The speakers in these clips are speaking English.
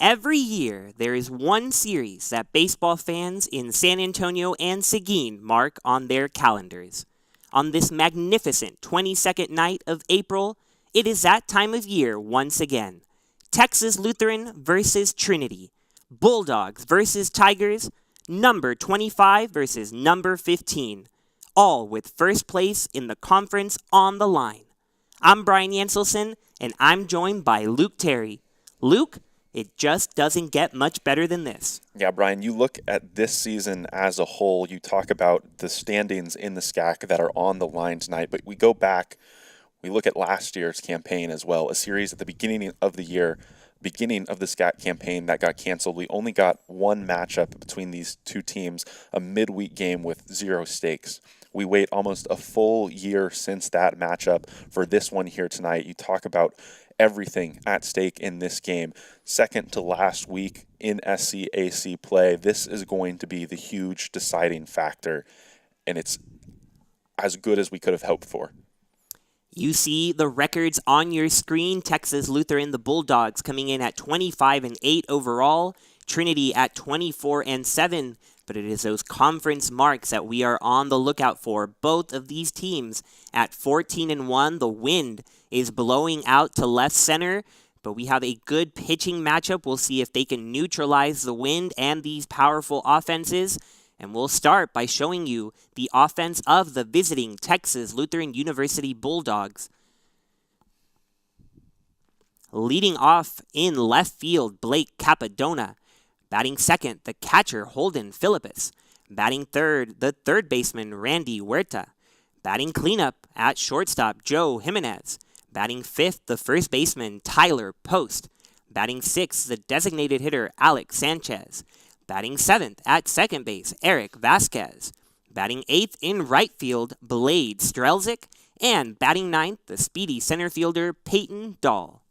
Every year, there is one series that baseball fans in San Antonio and Seguin mark on their calendars. On this magnificent 22nd night of April, it is that time of year once again. Texas Lutheran versus Trinity, Bulldogs versus Tigers, number 25 versus number 15, all with first place in the conference on the line. I'm Brian Yanselson, and I'm joined by Luke Terry. Luke, it just doesn't get much better than this. Yeah, Brian, you look at this season as a whole, you talk about the standings in the SCAC that are on the line tonight, but we go back, we look at last year's campaign as well, a series at the beginning of the year, beginning of the SCAC campaign that got canceled. We only got one matchup between these two teams, a midweek game with 0 stakes. We wait almost a full year since that matchup for this one here tonight. You talk about everything at stake in this game. Second to last week in SCAC play, this is going to be the huge deciding factor, and it's as good as we could have hoped for. You see the records on your screen. Texas Lutheran, the Bulldogs, coming in at 25-8 overall. Trinity at 24-7. But it is those conference marks that we are on the lookout for. Both of these teams at 14-1. The wind is blowing out to left center, but we have a good pitching matchup. We'll see if they can neutralize the wind and these powerful offenses. And we'll start by showing you the offense of the visiting Texas Lutheran University Bulldogs. Leading off in left field, Blake Capadona. Batting second, the catcher, Holden Philippus. Batting third, the third baseman, Randy Huerta. Batting cleanup at shortstop, Joe Jimenez. Batting fifth, the first baseman, Tyler Post. Batting sixth, the designated hitter, Alex Sanchez. Batting seventh at second base, Eric Vasquez. Batting eighth in right field, Blade Strelzik. And batting ninth, the speedy center fielder, Peyton Dahl.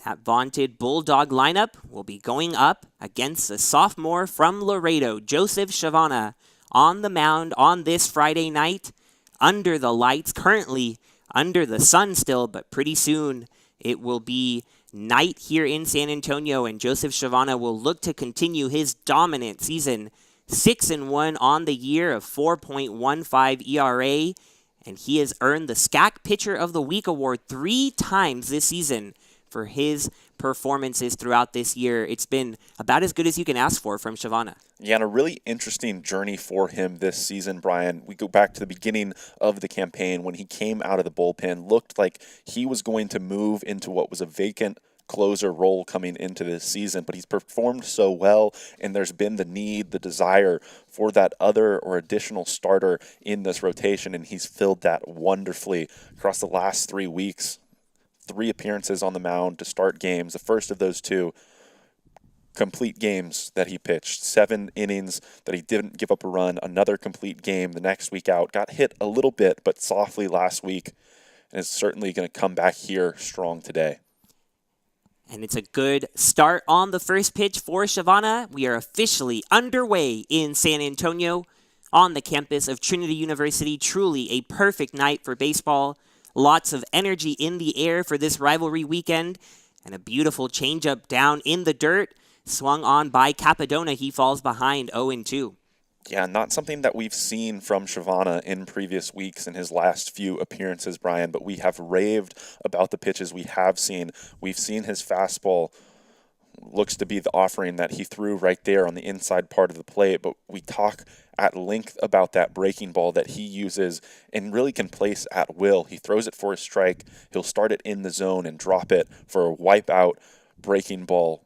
That vaunted Bulldog lineup will be going up against the sophomore from Laredo, Joseph Shavana, on the mound on this Friday night, under the lights, currently under the sun still, but pretty soon it will be night here in San Antonio, and Joseph Shavana will look to continue his dominant season, 6-1 on the year of 4.15 ERA, and he has earned the SCAC Pitcher of the Week award 3 times this season for his performances throughout this year. It's been about as good as you can ask for from Shavana. Yeah, and a really interesting journey for him this season, Brian. We go back to the beginning of the campaign when he came out of the bullpen, looked like he was going to move into what was a vacant closer role coming into this season, but he's performed so well, and there's been the need, the desire for that other or additional starter in this rotation, and he's filled that wonderfully across the last 3 weeks. 3 appearances on the mound to start games. The first of those 2 complete games that he pitched. 7 innings that he didn't give up a run. Another complete game the next week out. Got hit a little bit, but softly last week. And is certainly going to come back here strong today. And it's a good start on the first pitch for Shavana. We are officially underway in San Antonio on the campus of Trinity University. Truly a perfect night for baseball. Lots of energy in the air for this rivalry weekend. And a beautiful changeup down in the dirt. Swung on by Capadona. He falls behind 0-2. Yeah, not something that we've seen from Shavana in previous weeks in his last few appearances, Brian. But we have raved about the pitches we have seen. We've seen his fastball looks to be the offering that he threw right there on the inside part of the plate, but we talk at length about that breaking ball that he uses and really can place at will. He throws it for a strike, he'll start it in the zone and drop it for a wipeout breaking ball,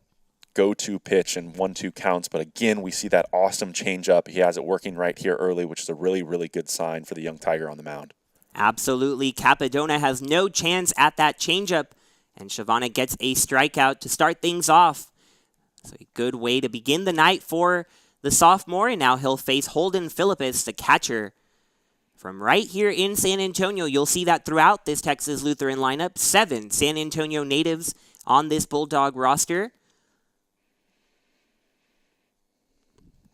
go-to pitch and 1-2 counts, but again, we see that awesome changeup. He has it working right here early, which is a really, really good sign for the young Tiger on the mound. Absolutely, Capadona has no chance at that changeup, and Shavana gets a strikeout to start things off. So a good way to begin the night for the sophomore, and now he'll face Holden Philippus, the catcher. From right here in San Antonio, you'll see that throughout this Texas Lutheran lineup. 7 San Antonio natives on this Bulldog roster.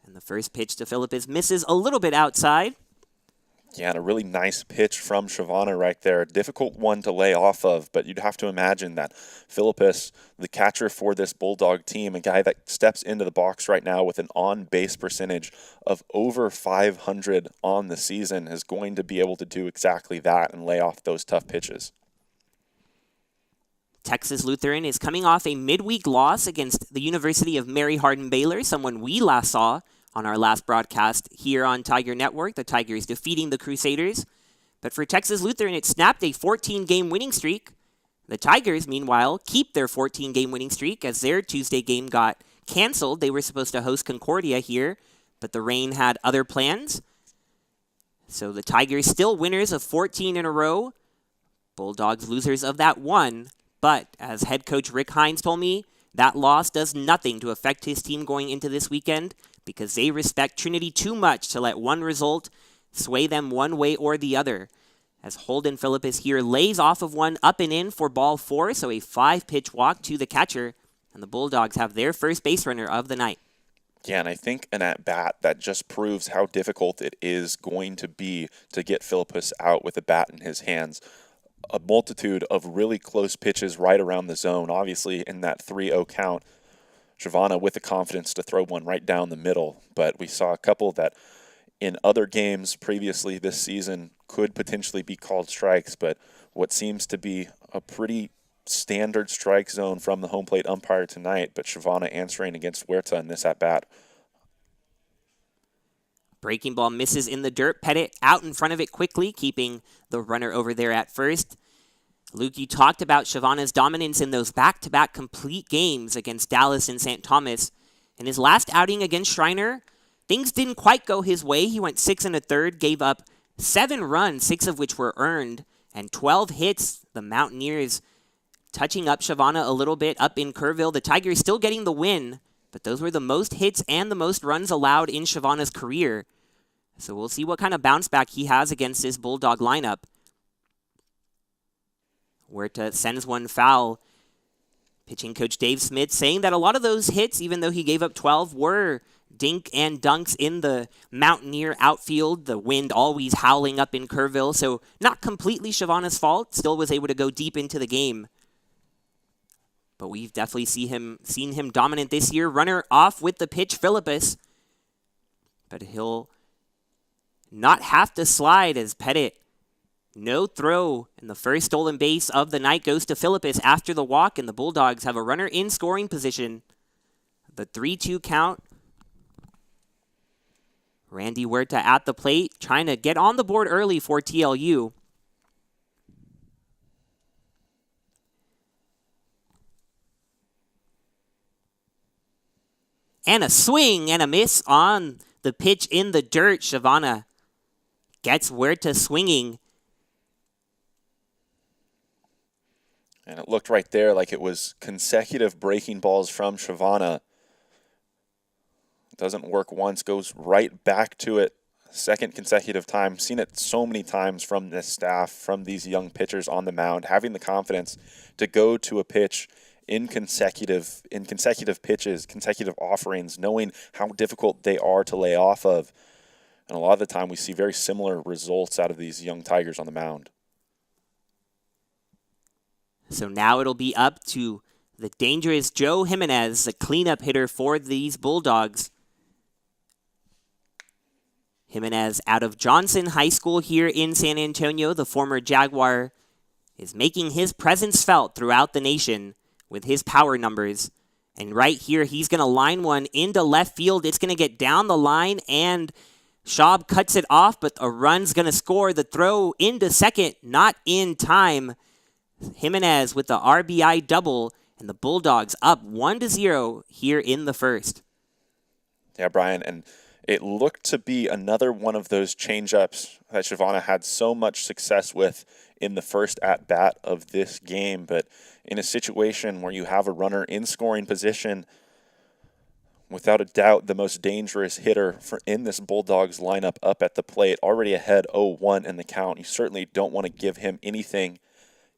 And the first pitch to Philippus misses a little bit outside. Yeah, and a really nice pitch from Shavana right there. Difficult one to lay off of, but you'd have to imagine that Philippus, the catcher for this Bulldog team, a guy that steps into the box right now with an on-base percentage of over 500 on the season, is going to be able to do exactly that and lay off those tough pitches. Texas Lutheran is coming off a midweek loss against the University of Mary Hardin Baylor, someone we last saw on our last broadcast here on Tiger Network. The Tigers defeating the Crusaders. But for Texas Lutheran, it snapped a 14-game winning streak. The Tigers, meanwhile, keep their 14-game winning streak as their Tuesday game got canceled. They were supposed to host Concordia here, but the rain had other plans. So the Tigers still winners of 14 in a row. Bulldogs losers of that one. But as head coach Rick Hines told me, that loss does nothing to affect his team going into this weekend because they respect Trinity too much to let one result sway them one way or the other. As Holden Philippus here lays off of one up and in for ball 4, so a 5-pitch walk to the catcher, and the Bulldogs have their first base runner of the night. Yeah, and I think an at-bat that just proves how difficult it is going to be to get Philippus out with a bat in his hands. A multitude of really close pitches right around the zone, obviously in that 3-0 count. Shavana with the confidence to throw one right down the middle, but we saw a couple that in other games previously this season could potentially be called strikes, but what seems to be a pretty standard strike zone from the home plate umpire tonight, but Shavana answering against Huerta in this at-bat. Breaking ball misses in the dirt. Pettit out in front of it quickly, keeping the runner over there at first. Luke, you talked about Shavana's dominance in those back-to-back complete games against Dallas and St. Thomas. In his last outing against Schreiner, things didn't quite go his way. He went 6 1/3, gave up 7 runs, 6 of which were earned, and 12 hits. The Mountaineers touching up Shavana a little bit up in Kerrville. The Tigers still getting the win, but those were the most hits and the most runs allowed in Shavana's career. So we'll see what kind of bounce back he has against this Bulldog lineup. Huerta sends one foul. Pitching coach Dave Smith saying that a lot of those hits, even though he gave up 12, were dink and dunks in the Mountaineer outfield. The wind always howling up in Kerrville, so not completely Shavana's fault. Still was able to go deep into the game. But we've definitely seen him dominant this year. Runner off with the pitch, Philippus. But he'll not have to slide as Pettit. No throw, and the first stolen base of the night goes to Philippus after the walk, and the Bulldogs have a runner in scoring position. The 3-2 count. Randy Huerta at the plate, trying to get on the board early for TLU. And a swing and a miss on the pitch in the dirt. Shavana gets Huerta swinging. And it looked right there like it was consecutive breaking balls from Shavana. Doesn't work once, goes right back to it. Second consecutive time. Seen it so many times from this staff, from these young pitchers on the mound, having the confidence to go to a pitch in consecutive pitches, consecutive offerings, knowing how difficult they are to lay off of. And a lot of the time we see very similar results out of these young Tigers on the mound. So now it'll be up to the dangerous Joe Jimenez, the cleanup hitter for these Bulldogs. Jimenez out of Johnson High School here in San Antonio, the former Jaguar, is making his presence felt throughout the nation with his power numbers. And right here, he's going to line one into left field. It's going to get down the line, and Schaub cuts it off, but a run's going to score. The throw into second, not in time. Jimenez with the RBI double, and the Bulldogs up 1-0 here in the first. Yeah, Brian, and it looked to be another one of those changeups that Shavana had so much success with in the first at-bat of this game, but in a situation where you have a runner in scoring position, without a doubt the most dangerous hitter in this Bulldogs lineup up at the plate, already ahead 0-1 in the count. You certainly don't want to give him anything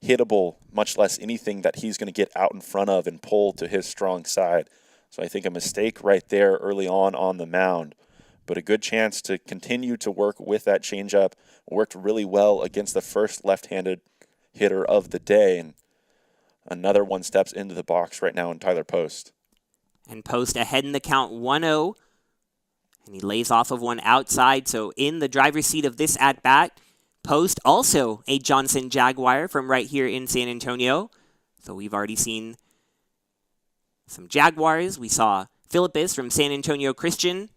hittable, much less anything that he's going to get out in front of and pull to his strong side. So I think a mistake right there early on the mound. but a good chance to continue to work with that changeup. Worked really well against the first left-handed hitter of the day, and another one steps into the box right now in Tyler Post. And Post ahead in the count 1-0, and he lays off of one outside, so in the driver's seat of this at-bat, Post, also a Johnson Jaguar from right here in San Antonio. So we've already seen some Jaguars. We saw Philippus from San Antonio Christian.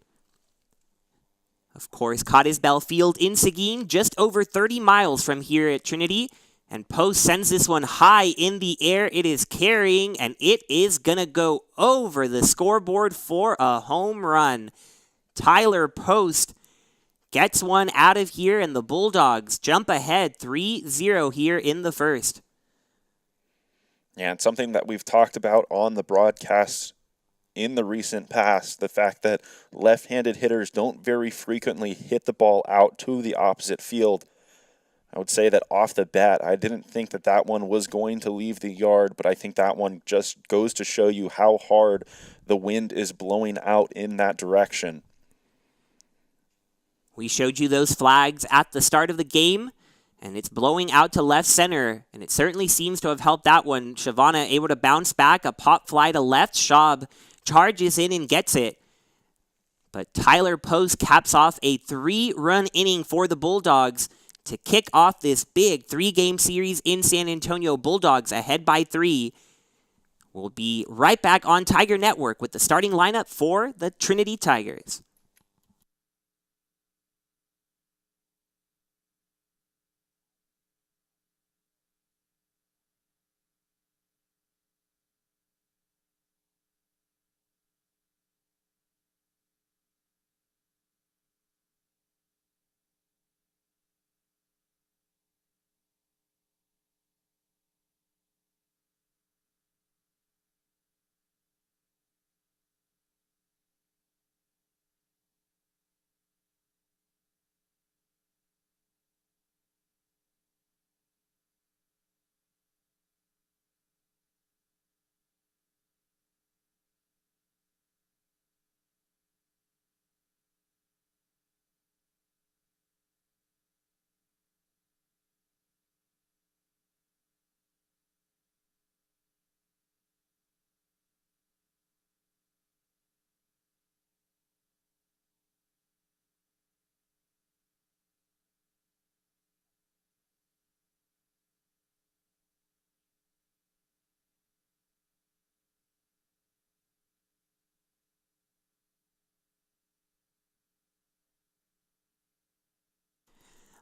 Of course, Cottisbell Field in Seguin, just over 30 miles from here at Trinity. And Post sends this one high in the air. It is carrying, and it is going to go over the scoreboard for a home run. Tyler Post gets one out of here, and the Bulldogs jump ahead 3-0 here in the first. Yeah, and something that we've talked about on the broadcast in the recent past, the fact that left-handed hitters don't very frequently hit the ball out to the opposite field. I would say that off the bat, I didn't think that that one was going to leave the yard, but I think that one just goes to show you how hard the wind is blowing out in that direction. We showed you those flags at the start of the game, and it's blowing out to left center, and it certainly seems to have helped that one. Shavana able to bounce back, a pop fly to left. Schaub charges in and gets it. But Tyler Post caps off a 3-run inning for the Bulldogs to kick off this big 3-game series in San Antonio. Bulldogs ahead by 3. We'll be right back on Tiger Network with the starting lineup for the Trinity Tigers.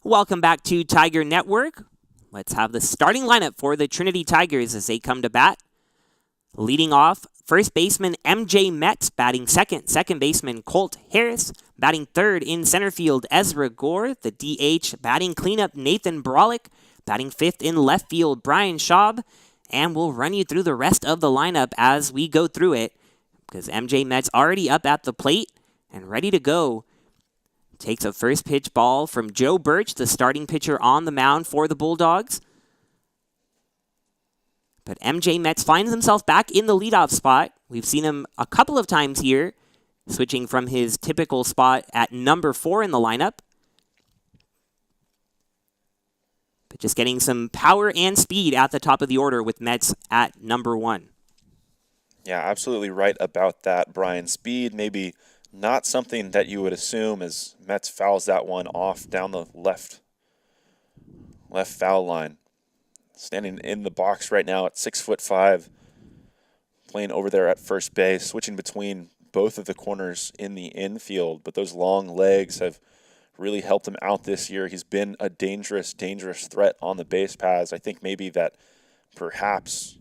Welcome back to Tiger Network. Let's have the starting lineup for the Trinity Tigers as they come to bat. Leading off, first baseman MJ Metz batting second. Second baseman Colt Harris batting third. In center field, Ezra Gore. The DH batting cleanup, Nathan Brolick. Batting fifth in left field, Brian Schaub. And we'll run you through the rest of the lineup as we go through it, because MJ Metz already up at the plate and ready to go. Takes a first pitch ball from Joe Birch, the starting pitcher on the mound for the Bulldogs. But MJ Metz finds himself back in the leadoff spot. We've seen him a couple of times here, switching from his typical spot at number 4 in the lineup. But just getting some power and speed at the top of the order with Metz at number 1. Yeah, absolutely right about that, Brian. Speed maybe not something that you would assume as Metz fouls that one off down the left foul line. Standing in the box right now at 6'5", playing over there at first base, switching between both of the corners in the infield. But those long legs have really helped him out this year. He's been a dangerous threat on the base paths. I think maybe that perhaps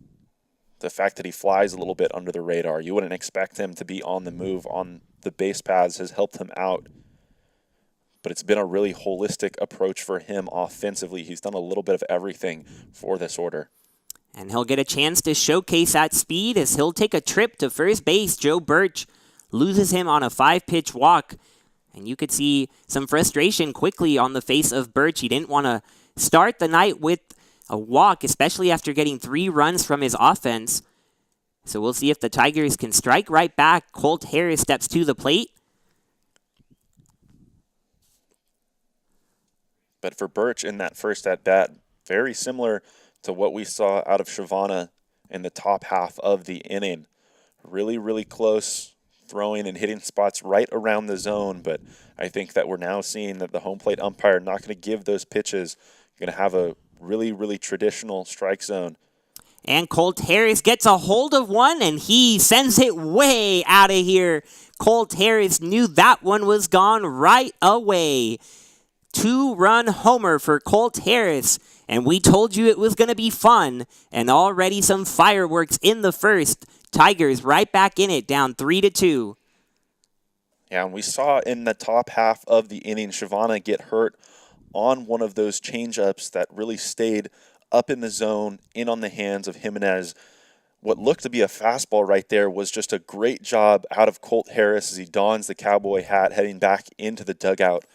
the fact that he flies a little bit under the radar, you wouldn't expect him to be on the move on the base paths, has helped him out. But it's been a really holistic approach for him offensively. He's done a little bit of everything for this order. And he'll get a chance to showcase that speed as he'll take a trip to first base. Joe Birch loses him on a 5-pitch walk. And you could see some frustration quickly on the face of Birch. He didn't want to start the night with a walk, especially after getting 3 runs from his offense. So we'll see if the Tigers can strike right back. Colt Harris steps to the plate. But for Birch in that first at-bat, very similar to what we saw out of Shavana in the top half of the inning. Really, really close throwing and hitting spots right around the zone, but I think that we're now seeing that the home plate umpire not going to give those pitches, going to have a really, really traditional strike zone. And Colt Harris gets a hold of one, and he sends it way out of here. Colt Harris knew that one was gone right away. 2-run homer for Colt Harris, and we told you it was going to be fun, and already some fireworks in the first. Tigers right back in it, down 3-2. Yeah, and we saw in the top half of the inning, Shavana get hurt on one of those changeups that really stayed up in the zone, in on the hands of Jimenez. What looked to be a fastball right there was just a great job out of Colt Harris as he dons the cowboy hat, heading back into the dugout.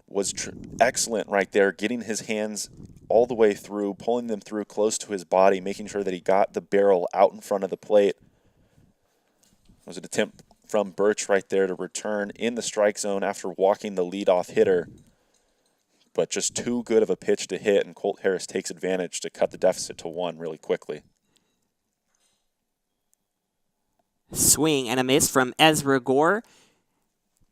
Was excellent right there, getting his hands all the way through, pulling them through close to his body, making sure that he got the barrel out in front of the plate. It was an attempt from Birch right there to return in the strike zone after walking the leadoff hitter. But just too good of a pitch to hit, and Colt Harris takes advantage to cut the deficit to 1 really quickly. Swing and a miss from Ezra Gore.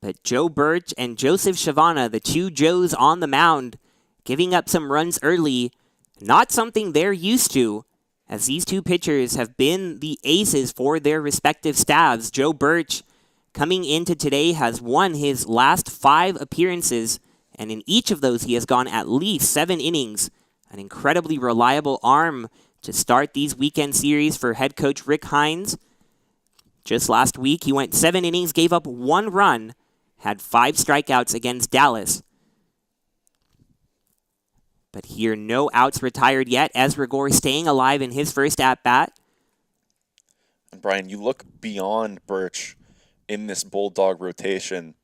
But Joe Birch and Joseph Shavana, the two Joes on the mound, giving up some runs early, not something they're used to, as these two pitchers have been the aces for their respective staffs. Joe Birch, coming into today, has won his last 5 appearances, and in each of those he has gone at least 7 innings. An incredibly reliable arm to start these weekend series for head coach Rick Hines. Just last week, he went 7 innings, gave up 1 run, had 5 strikeouts against Dallas. But here, no outs retired yet. Ezra Gore staying alive in his first at-bat. And Brian, you look beyond Birch in this Bulldog rotation.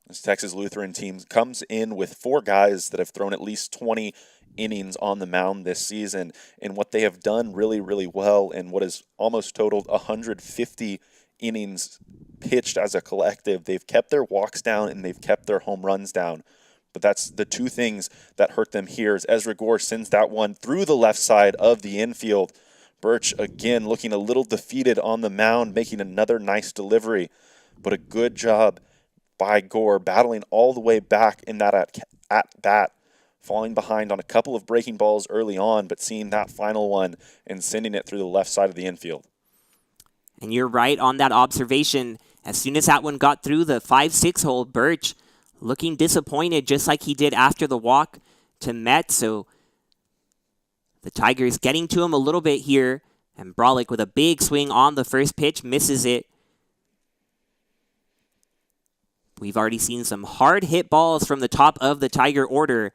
This Texas Lutheran team comes in with 4 guys that have thrown at least 20 innings on the mound this season. And what they have done really, really well, and what has almost totaled 150 innings pitched as a collective, they've kept their walks down and they've kept their home runs down. But that's the 2 things that hurt them here, as Ezra Gore sends that one through the left side of the infield. Birch, again, looking a little defeated on the mound, making another nice delivery. But a good job by Gore, battling all the way back in that at-bat, falling behind on a couple of breaking balls early on, but seeing that final one and sending it through the left side of the infield. And you're right on that observation. As soon as that one got through the 5-6 hole, Birch looking disappointed, just like he did after the walk to Metz. So the Tigers getting to him a little bit here, and Brolick with a big swing on the first pitch, misses it. We've already seen some hard hit balls from the top of the Tiger order,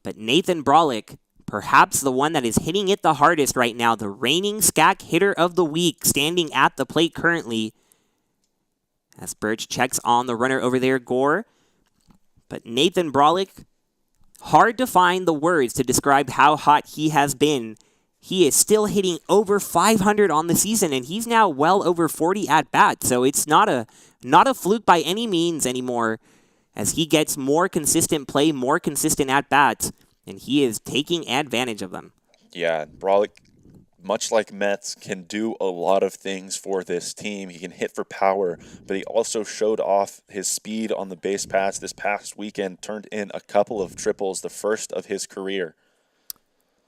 but Nathan Brolick, perhaps the one that is hitting it the hardest right now, the reigning SCAC hitter of the week, standing at the plate currently. As Birch checks on the runner over there, Gore. But Nathan Brolick, hard to find the words to describe how hot he has been. He is still hitting over 500 on the season, and he's now well over 40 at-bats. So it's not a fluke by any means anymore, as he gets more consistent play, more consistent at-bats, and he is taking advantage of them. Yeah, Brolick, much like Metz, can do a lot of things for this team. He can hit for power, but he also showed off his speed on the base paths this past weekend, turned in a couple of triples, the first of his career.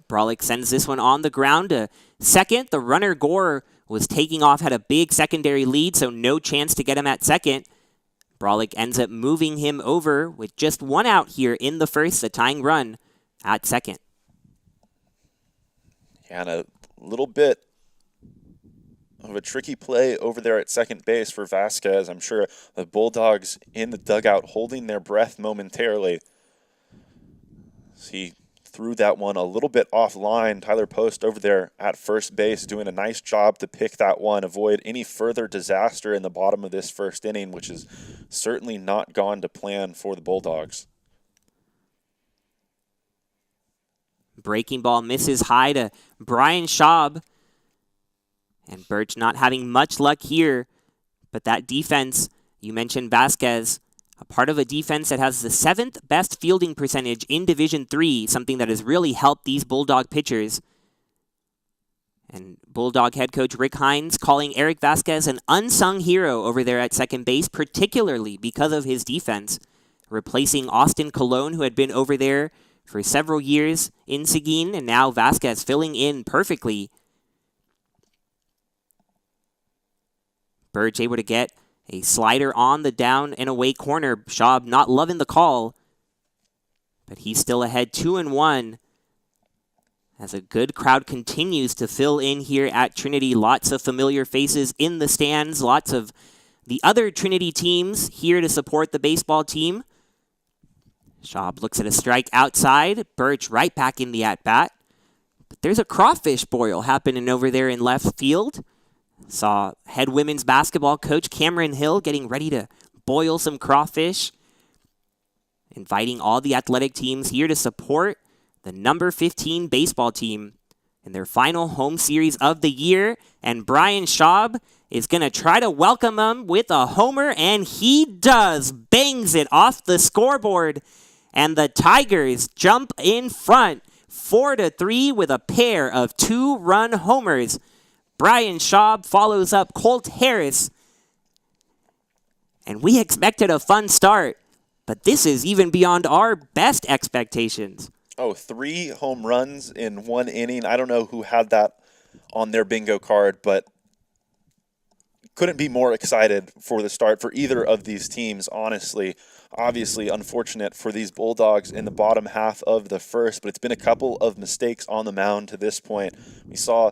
Brolick sends this one on the ground to second. The runner, Gore, was taking off, had a big secondary lead, so no chance to get him at second. Brolick ends up moving him over with just 1 out here in the first, a tying run at second. Yeah, and a little bit of a tricky play over there at second base for Vasquez. I'm sure the Bulldogs in the dugout holding their breath momentarily. He threw that one a little bit offline. Tyler Post over there at first base doing a nice job to pick that one, avoid any further disaster in the bottom of this first inning, which is certainly not gone to plan for the Bulldogs. Breaking ball misses high to Brian Schaub. And Birch not having much luck here. But that defense, you mentioned Vasquez, a part of a defense that has the 7th best fielding percentage in Division III, something that has really helped these Bulldog pitchers. And Bulldog head coach Rick Hines calling Eric Vasquez an unsung hero over there at second base, particularly because of his defense, replacing Austin Colon, who had been over there for several years in Seguin, and now Vasquez filling in perfectly. Birch able to get a slider on the down and away corner. Schaub not loving the call, but he's still ahead 2-1. As a good crowd continues to fill in here at Trinity. Lots of familiar faces in the stands. Lots of the other Trinity teams here to support the baseball team. Schaub looks at a strike outside. Birch right back in the at-bat. But there's a crawfish boil happening over there in left field. Saw head women's basketball coach Cameron Hill getting ready to boil some crawfish. Inviting all the athletic teams here to support the number 15 baseball team in their final home series of the year. And Brian Schaub is going to try to welcome them with a homer, and he does. Bangs it off the scoreboard. And the Tigers jump in front 4-3 with a pair of 2-run homers. Brian Schaub follows up Colt Harris. And we expected a fun start, but this is even beyond our best expectations. Oh, 3 home runs in 1 inning. I don't know who had that on their bingo card, but couldn't be more excited for the start for either of these teams, honestly. Obviously, unfortunate for these Bulldogs in the bottom half of the first, but it's been a couple of mistakes on the mound to this point. We saw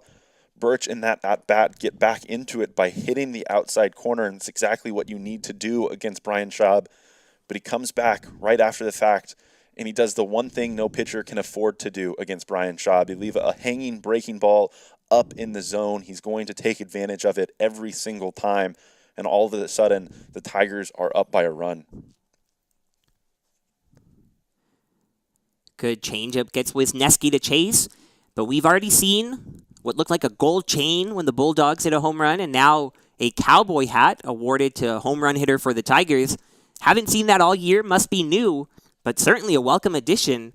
Birch in that at-bat get back into it by hitting the outside corner, and it's exactly what you need to do against Brian Schaub. But he comes back right after the fact, and he does the one thing no pitcher can afford to do against Brian Schaub. He leave a hanging breaking ball up in the zone. He's going to take advantage of it every single time, and all of a sudden, the Tigers are up by a run. Good changeup gets Wisniewski to chase, but we've already seen what looked like a gold chain when the Bulldogs hit a home run, and now a cowboy hat awarded to a home run hitter for the Tigers. Haven't seen that all year, must be new, but certainly a welcome addition.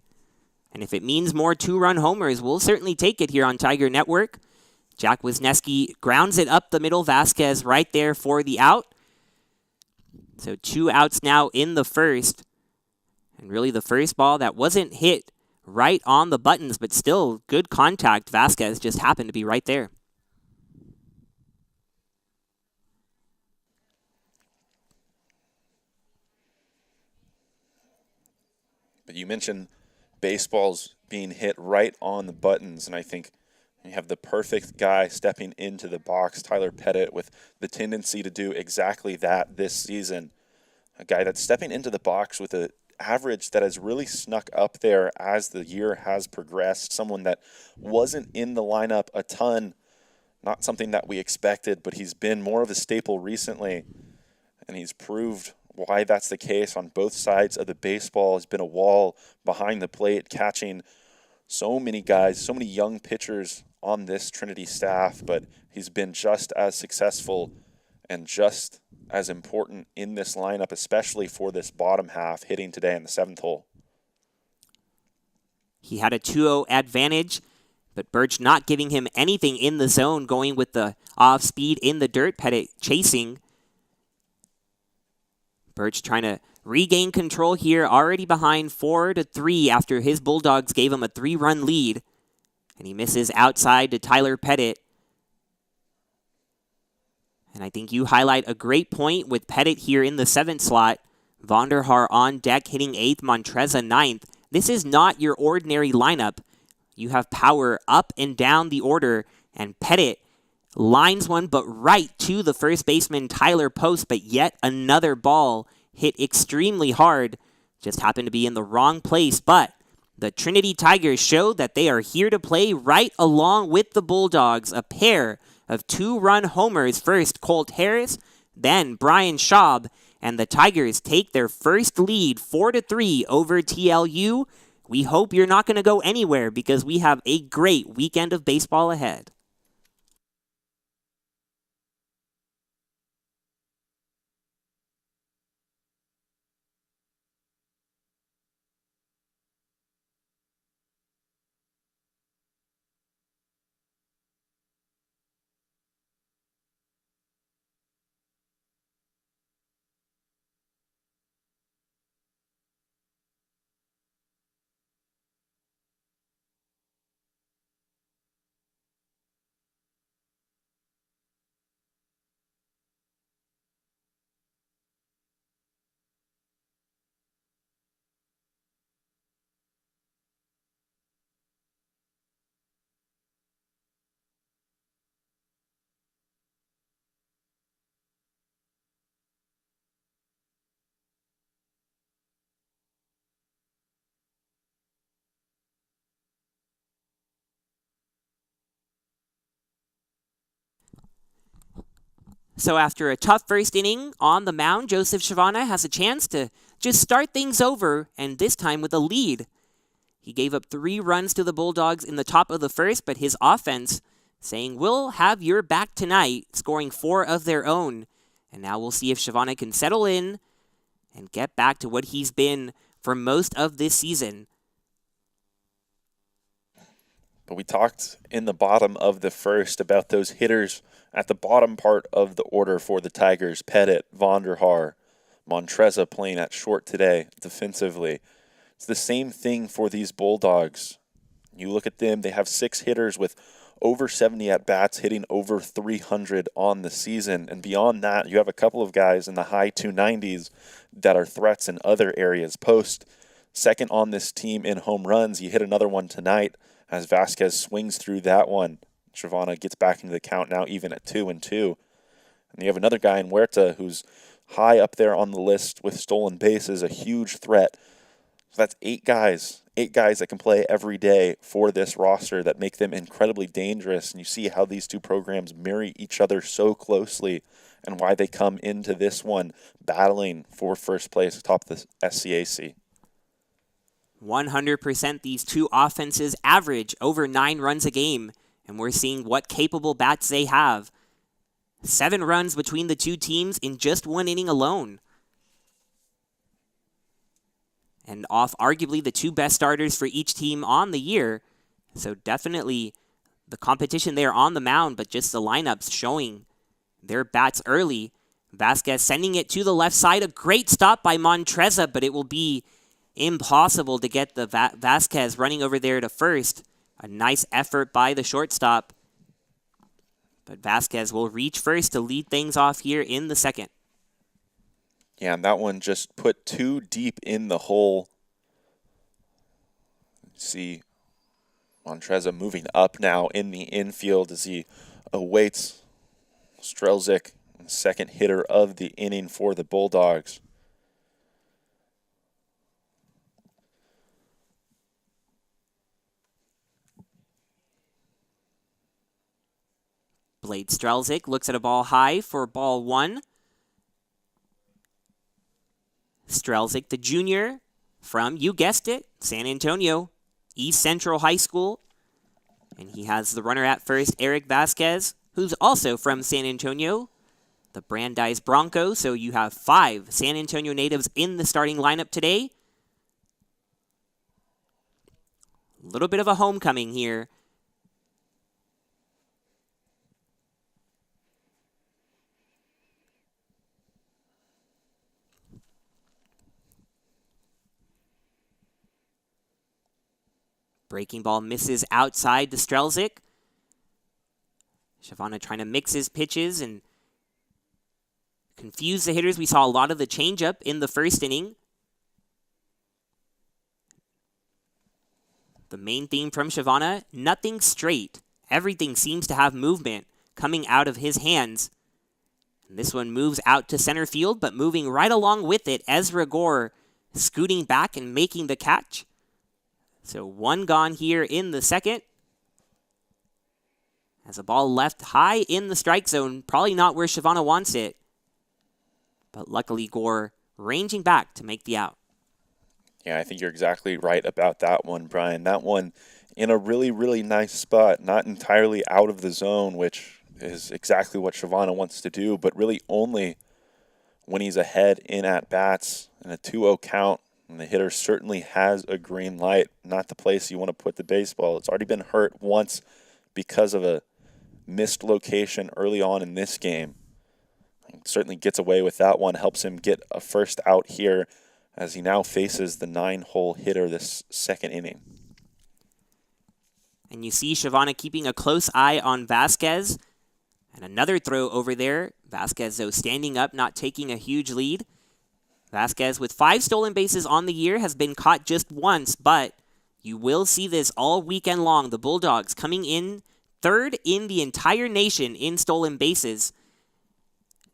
And if it means more 2-run homers, we'll certainly take it here on Tiger Network. Jack Wisniewski grounds it up the middle. Vasquez right there for the out. So 2 outs now in the first. And really the first ball that wasn't hit right on the buttons, but still good contact. Vasquez just happened to be right there. But you mentioned baseballs being hit right on the buttons, and I think you have the perfect guy stepping into the box, Tyler Pettit, with the tendency to do exactly that this season. A guy that's stepping into the box with an average that has really snuck up there as the year has progressed. Someone that wasn't in the lineup a ton, not something that we expected, but he's been more of a staple recently, and he's proved why that's the case on both sides of the baseball. Has been a wall behind the plate, catching so many guys, so many young pitchers on this Trinity staff, but he's been just as successful and just as important in this lineup, especially for this bottom half, hitting today in the 7th hole. He had a 2-0 advantage, but Birch not giving him anything in the zone, going with the off-speed in the dirt. Pettit chasing. Birch trying to regain control here, already behind 4-3 after his Bulldogs gave him a 3-run lead. And he misses outside to Tyler Pettit. And I think you highlight a great point with Pettit here in the 7th slot. Vonderhaar on deck, hitting 8th, Montreza 9th. This is not your ordinary lineup. You have power up and down the order, and Pettit lines one, but right to the first baseman, Tyler Post, but yet another ball hit extremely hard. Just happened to be in the wrong place, but the Trinity Tigers showed that they are here to play right along with the Bulldogs. A pair of 2-run homers. First, Colt Harris, then Brian Schaub, and the Tigers take their first lead 4-3 over TLU. We hope you're not going to go anywhere because we have a great weekend of baseball ahead. So after a tough first inning on the mound, Joseph Shavana has a chance to just start things over, and this time with a lead. He gave up 3 runs to the Bulldogs in the top of the first, but his offense saying, "We'll have your back tonight," scoring 4 of their own. And now we'll see if Shavana can settle in and get back to what he's been for most of this season. But we talked in the bottom of the first about those hitters at the bottom part of the order for the Tigers. Pettit, Vonderhaar, Montreza playing at short today defensively. It's the same thing for these Bulldogs. You look at them, they have 6 hitters with over 70 at-bats, hitting over 300 on the season. And beyond that, you have a couple of guys in the high 290s that are threats in other areas. Post, second on this team in home runs. He hit another one tonight as Vasquez swings through that one. Shavana gets back into the count now, even at 2-2. And you have another guy in Huerta who's high up there on the list with stolen bases, a huge threat. So that's 8 guys that can play every day for this roster that make them incredibly dangerous. And you see how these two programs marry each other so closely and why they come into this one battling for first place atop the SCAC. 100% these two offenses average over 9 runs a game, and we're seeing what capable bats they have. 7 runs between the two teams in just 1 inning alone. And off arguably the 2 best starters for each team on the year. So definitely the competition there on the mound, but just the lineups showing their bats early. Vasquez sending it to the left side. A great stop by Montreza, but it will be impossible to get the Vasquez running over there to first. A nice effort by the shortstop. But Vasquez will reach first to lead things off here in the second. Yeah, and that one just put too deep in the hole. See Montreza moving up now in the infield as he awaits Strelzik, second hitter of the inning for the Bulldogs. Blade Strelzik looks at a ball high for ball 1. Strelzik, the junior from, you guessed it, San Antonio, East Central High School. And he has the runner at first, Eric Vasquez, who's also from San Antonio, the Brandeis Broncos. So you have 5 San Antonio natives in the starting lineup today. A little bit of a homecoming here. Breaking ball misses outside to Strelzik. Shavana trying to mix his pitches and confuse the hitters. We saw a lot of the changeup in the first inning. The main theme from Shavana, nothing straight. Everything seems to have movement coming out of his hands. And this one moves out to center field, but moving right along with it, Ezra Gore scooting back and making the catch. So 1 gone here in the second. As a ball left high in the strike zone, probably not where Shavana wants it. But luckily Gore ranging back to make the out. Yeah, I think you're exactly right about that one, Brian. That one in a really, really nice spot, not entirely out of the zone, which is exactly what Shavana wants to do, but really only when he's ahead in at-bats in a 2-0 count. And the hitter certainly has a green light, not the place you want to put the baseball. It's already been hurt once because of a missed location early on in this game. He certainly gets away with that one, helps him get a first out here as he now faces the 9-hole hitter this second inning. And you see Shavana keeping a close eye on Vasquez. And another throw over there. Vasquez, though, standing up, not taking a huge lead. Vasquez, with 5 stolen bases on the year, has been caught just once, but you will see this all weekend long. The Bulldogs coming in 3rd in the entire nation in stolen bases.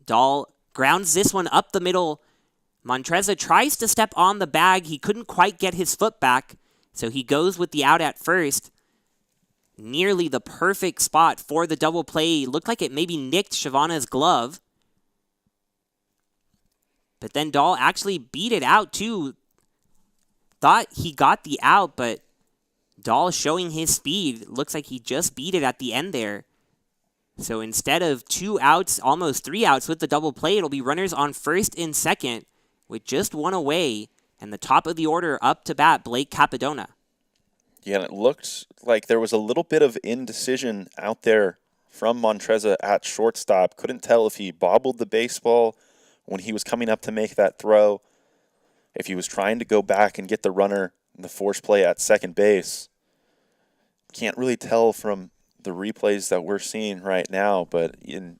Dahl grounds this one up the middle. Montreza tries to step on the bag. He couldn't quite get his foot back, so he goes with the out at first. Nearly the perfect spot for the double play. Looked like it maybe nicked Shavana's glove. But then Dahl actually beat it out too. Thought he got the out, but Dahl showing his speed. Looks like he just beat it at the end there. So instead of 2 outs, almost 3 outs with the double play, it'll be runners on first and second with just 1 away. And the top of the order up to bat, Blake Capadona. Yeah, and it looked like there was a little bit of indecision out there from Montreza at shortstop. Couldn't tell if he bobbled the baseball when he was coming up to make that throw, if he was trying to go back and get the runner in the force play at second base. Can't really tell from the replays that we're seeing right now, but in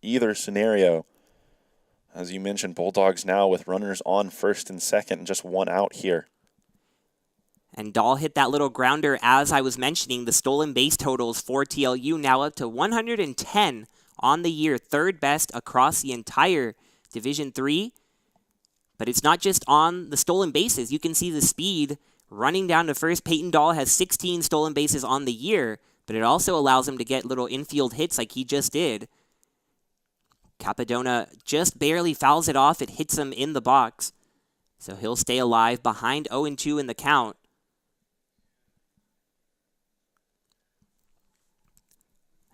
either scenario, as you mentioned, Bulldogs now with runners on first and second and just 1 out here. And Dahl hit that little grounder as I was mentioning. The stolen base totals for TLU now up to 110 on the year, third best across the entire Division III. But it's not just on the stolen bases. You can see the speed running down to first. Peyton Dahl has 16 stolen bases on the year, but it also allows him to get little infield hits like he just did. Capadona just barely fouls it off. It hits him in the box. So he'll stay alive behind 0-2 in the count.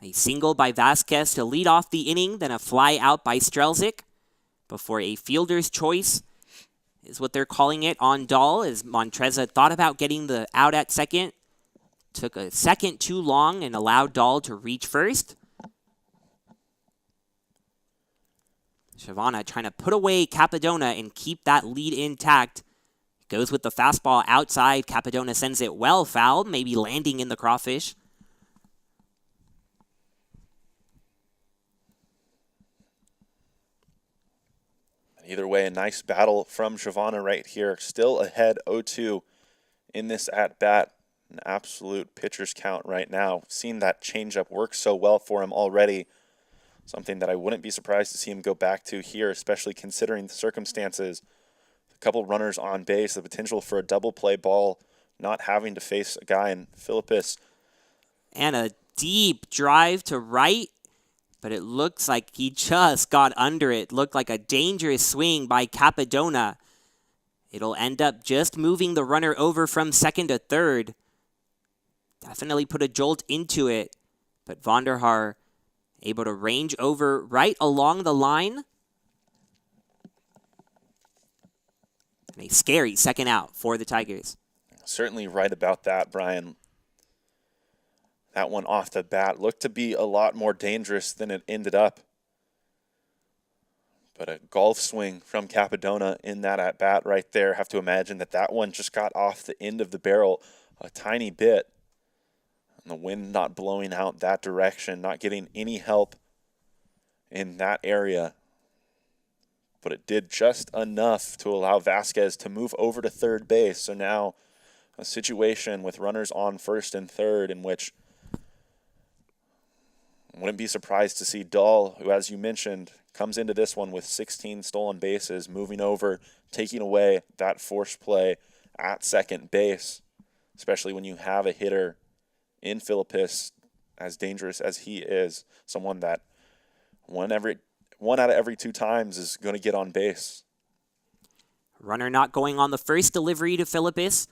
A single by Vasquez to lead off the inning, then a fly out by Strelzik before a fielder's choice is what they're calling it on Dahl, as Montreza thought about getting the out at second. Took a second too long and allowed Dahl to reach first. Shavana trying to put away Capadona and keep that lead intact. Goes with the fastball outside. Capadona sends it well foul, maybe landing in the crawfish. Either way, a nice battle from Shavana right here. Still ahead 0-2 in this at-bat. An absolute pitcher's count right now. Seen that changeup work so well for him already. Something that I wouldn't be surprised to see him go back to here, especially considering the circumstances. A couple runners on base, the potential for a double play ball, not having to face a guy in Philippus. And a deep drive to right, but it looks like he just got under it. Looked like a dangerous swing by Capadona. It'll end up just moving the runner over from second to third. Definitely put a jolt into it, but Vonderhaar able to range over right along the line. And a scary second out for the Tigers. Certainly right about that, Brian. That one off the bat looked to be a lot more dangerous than it ended up. But a golf swing from Capadona in that at-bat right there. Have to imagine that that one just got off the end of the barrel a tiny bit. And the wind not blowing out that direction, not getting any help in that area. But it did just enough to allow Vasquez to move over to third base. So now a situation with runners on first and third in which I wouldn't be surprised to see Dahl, who, as you mentioned, comes into this one with 16 stolen bases, moving over, taking away that force play at second base, especially when you have a hitter in Philippus as dangerous as he is, someone that one out of every 2 times is going to get on base. Runner not going on the first delivery to Philippus,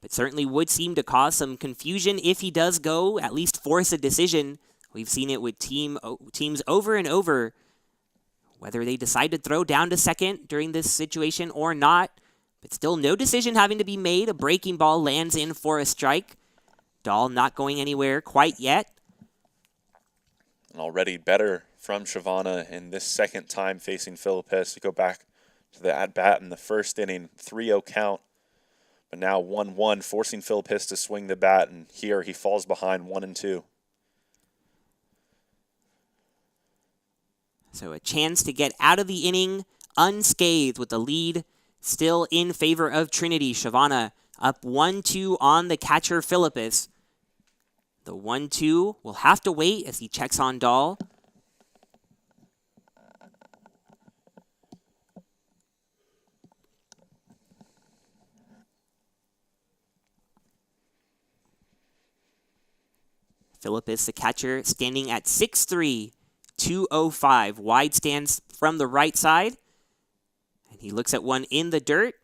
but certainly would seem to cause some confusion if he does go, at least force a decision. We've seen it with teams over and over, whether they decide to throw down to second during this situation or not. But still no decision having to be made. A breaking ball lands in for a strike. Dahl not going anywhere quite yet. And already better from Shavana in this second time facing Philippus to go back to the at-bat in the first inning, 3-0 count. But now 1-1, forcing Philippus to swing the bat, and here he falls behind 1-2. So a chance to get out of the inning unscathed with the lead still in favor of Trinity. Shavana up 1-2 on the catcher Philippus. The 1-2 will have to wait as he checks on Dahl. Philippus, the catcher, standing at 6'3", 205. Wide stance from the right side. He looks at one in the dirt.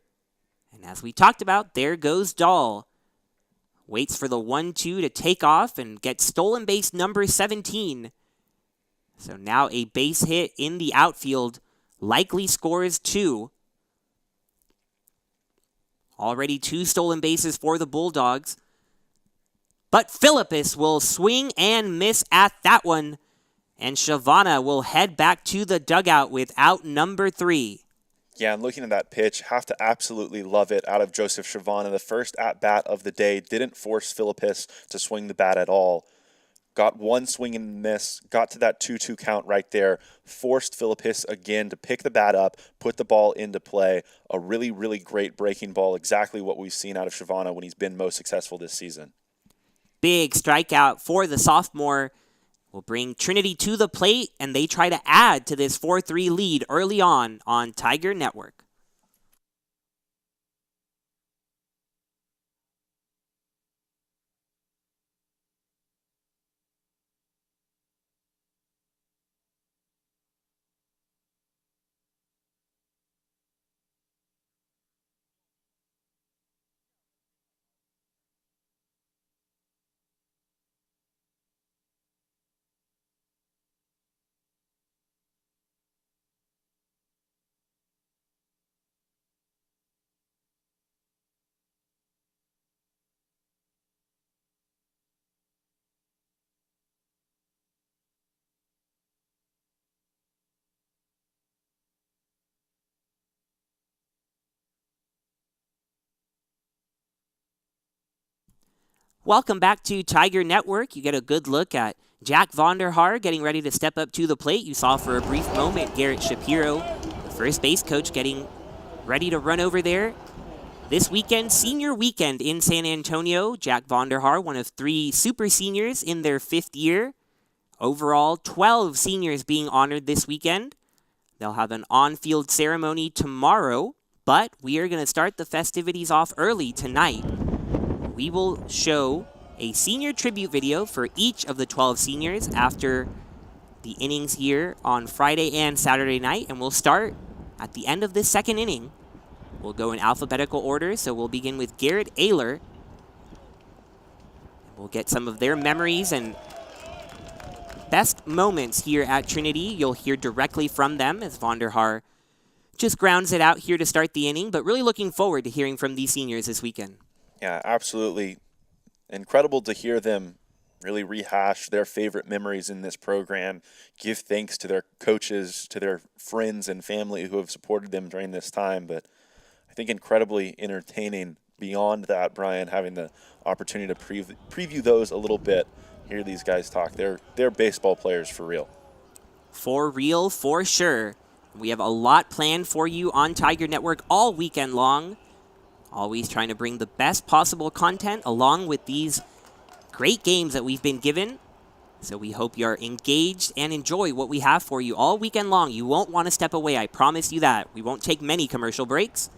And as we talked about, there goes Dahl. Waits for the 1-2 to take off and get stolen base number 17. So now a base hit in the outfield likely scores 2. Already 2 stolen bases for the Bulldogs. But Philippus will swing and miss at that one. And Shavana will head back to the dugout with out number 3. Yeah, and looking at that pitch, have to absolutely love it out of Joseph Shavana. The first at-bat of the day, didn't force Philippus to swing the bat at all. Got one swing and miss, got to that 2-2 count right there, forced Philippus again to pick the bat up, put the ball into play. A really, really great breaking ball, exactly what we've seen out of Shavana when he's been most successful this season. Big strikeout for the sophomore. Will bring Trinity to the plate, and they try to add to this 4-3 lead early on Tiger Network. Welcome back to Tiger Network. You get a good look at Jack Vonderhaar getting ready to step up to the plate. You saw for a brief moment Garrett Shapiro, the first base coach, getting ready to run over there. This weekend, senior weekend in San Antonio. Jack Vonderhaar, one of 3 super seniors in their 5th year. Overall, 12 seniors being honored this weekend. They'll have an on-field ceremony tomorrow, but we are going to start the festivities off early tonight. We will show a senior tribute video for each of the 12 seniors after the innings here on Friday and Saturday night, and we'll start at the end of this second inning. We'll go in alphabetical order, so we'll begin with Garrett Ayler. We'll get some of their memories and best moments here at Trinity. You'll hear directly from them as Vonderhaar just grounds it out here to start the inning, but really looking forward to hearing from these seniors this weekend. Yeah, absolutely. Incredible to hear them really rehash their favorite memories in this program, give thanks to their coaches, to their friends and family who have supported them during this time. But I think incredibly entertaining beyond that, Brian, having the opportunity to preview those a little bit, hear these guys talk. They're baseball players for real. For real, for sure. We have a lot planned for you on Tiger Network all weekend long. Always trying to bring the best possible content along with these great games that we've been given. So we hope you're engaged and enjoy what we have for you all weekend long. You won't want to step away, I promise you that. We won't take many commercial breaks.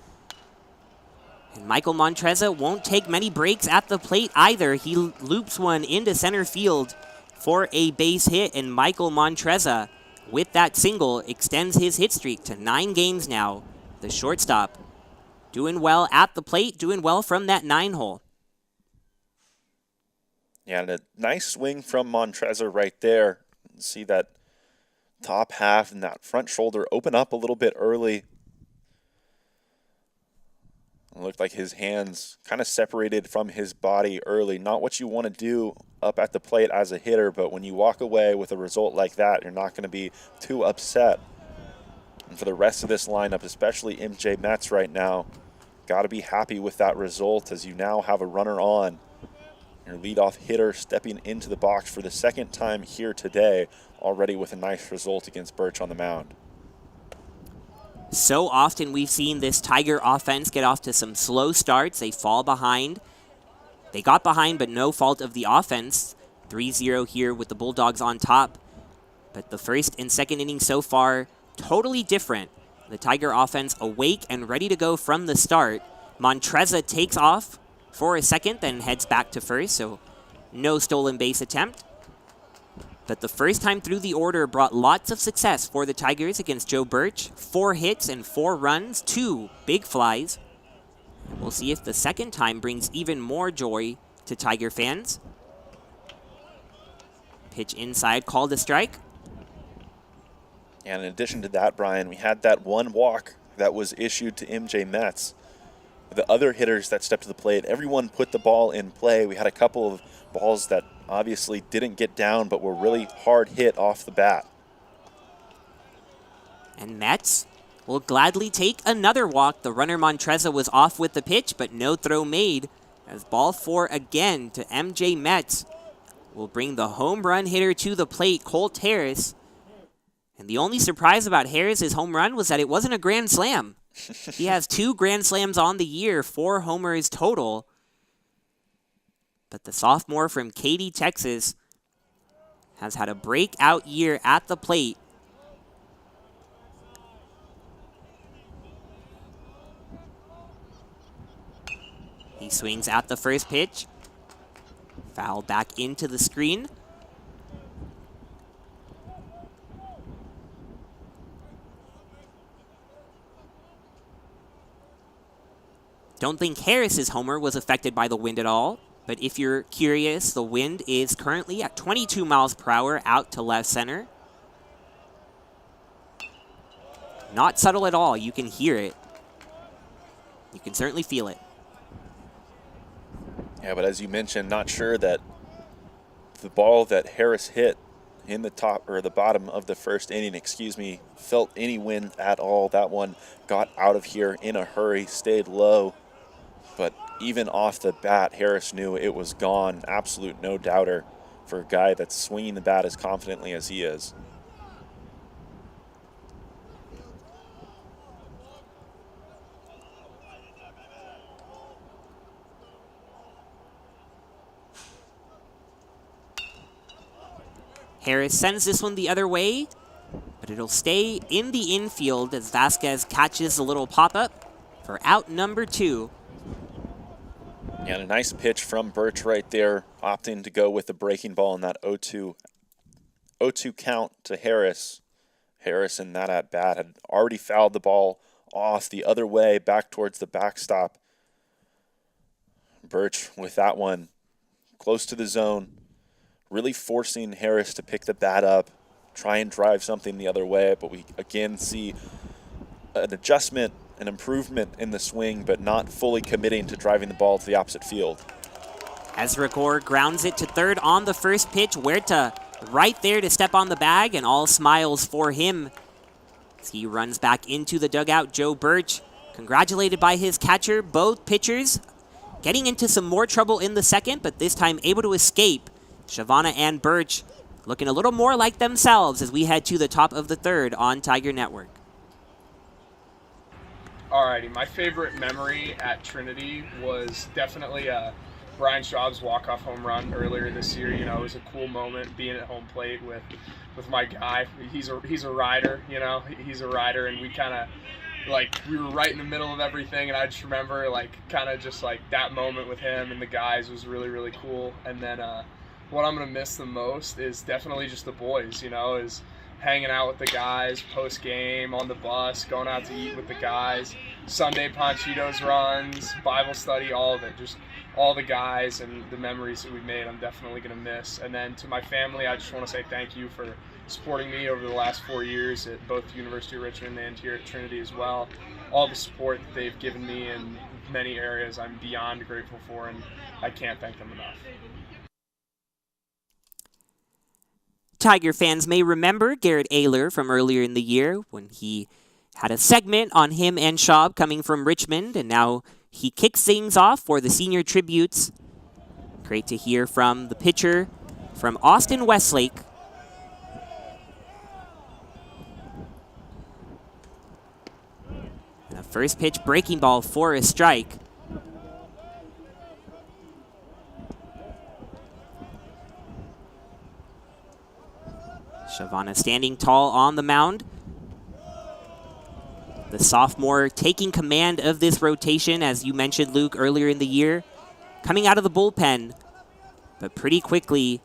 And Michael Montreza won't take many breaks at the plate either. He loops one into center field for a base hit, and Michael Montreza, with that single, extends his hit streak to 9 games now. The shortstop doing well at the plate, doing well from that 9-hole. Yeah, and a nice swing from Montreza right there. See that top half and that front shoulder open up a little bit early. It looked like his hands kind of separated from his body early. Not what you want to do up at the plate as a hitter, but when you walk away with a result like that, you're not going to be too upset. And for the rest of this lineup, especially MJ Metz right now, got to be happy with that result as you now have a runner on. Your leadoff hitter stepping into the box for the second time here today, already with a nice result against Birch on the mound. So often we've seen this Tiger offense get off to some slow starts. They fall behind. They got behind, but no fault of the offense. 3-0 here with the Bulldogs on top. But the first and second innings so far, totally different. The Tiger offense awake and ready to go from the start. Montreza takes off for a second, then heads back to first, so no stolen base attempt. but the first time through the order brought lots of success for the Tigers against Joe Birch. 4 hits and 4 runs, 2 big flies. And we'll see if the second time brings even more joy to Tiger fans. Pitch inside, called a strike. And in addition to that, Brian, we had that one walk that was issued to MJ Metz. The other hitters that stepped to the plate, everyone put the ball in play. We had a couple of balls that obviously didn't get down but were really hard hit off the bat. And Metz will gladly take another walk. The runner Montreza was off with the pitch, but no throw made. As ball 4 again to MJ Metz will bring the home run hitter to the plate, Colt Harris. And the only surprise about Harris's home run was that it wasn't a grand slam. He has 2 grand slams on the year, 4 homers total. But the sophomore from Katy, Texas, has had a breakout year at the plate. He swings at the first pitch. Foul back into the screen. Don't think Harris's homer was affected by the wind at all, but if you're curious, the wind is currently at 22 miles per hour out to left center. Not subtle at all. You can hear it. You can certainly feel it. Yeah, but as you mentioned, not sure that the ball that Harris hit in the top or the bottom of the first inning, felt any wind at all. That one got out of here in a hurry, stayed low. But even off the bat, Harris knew it was gone. Absolute no doubter for a guy that's swinging the bat as confidently as he is. Harris sends this one the other way, but it'll stay in the infield as Vasquez catches a little pop-up for out number 2. And a nice pitch from Birch right there, opting to go with the breaking ball in that 0-2 count to Harris. Harris in that at-bat had already fouled the ball off the other way, back towards the backstop. Birch with that one close to the zone, really forcing Harris to pick the bat up, try and drive something the other way, but we again see an adjustment, an improvement in the swing, but not fully committing to driving the ball to the opposite field. Ezra Gore grounds it to third on the first pitch. Huerta right there to step on the bag, and all smiles for him. As he runs back into the dugout, Joe Birch, congratulated by his catcher. Both pitchers getting into some more trouble in the second, but this time able to escape. Shavana and Birch looking a little more like themselves as we head to the top of the third on Tiger Network. Alrighty, my favorite memory at Trinity was definitely Brian Straub's walk-off home run earlier this year. You know, it was a cool moment being at home plate with my guy. He's a rider, you know, he's a rider, and we kind of, we were right in the middle of everything, and I just remember, that moment with him and the guys was really, really cool. And then what I'm going to miss the most is definitely just the boys, you know, is hanging out with the guys post-game, on the bus, going out to eat with the guys, Sunday Panchitos runs, Bible study, all of it. Just all the guys and the memories that we've made, I'm definitely going to miss. And then to my family, I just want to say thank you for supporting me over the last 4 years at both the University of Richmond and here at Trinity as well. All the support that they've given me in many areas, I'm beyond grateful for, and I can't thank them enough. Tiger fans may remember Garrett Ayler from earlier in the year when he had a segment on him and Schaub coming from Richmond, and now he kicks things off for the senior tributes. Great to hear from the pitcher from Austin Westlake. And a first pitch breaking ball for a strike. Shavana standing tall on the mound. The sophomore taking command of this rotation, as you mentioned, Luke, earlier in the year. Coming out of the bullpen, but pretty quickly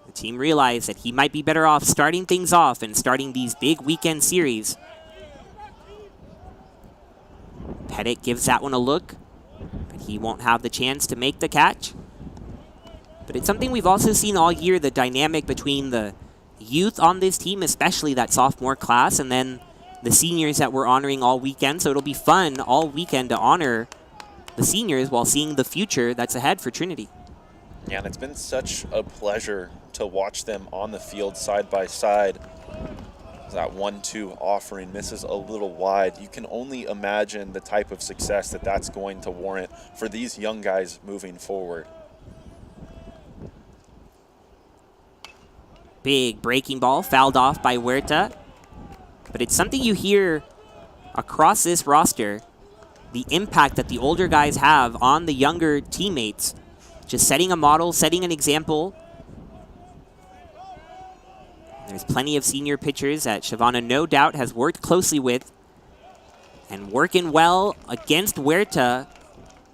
The team realized that he might be better off starting things off and starting these big weekend series. Pettit gives that one a look, but he won't have the chance to make the catch. But it's something we've also seen all year, the dynamic between the youth on this team, especially that sophomore class, and then the seniors that we're honoring all weekend. So it'll be fun all weekend to honor the seniors while seeing the future that's ahead for Trinity. Yeah, and it's been such a pleasure to watch them on the field side by side. That 1-2 offering misses a little wide. You can only imagine the type of success that that's going to warrant for these young guys moving forward. Big breaking ball, fouled off by Huerta. But it's something you hear across this roster, the impact that the older guys have on the younger teammates. Just setting a model, setting an example. There's plenty of senior pitchers that Shavana no doubt has worked closely with. And working well against Huerta.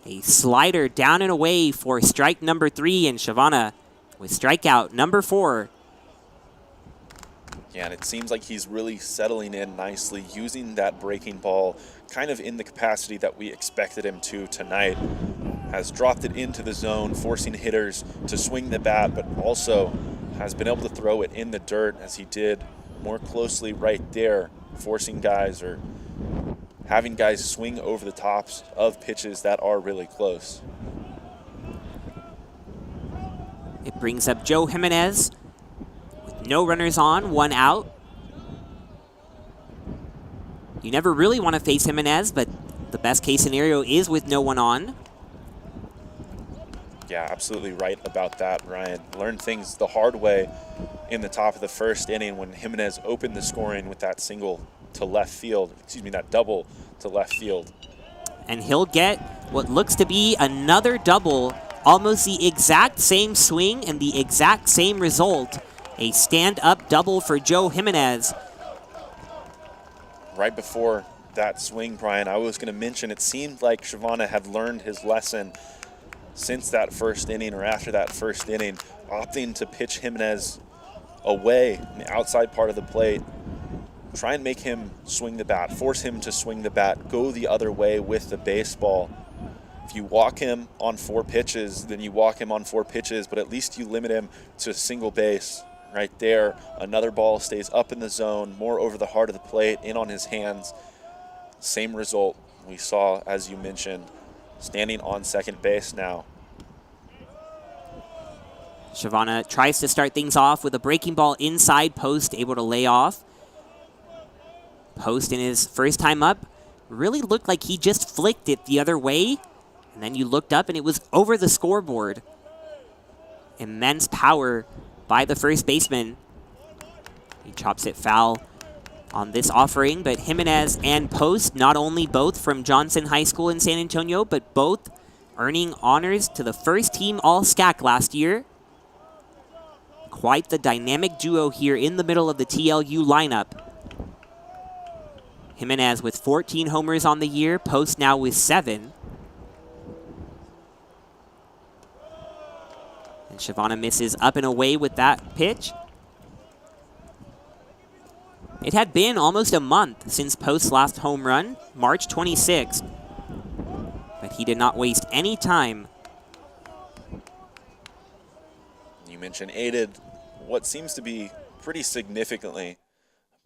A slider down and away for strike number 3, and Shavana with strikeout number 4. Yeah, and it seems like he's really settling in nicely, using that breaking ball kind of in the capacity that we expected him to tonight. Has dropped it into the zone, forcing hitters to swing the bat, but also has been able to throw it in the dirt as he did more closely right there, forcing guys or having guys swing over the tops of pitches that are really close. It brings up Joe Jimenez. No runners on, 1 out. You never really want to face Jimenez, but the best case scenario is with no one on. Yeah, absolutely right about that, Ryan. Learned things the hard way in the top of the first inning when Jimenez opened the scoring with that single to left field, that double to left field. And he'll get what looks to be another double, almost the exact same swing and the exact same result. A stand-up double for Joe Jimenez. Right before that swing, Brian, I was going to mention it seemed like Shavana had learned his lesson since that first inning or after that first inning, opting to pitch Jimenez away in the outside part of the plate. Try and make him swing the bat, force him to swing the bat, go the other way with the baseball. If you walk him on 4 pitches, then you walk him on 4 pitches, but at least you limit him to a single base. Right there, another ball stays up in the zone, more over the heart of the plate, in on his hands. Same result we saw, as you mentioned, standing on second base now. Shavana tries to start things off with a breaking ball inside post, able to lay off. Post in his first time up really looked like he just flicked it the other way, and then you looked up and it was over the scoreboard. Immense power by the first baseman. He chops it foul on this offering, but Jimenez and Post, not only both from Johnson High School in San Antonio, but both earning honors to the first team All-SCAC last year. Quite the dynamic duo here in the middle of the TLU lineup. Jimenez with 14 homers on the year, Post now with 7. And Shavana misses up and away with that pitch. It had been almost a month since Post's last home run, March 26th. But he did not waste any time. You mentioned aided what seems to be pretty significantly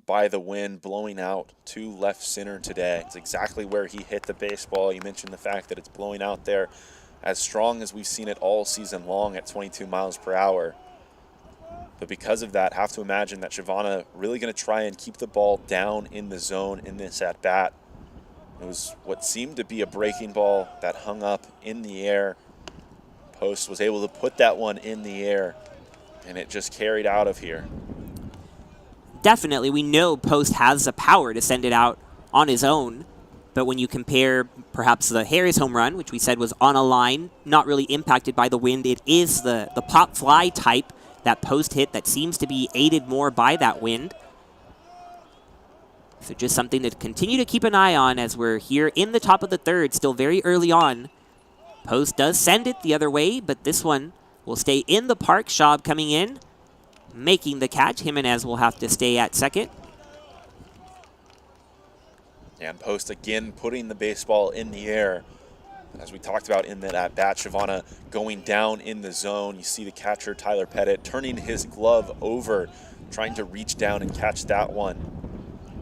by the wind blowing out to left center today. It's exactly where he hit the baseball. You mentioned the fact that it's blowing out there as strong as we've seen it all season long at 22 miles per hour. But because of that, have to imagine that Shavana really going to try and keep the ball down in the zone in this at-bat. It was what seemed to be a breaking ball that hung up in the air. Post was able to put that one in the air, and it just carried out of here. Definitely, we know Post has the power to send it out on his own. But when you compare perhaps the Harris home run, which we said was on a line, not really impacted by the wind, it is the pop fly type, that Post hit that seems to be aided more by that wind. So just something to continue to keep an eye on as we're here in the top of the third, still very early on. Post does send it the other way, but this one will stay in the park. Schaub coming in. making the catch. Jimenez will have to stay at second. And Post again putting the baseball in the air. As we talked about in that at-bat, Shavana going down in the zone. You see the catcher, Tyler Pettit, turning his glove over, trying to reach down and catch that one.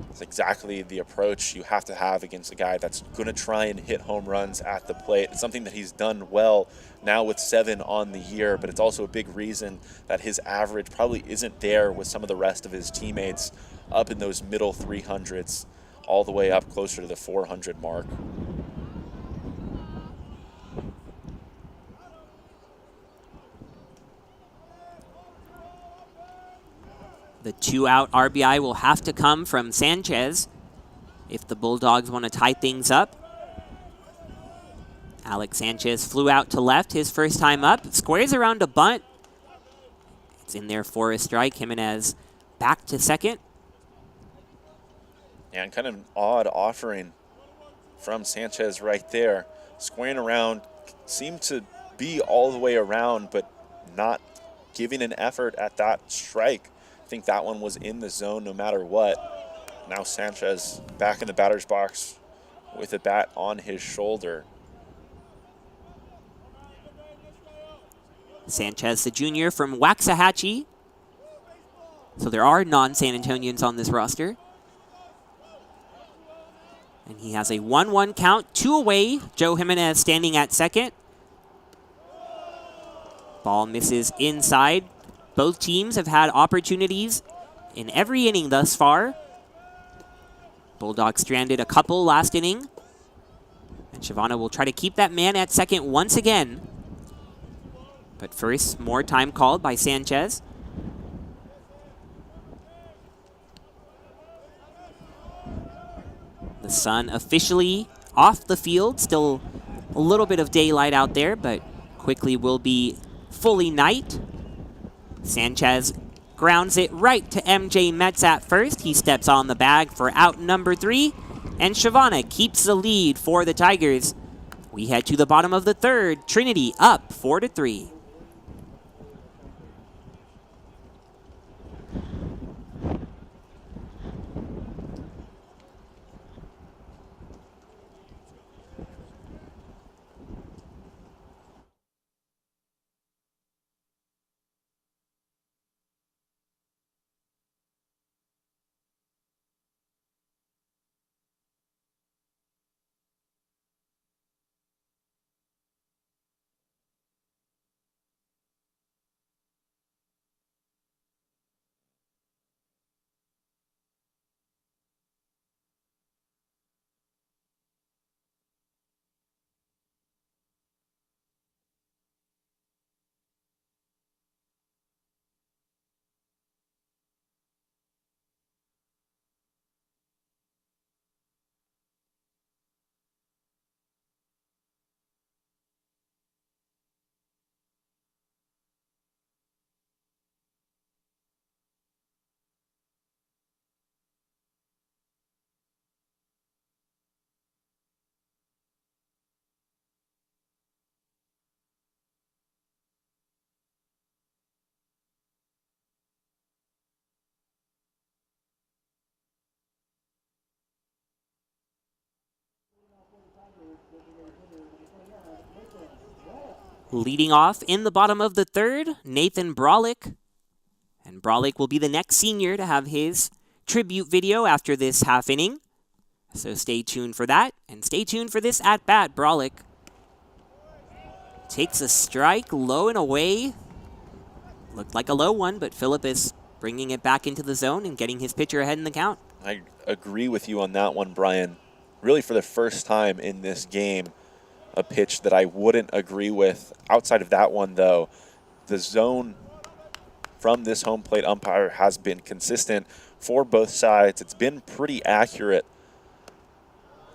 It's exactly the approach you have to have against a guy that's going to try and hit home runs at the plate. It's something that he's done well now with 7 on the year, but it's also a big reason that his average probably isn't there with some of the rest of his teammates up in those middle 300s, all the way up closer to the 400 mark. The 2-out RBI will have to come from Sanchez if the Bulldogs want to tie things up. Alex Sanchez flew out to left his first time up. Squares around a bunt. It's in there for a strike. Jimenez back to second. And kind of an odd offering from Sanchez right there. Squaring around, seemed to be all the way around, but not giving an effort at that strike. I think that one was in the zone no matter what. Now Sanchez back in the batter's box with a bat on his shoulder. Sanchez, the junior from Waxahachie. So there are non-San Antonians on this roster. And he has a 1-1 count, 2 away. Joe Jimenez standing at second. Ball misses inside. Both teams have had opportunities in every inning thus far. Bulldogs stranded a couple last inning. And Shavana will try to keep that man at second once again. But first, more time called by Sanchez. The sun officially off the field. Still a little bit of daylight out there, but quickly will be fully night. Sanchez grounds it right to MJ Metz at first. He steps on the bag for out number 3, and Shavana keeps the lead for the Tigers. We head to the bottom of the third. Trinity up 4-3. Leading off in the bottom of the third, Nathan Brolick. And Brolick will be the next senior to have his tribute video after this half inning. So stay tuned for that, and stay tuned for this at-bat. Brolick takes a strike, low and away. Looked like a low one, but Phillip is bringing it back into the zone and getting his pitcher ahead in the count. I agree with you on that one, Brian. Really for the first time in this game, a pitch that I wouldn't agree with. Outside of that one, though, the zone from this home plate umpire has been consistent for both sides. It's been pretty accurate,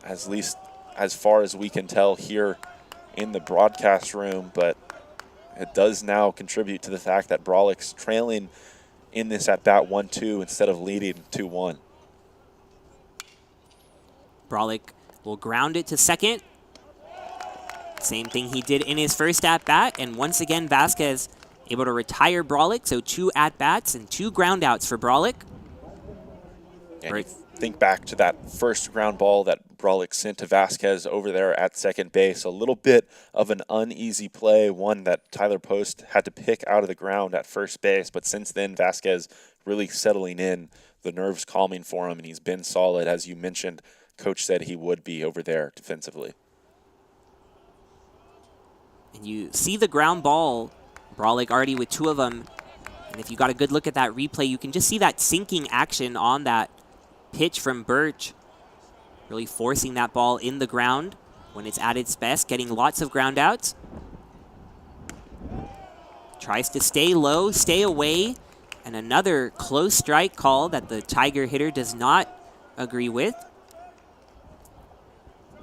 at least as far as we can tell here in the broadcast room, but it does now contribute to the fact that Brolick's trailing in this at-bat 1-2 instead of leading 2-1. Brolick will ground it to second. Same thing he did in his first at-bat, and once again Vasquez able to retire Brolick, so 2 at-bats and 2 groundouts for Brolick. And you think back to that first ground ball that Brolick sent to Vasquez over there at second base. A little bit of an uneasy play, one that Tyler Post had to pick out of the ground at first base. But since then, Vasquez really settling in, the nerves calming for him, and he's been solid. As you mentioned, Coach said he would be over there defensively. And you see the ground ball, Brolick already with 2 of them. And if you got a good look at that replay, you can just see that sinking action on that pitch from Birch, really forcing that ball in the ground when it's at its best, getting lots of ground outs. Tries to stay low, stay away, and another close strike call that the Tiger hitter does not agree with.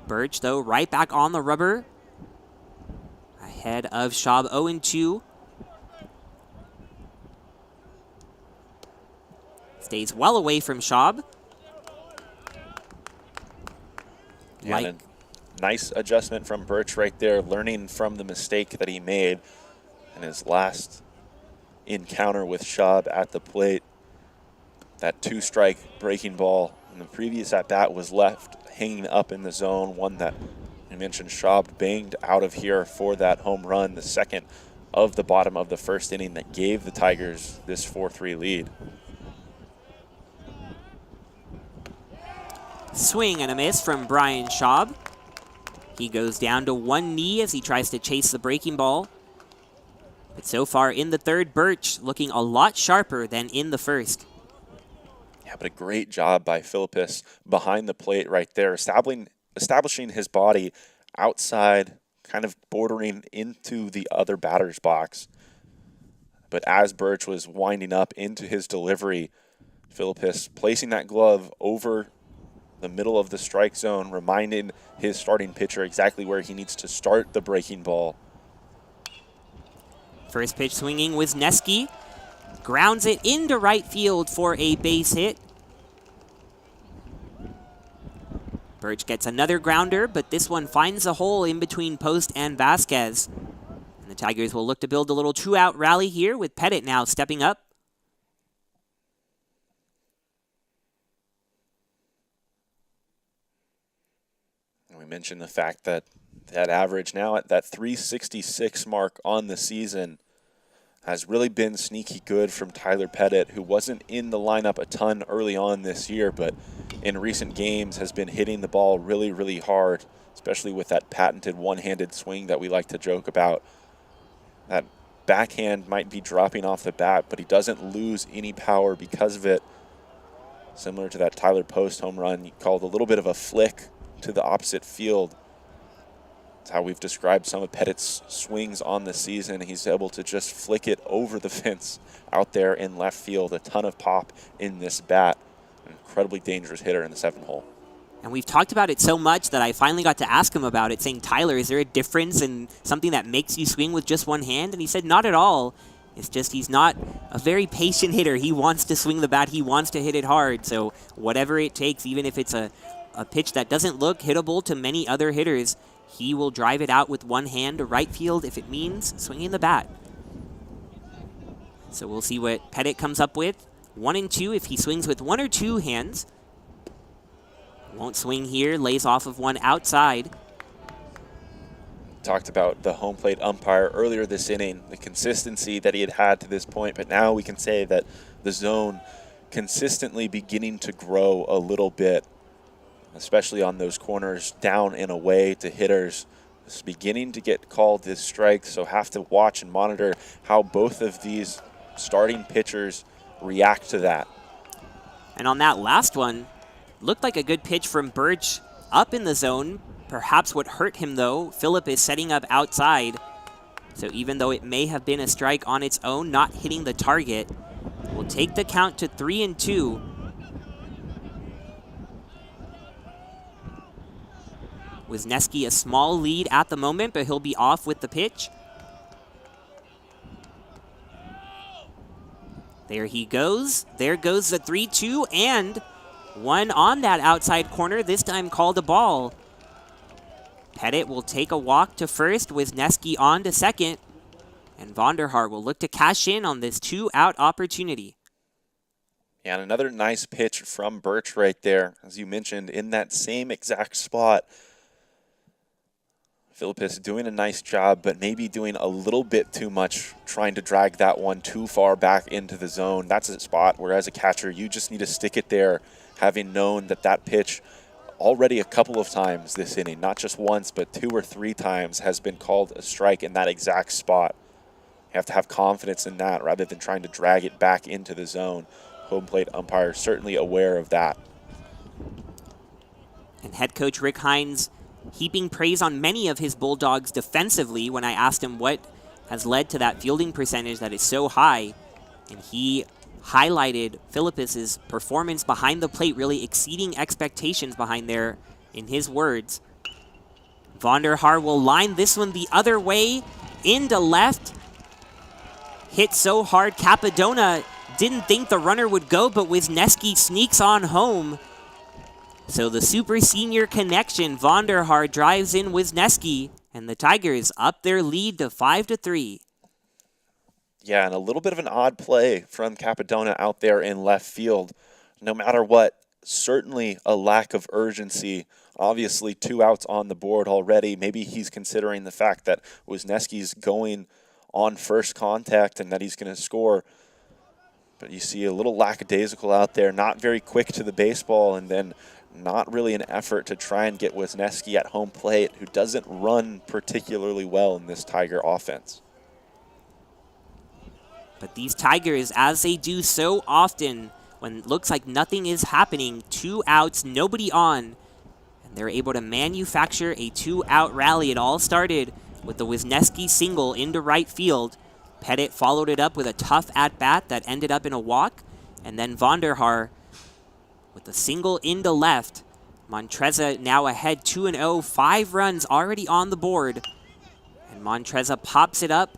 Birch, though, right back on the rubber, ahead of Schaub, 0-2. Stays well away from Schaub. Yeah, and a nice adjustment from Birch right there, learning from the mistake that he made in his last encounter with Schaub at the plate. That 2-strike breaking ball in the previous at-bat was left hanging up in the zone, one that I mentioned Schaub banged out of here for that home run, the second of the bottom of the first inning that gave the Tigers this 4-3 lead. Swing and a miss from Brian Schaub. He goes down to one knee as he tries to chase the breaking ball. But so far in the third, Birch looking a lot sharper than in the first. Yeah, but a great job by Philippus behind the plate right there, establishing his body outside, kind of bordering into the other batter's box. But as Birch was winding up into his delivery, Philippus placing that glove over the middle of the strike zone, reminding his starting pitcher exactly where he needs to start the breaking ball. First pitch swinging Wisniewski. Grounds it into right field for a base hit. Birch gets another grounder, but this one finds a hole in between Post and Vasquez. And the Tigers will look to build a little 2-out rally here with Pettit now stepping up. We mentioned the fact that that average now at that 366 mark on the season has really been sneaky good from Tyler Pettit, who wasn't in the lineup a ton early on this year, but in recent games has been hitting the ball really, really hard, especially with that patented one-handed swing that we like to joke about. That backhand might be dropping off the bat, but he doesn't lose any power because of it. Similar to that Tyler Post home run, you called a little bit of a flick to the opposite field. That's how we've described some of Pettit's swings on the season. He's able to just flick it over the fence out there in left field. A ton of pop in this bat. An incredibly dangerous hitter in the 7th hole. And we've talked about it so much that I finally got to ask him about it, saying, Tyler, is there a difference in something that makes you swing with just one hand? And he said, not at all. It's just he's not a very patient hitter. He wants to swing the bat. He wants to hit it hard. So whatever it takes, even if it's a pitch that doesn't look hittable to many other hitters, he will drive it out with one hand to right field if it means swinging the bat. So we'll see what Pettit comes up with. 1-2 if he swings with 1 or 2 hands. Won't swing here, lays off of one outside. Talked about the home plate umpire earlier this inning, the consistency that he had had to this point, but now we can say that the zone consistently beginning to grow a little bit, especially on those corners down and away to hitters. It's beginning to get called as strikes, so have to watch and monitor how both of these starting pitchers react to that. And on that last one, looked like a good pitch from Birch up in the zone. Perhaps what hurt him, though, Phillip is setting up outside. So even though it may have been a strike on its own, not hitting the target, will take the count to 3-2. Wisniewski a small lead at the moment, but he'll be off with the pitch. There he goes. There goes the 3-2, and one on that outside corner, this time called a ball. Pettit will take a walk to first, Wisniewski on to second. And Vonderhaar will look to cash in on this 2-out opportunity. And another nice pitch from Birch right there, as you mentioned, in that same exact spot. Philippus doing a nice job, but maybe doing a little bit too much, trying to drag that one too far back into the zone. That's a spot where, as a catcher, you just need to stick it there, having known that that pitch already a couple of times this inning, not just once, but 2 or 3 times, has been called a strike in that exact spot. You have to have confidence in that rather than trying to drag it back into the zone. Home plate umpire certainly aware of that. And head coach Rick Hines heaping praise on many of his Bulldogs defensively when I asked him what has led to that fielding percentage that is so high. And he highlighted Philippus's performance behind the plate, really exceeding expectations behind there, in his words. Vonderhaar will line this one the other way into left. Hit so hard, Capadona didn't think the runner would go, but Wisniewski sneaks on home. So the super senior connection, Vonderhaar drives in Wisniewski, and the Tigers up their lead to 5-3. Yeah, and a little bit of an odd play from Capadona out there in left field. No matter what, certainly a lack of urgency. Obviously, 2 outs on the board already. Maybe he's considering the fact that Wisniewski's going on first contact and that he's going to score. But you see a little lackadaisical out there, not very quick to the baseball, and then not really an effort to try and get Wisniewski at home plate, who doesn't run particularly well in this Tiger offense. But these Tigers, as they do so often, when it looks like nothing is happening, 2 outs, nobody on, and they're able to manufacture a 2-out rally. It all started with the Wisniewski single into right field. Pettit followed it up with a tough at-bat that ended up in a walk, and then Vonderhaar with a single into left. Montreza now ahead 2-0, 5 runs already on the board. And Montreza pops it up.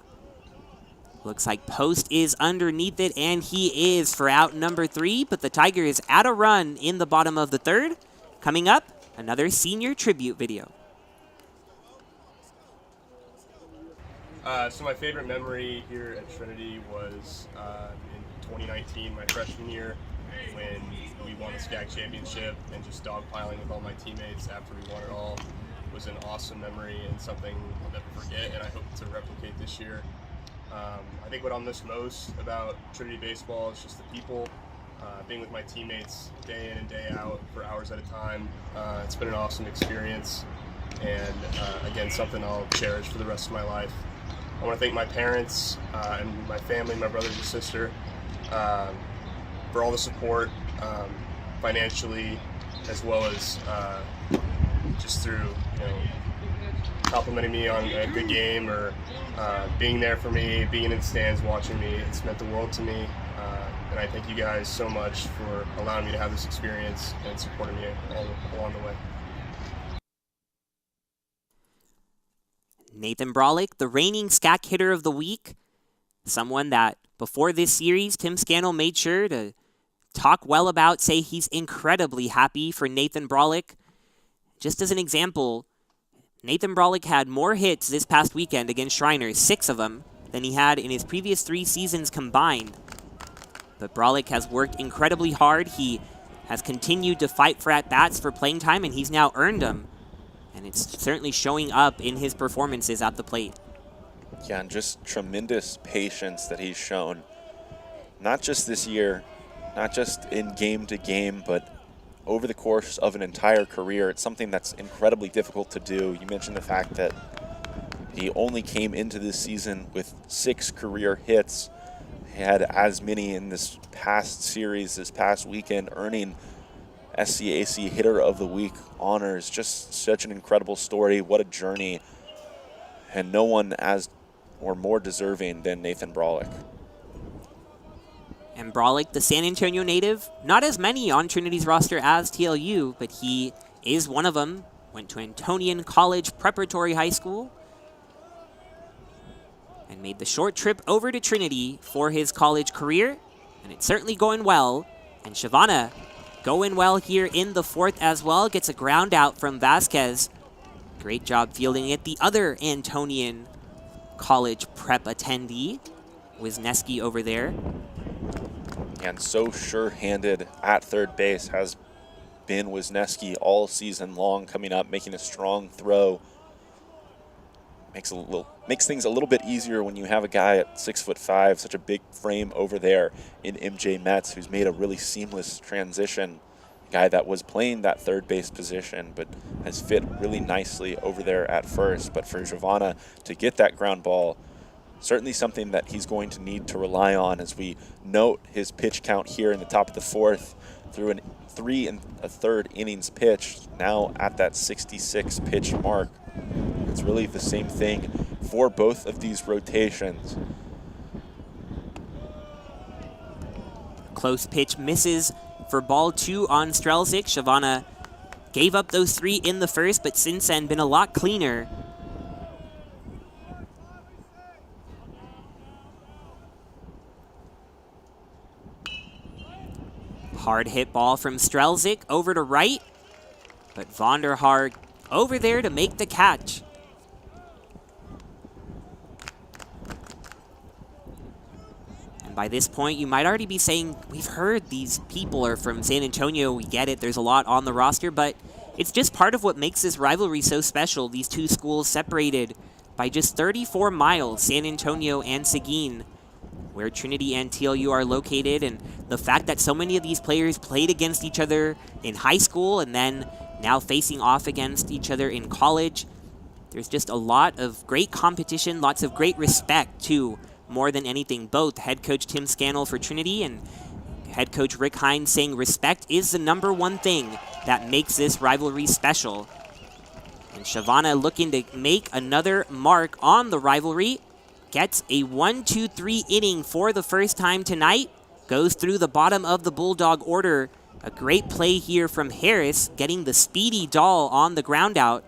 Looks like Post is underneath it, and he is for out number 3, but the Tigers add a run in the bottom of the 3rd. Coming up, another senior tribute video. So my favorite memory here at Trinity was in 2019, my freshman year, when we won the SCAC championship, and just dogpiling with all my teammates after we won it all was an awesome memory and something I'll never forget, and I hope to replicate this year. I think what I'll miss most about Trinity baseball is just the people, being with my teammates day in and day out for hours at a time. It's been an awesome experience, and again, something I'll cherish for the rest of my life. I want to thank my parents and my family, my brothers and sister, for all the support, financially, as well as just through, complimenting me on a good game or being there for me, being in the stands, watching me. It's meant the world to me, and I thank you guys so much for allowing me to have this experience and supporting me all along the way. Nathan Brolick, the reigning SCAC hitter of the week, someone that before this series, Tim Scannell made sure to talk well about, say he's incredibly happy for Nathan Brolick. Just as an example, Nathan Brolick had more hits this past weekend against Shriners, 6 of them, than he had in his previous 3 seasons combined. But Brolick has worked incredibly hard. He has continued to fight for at-bats for playing time, and he's now earned them. And it's certainly showing up in his performances at the plate. Yeah, and just tremendous patience that he's shown. Not just this year, not just in game to game, but over the course of an entire career. It's something that's incredibly difficult to do. You mentioned the fact that he only came into this season with 6 career hits. He had as many in this past series, this past weekend, earning SCAC Hitter of the Week honors. Just such an incredible story. What a journey. And no one as or more deserving than Nathan Brolick. And Brolick, the San Antonio native, not as many on Trinity's roster as TLU, but he is one of them. Went to Antonian College Preparatory High School and made the short trip over to Trinity for his college career. And it's certainly going well. And Shavana going well here in the 4th as well. Gets a ground out from Vasquez. Great job fielding it. The other Antonian college prep attendee. Wisniewski over there. And so sure-handed at third base has been Wisniewski all season long, coming up, making a strong throw. Makes things a little bit easier when you have a guy at 6'5", such a big frame over there in MJ Metz, who's made a really seamless transition. A guy that was playing that third base position, but has fit really nicely over there at first. But for Giovanna to get that ground ball, certainly something that he's going to need to rely on, as we note his pitch count here in the top of the fourth through an 3 1/3 innings pitched, now at that 66 pitch mark. It's really the same thing for both of these rotations. Close pitch misses for ball 2 on Strelzik. Giovanna gave up those 3 in the first, but since then been a lot cleaner. Hard hit ball from Strelzik over to right, but Vonderhaar over there to make the catch. And by this point, you might already be saying, we've heard these people are from San Antonio, we get it, there's a lot on the roster, but it's just part of what makes this rivalry so special. These two schools separated by just 34 miles, San Antonio and Seguin, where Trinity and TLU are located, and the fact that so many of these players played against each other in high school and then now facing off against each other in college. There's just a lot of great competition, lots of great respect, too, more than anything. Both head coach Tim Scannell for Trinity and head coach Rick Hines saying respect is the #1 thing that makes this rivalry special. And Giovanna looking to make another mark on the rivalry. Gets a 1-2-3 inning for the first time tonight. Goes through the bottom of the Bulldog order. A great play here from Harris, getting the speedy Dahl on the ground out.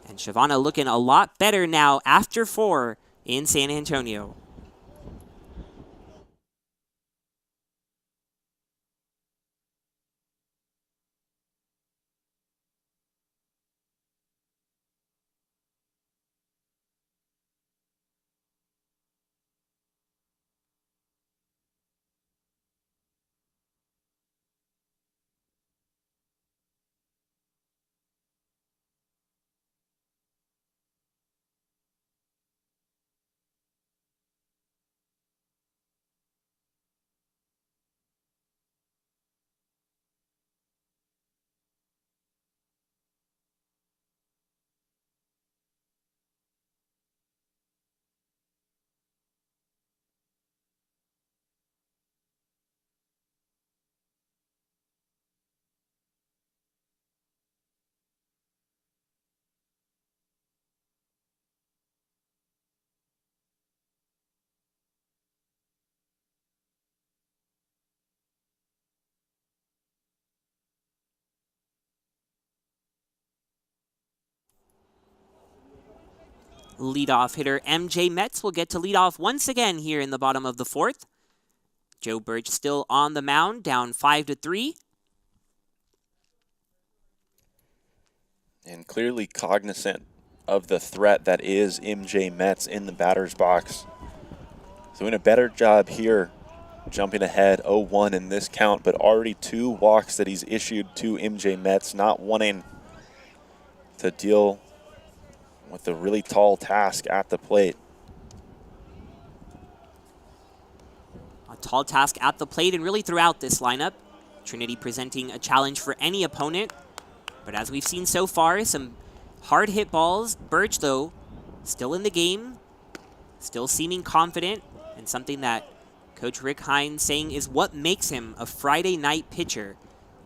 And Giovanna looking a lot better now after 4 in San Antonio. Leadoff hitter MJ Metz will get to lead off once again here in the bottom of the 4th. Joe Birch still on the mound, down 5-3. And clearly cognizant of the threat that is MJ Metz in the batter's box. Doing a better job here, jumping ahead 0-1 in this count, but already 2 walks that he's issued to MJ Metz, not wanting to deal with a really tall task at the plate. A tall task at the plate and really throughout this lineup. Trinity presenting a challenge for any opponent. But as we've seen so far, some hard hit balls. Birch, though, still in the game, still seeming confident, and something that Coach Rick Hines saying is what makes him a Friday night pitcher.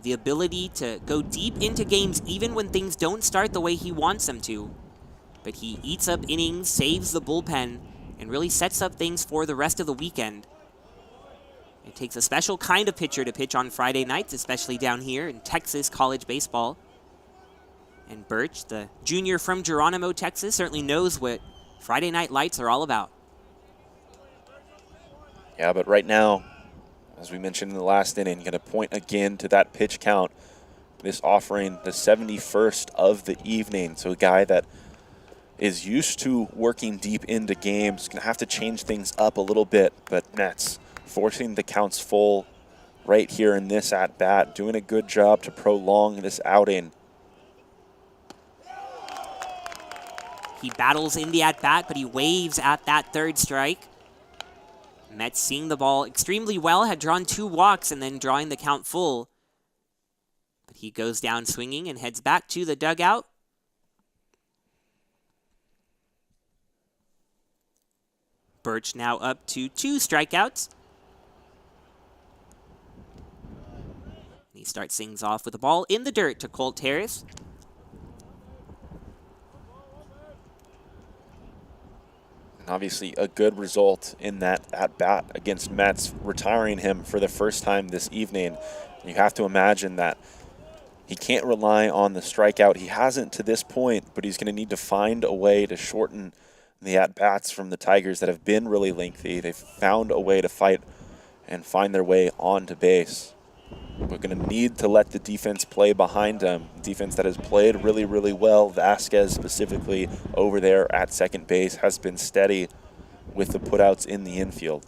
The ability to go deep into games even when things don't start the way he wants them to. But he eats up innings, saves the bullpen, and really sets up things for the rest of the weekend. It takes a special kind of pitcher to pitch on Friday nights, especially down here in Texas college baseball. And Birch, the junior from Geronimo, Texas, certainly knows what Friday night lights are all about. Yeah, but right now, as we mentioned in the last inning, going to point again to that pitch count. This offering the 71st of the evening. So a guy that is used to working deep into games. Going to have to change things up a little bit, but Mets forcing the counts full right here in this at-bat, doing a good job to prolong this outing. He battles in the at-bat, but he waves at that third strike. Mets seeing the ball extremely well, had drawn 2 walks and then drawing the count full. But he goes down swinging and heads back to the dugout. Birch now up to 2 strikeouts. He starts things off with a ball in the dirt to Colt Harris. And obviously a good result in that at-bat against Mets, retiring him for the first time this evening. You have to imagine that he can't rely on the strikeout. He hasn't to this point, but he's going to need to find a way to shorten the at-bats from the Tigers that have been really lengthy. They've found a way to fight and find their way onto base. We're going to need to let the defense play behind them. Defense that has played really, really well. Vasquez specifically over there at second base has been steady with the putouts in the infield.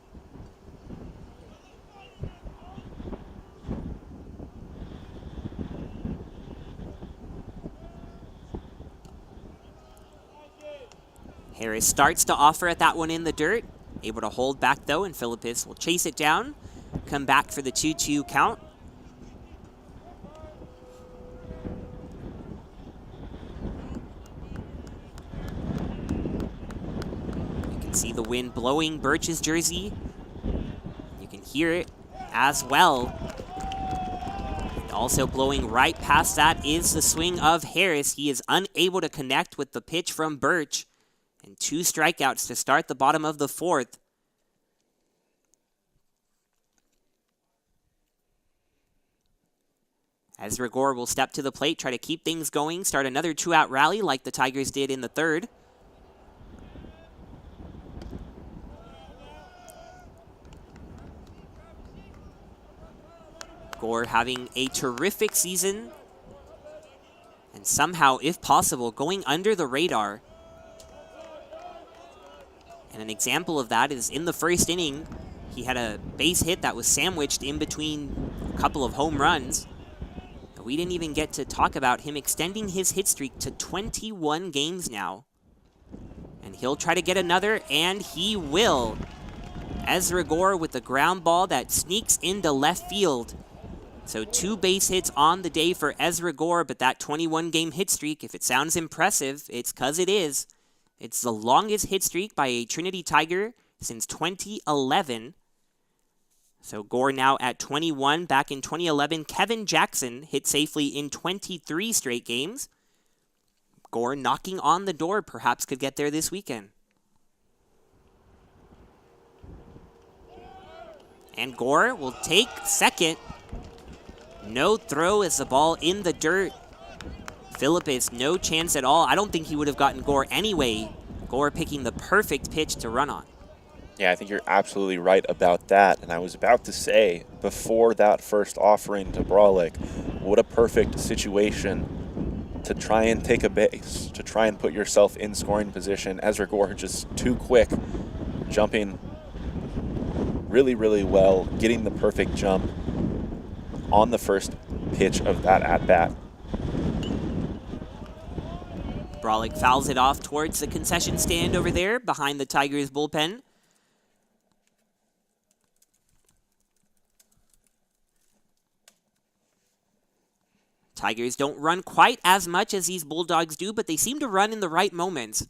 Harris starts to offer at that one in the dirt. Able to hold back though, and Philippus will chase it down. Come back for the 2-2 count. See the wind blowing Birch's jersey. You can hear it as well. And also blowing right past that is the swing of Harris. He is unable to connect with the pitch from Birch. And 2 strikeouts to start the bottom of the 4th. Ezra Gore will step to the plate, try to keep things going, start another 2-out rally like the Tigers did in the 3rd. Gore having a terrific season and somehow, if possible, going under the radar. And an example of that is in the first inning, he had a base hit that was sandwiched in between a couple of home runs. We didn't even get to talk about him extending his hit streak to 21 games now. And he'll try to get another, and he will. Ezra Gore with the ground ball that sneaks into left field. So 2 base hits on the day for Ezra Gore, but that 21-game hit streak, if it sounds impressive, it's because it is. It's the longest hit streak by a Trinity Tiger since 2011. So Gore now at 21. Back in 2011, Kevin Jackson hit safely in 23 straight games. Gore knocking on the door, perhaps could get there this weekend. And Gore will take second. No throw as the ball in the dirt. Philippus, no chance at all. I don't think he would have gotten Gore anyway. Gore picking the perfect pitch to run on. Yeah, I think you're absolutely right about that. And I was about to say, before that first offering to Brolick, what a perfect situation to try and take a base, to try and put yourself in scoring position. Ezra Gore just too quick, jumping really, really well, getting the perfect jump on the first pitch of that at-bat. Brolick fouls it off towards the concession stand over there behind the Tigers bullpen. Tigers don't run quite as much as these Bulldogs do, but they seem to run in the right moments.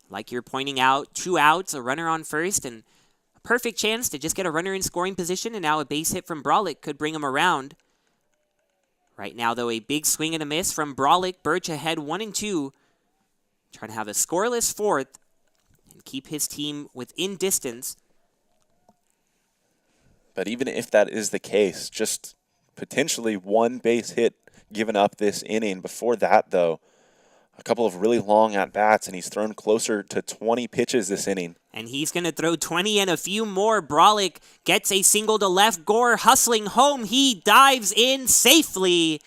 Like you're pointing out, 2 outs, a runner on first, and a perfect chance to just get a runner in scoring position, and now a base hit from Brolick could bring him around. Right now, though, a big swing and a miss from Brolick. Birch ahead 1-2. Trying to have a scoreless 4th and keep his team within distance. But even if that is the case, just potentially 1 base hit given up this inning. Before that, though, a couple of really long at-bats, and he's thrown closer to 20 pitches this inning. And he's going to throw 20 and a few more. Brolick gets a single to left. Gore hustling home. He dives in safely.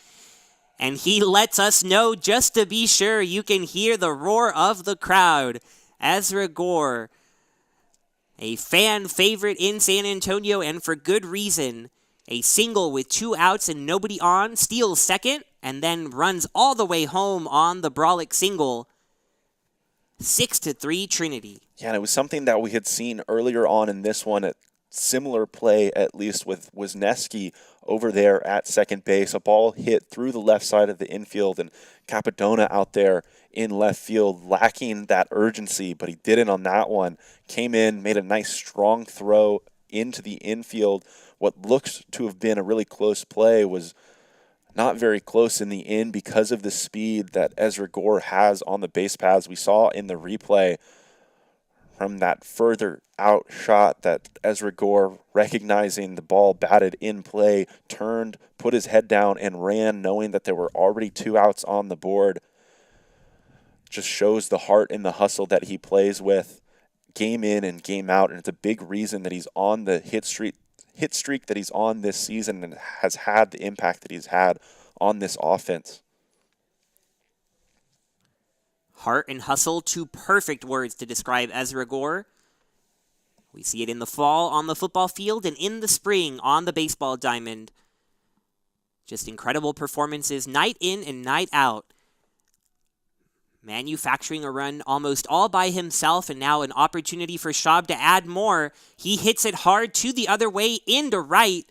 and he lets us know just to be sure you can hear the roar of the crowd. Ezra Gore, a fan favorite in San Antonio, and for good reason. A single with 2 outs and nobody on, steals second, and then runs all the way home on the Brolick single. 6-3 Trinity. Yeah, and it was something that we had seen earlier on in this one, a similar play at least with Wisniewski over there at second base. A ball hit through the left side of the infield, and Capadona out there in left field lacking that urgency, but he didn't on that one. Came in, made a nice strong throw into the infield. What looks to have been a really close play was not very close in the end because of the speed that Ezra Gore has on the base paths. We saw in the replay from that further out shot that Ezra Gore, recognizing the ball batted in play, turned, put his head down, and ran, knowing that there were already 2 outs on the board. Just shows the heart and the hustle that he plays with game in and game out, and it's a big reason that he's on the hit streak that he's on this season and has had the impact that he's had on this offense. Heart and hustle, 2 perfect words to describe Ezra Gore. We see it in the fall on the football field and in the spring on the baseball diamond. Just incredible performances night in and night out. Manufacturing a run almost all by himself, and now an opportunity for Schaub to add more. He hits it hard to the other way into right.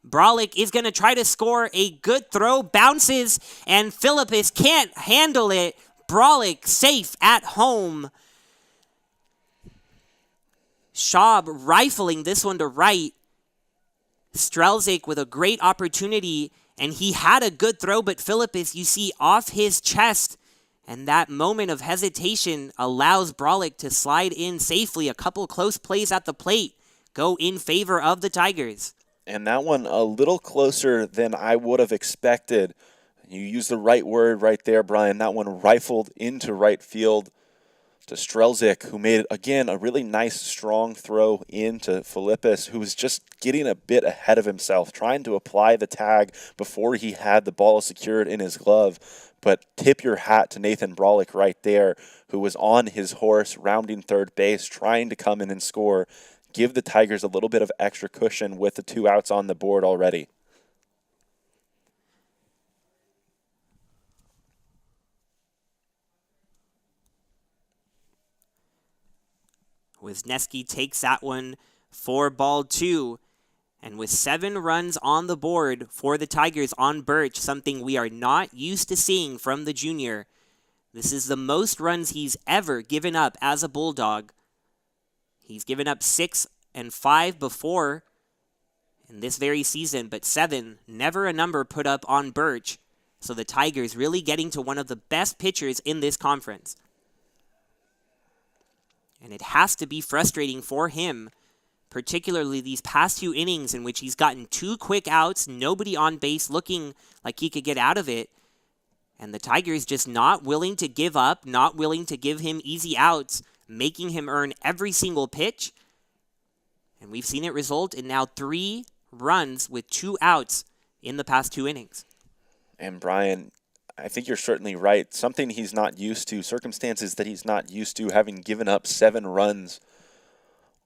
Brolick is going to try to score. A good throw, bounces, and Philippus can't handle it. Brolick safe at home. Schaub rifling this one to right. Strelzik with a great opportunity, and he had a good throw, but Philippus, you see, off his chest. And that moment of hesitation allows Brolick to slide in safely. A couple close plays at the plate go in favor of the Tigers. And that one a little closer than I would have expected. You used the right word right there, Brian. That one rifled into right field to Strelzik, who made, again, a really nice, strong throw into Philippus, who was just getting a bit ahead of himself, trying to apply the tag before he had the ball secured in his glove. But tip your hat to Nathan Brolick right there, who was on his horse, rounding third base, trying to come in and score. Give the Tigers a little bit of extra cushion with the 2 outs on the board already. Wisniewski takes that one for ball 2. And with 7 runs on the board for the Tigers on Birch, something we are not used to seeing from the junior. This is the most runs he's ever given up as a Bulldog. He's given up 6 and 5 before in this very season, but 7, never a number put up on Birch. So the Tigers really getting to one of the best pitchers in this conference. And it has to be frustrating for him, particularly these past 2 innings in which he's gotten 2 quick outs, nobody on base, looking like he could get out of it. And the Tigers just not willing to give up, not willing to give him easy outs, making him earn every single pitch. And we've seen it result in now 3 runs with 2 outs in the past 2 innings. And Brian, I think you're certainly right. Something he's not used to, circumstances that he's not used to, having given up 7 runs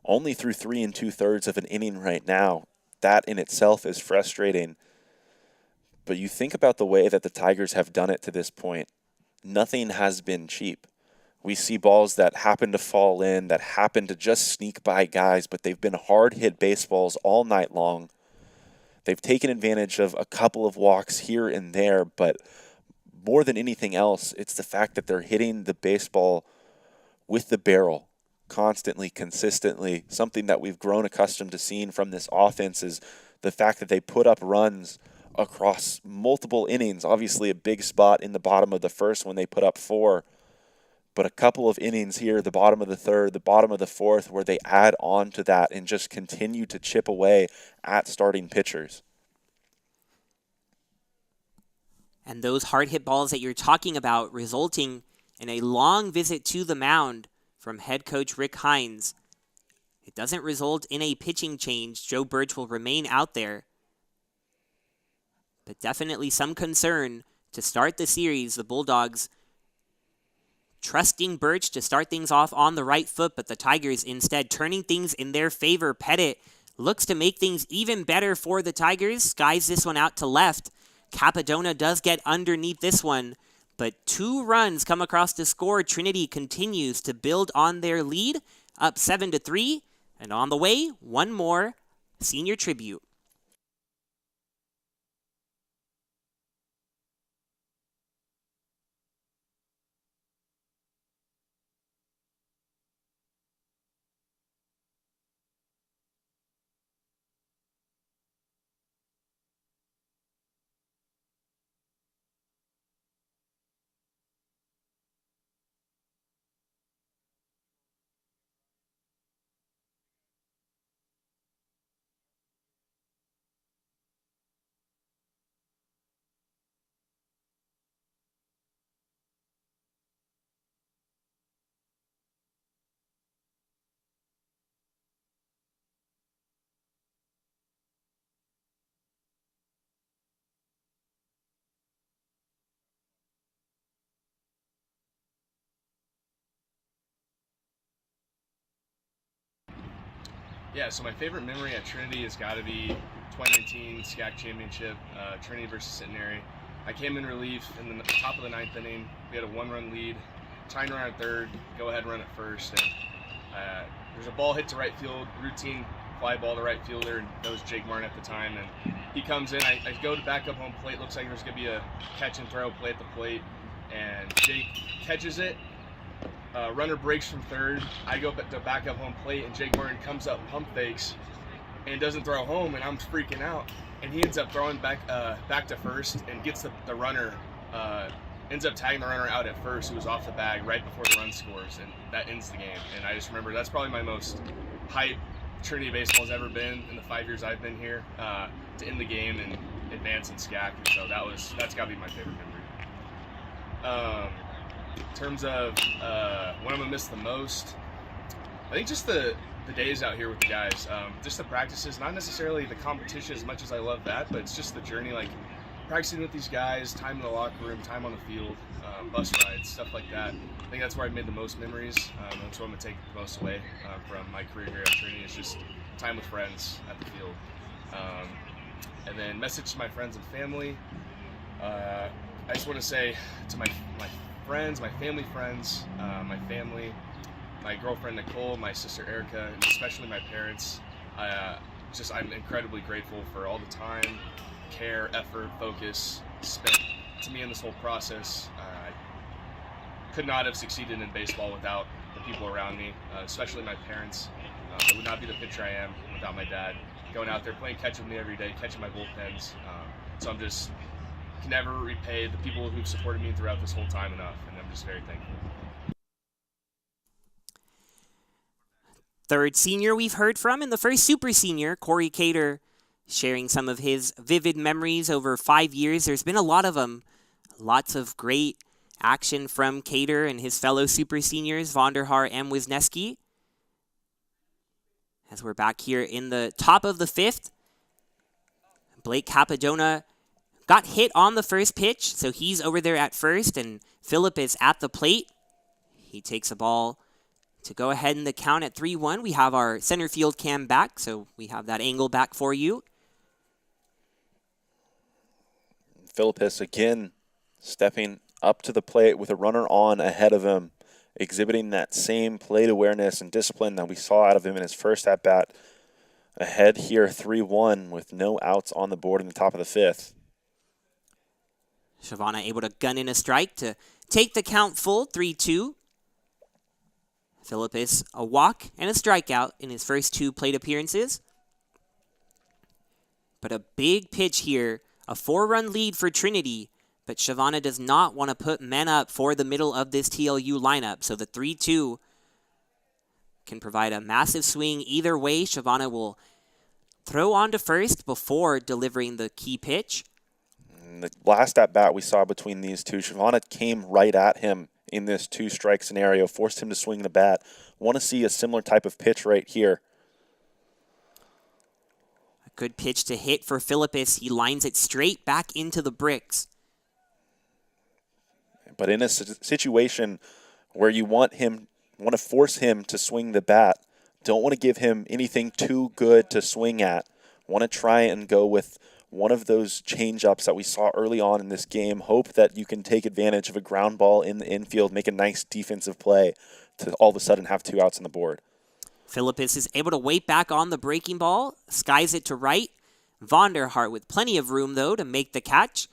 only through 3 2/3 of an inning right now. That in itself is frustrating. But you think about the way that the Tigers have done it to this point. Nothing has been cheap. We see balls that happen to fall in, that happen to just sneak by guys, but they've been hard-hit baseballs all night long. They've taken advantage of a couple of walks here and there, but more than anything else, it's the fact that they're hitting the baseball with the barrel constantly, consistently. Something that we've grown accustomed to seeing from this offense is the fact that they put up runs across multiple innings. Obviously a big spot in the bottom of the first when they put up 4, but a couple of innings here, the bottom of the third, the bottom of the fourth, where they add on to that and just continue to chip away at starting pitchers. And those hard hit balls that you're talking about resulting in a long visit to the mound from head coach Rick Hines. It doesn't result in a pitching change. Joe Birch will remain out there. But definitely some concern to start the series. The Bulldogs trusting Birch to start things off on the right foot, but the Tigers instead turning things in their favor. Pettit looks to make things even better for the Tigers. Skies this one out to left. Capadona does get underneath this one, but 2 runs come across to score. Trinity continues to build on their lead, up 7-3, and on the way, one more senior tribute. Yeah, so my favorite memory at Trinity has got to be 2019 SCAC Championship, Trinity versus Centenary. I came in relief in the top of the 9th inning. We had a 1-run lead, tying run at third, go ahead run at first. And there's a ball hit to right field, routine fly ball to right fielder, and that was Jake Martin at the time. And he comes in, I go to back up home plate. Looks like there's going to be a catch and throw play at the plate. And Jake catches it. Runner breaks from third. I go to back up home plate, and Jake Martin comes up, pump fakes, and doesn't throw home, and I'm freaking out. And he ends up throwing back to first and gets the runner, ends up tagging the runner out at first, who was off the bag right before the run scores, and that ends the game. And I just remember that's probably my most hype Trinity baseball has ever been in the 5 years I've been here, to end the game and advance in SCAC. And so that's got to be my favorite memory. In terms of what I'm going to miss the most, I think just the days out here with the guys, just the practices, not necessarily the competition as much as I love that, but it's just the journey, like practicing with these guys, time in the locker room, time on the field, bus rides, stuff like that. I think that's where I've made the most memories. That's what I'm going to take the most away from my career here at Trinity. It's just time with friends at the field. And then message to my friends and family. I just want to say to my friends, my family friends, my family, my girlfriend Nicole, my sister Erica, and especially my parents. I'm incredibly grateful for all the time, care, effort, focus spent to me in this whole process. I could not have succeeded in baseball without the people around me, especially my parents. I would not be the pitcher I am without my dad going out there playing catch with me every day, catching my bullpens. So I'm just can never repay the people who've supported me throughout this whole time enough, and I'm just very thankful. Third senior we've heard from, and the first super senior, Corey Cater, sharing some of his vivid memories over 5 years. There's been a lot of them. Lots of great action from Cater and his fellow super seniors, Vonderhaar and Wisniewski. As we're back here in the top of the 5th, Blake Capadona got hit on the first pitch, so he's over there at first, and Phillip is at the plate. He takes a ball to go ahead in the count at 3-1. We have our center field cam back, so we have that angle back for you. Philippus again stepping up to the plate with a runner on ahead of him, exhibiting that same plate awareness and discipline that we saw out of him in his first at-bat. Ahead here 3-1 with no outs on the board in the top of the 5th. Shavana able to gun in a strike to take the count full, 3-2. Philippus a walk and a strikeout in his first 2 plate appearances. But a big pitch here, a 4-run lead for Trinity, but Shavana does not want to put men up for the middle of this TLU lineup. So the 3-2 can provide a massive swing either way. Shavana will throw on to first before delivering the key pitch. The last at-bat we saw between these two, Shavana came right at him in this 2-strike scenario, forced him to swing the bat. Want to see a similar type of pitch right here. A good pitch to hit for Philippus. He lines it straight back into the bricks. But in a situation where you want to force him to swing the bat, don't want to give him anything too good to swing at. Want to try and go with one of those change-ups that we saw early on in this game. Hope that you can take advantage of a ground ball in the infield, make a nice defensive play to all of a sudden have 2 outs on the board. Philippus is able to wait back on the breaking ball, skies it to right. Vonderhart with plenty of room, though, to make the catch.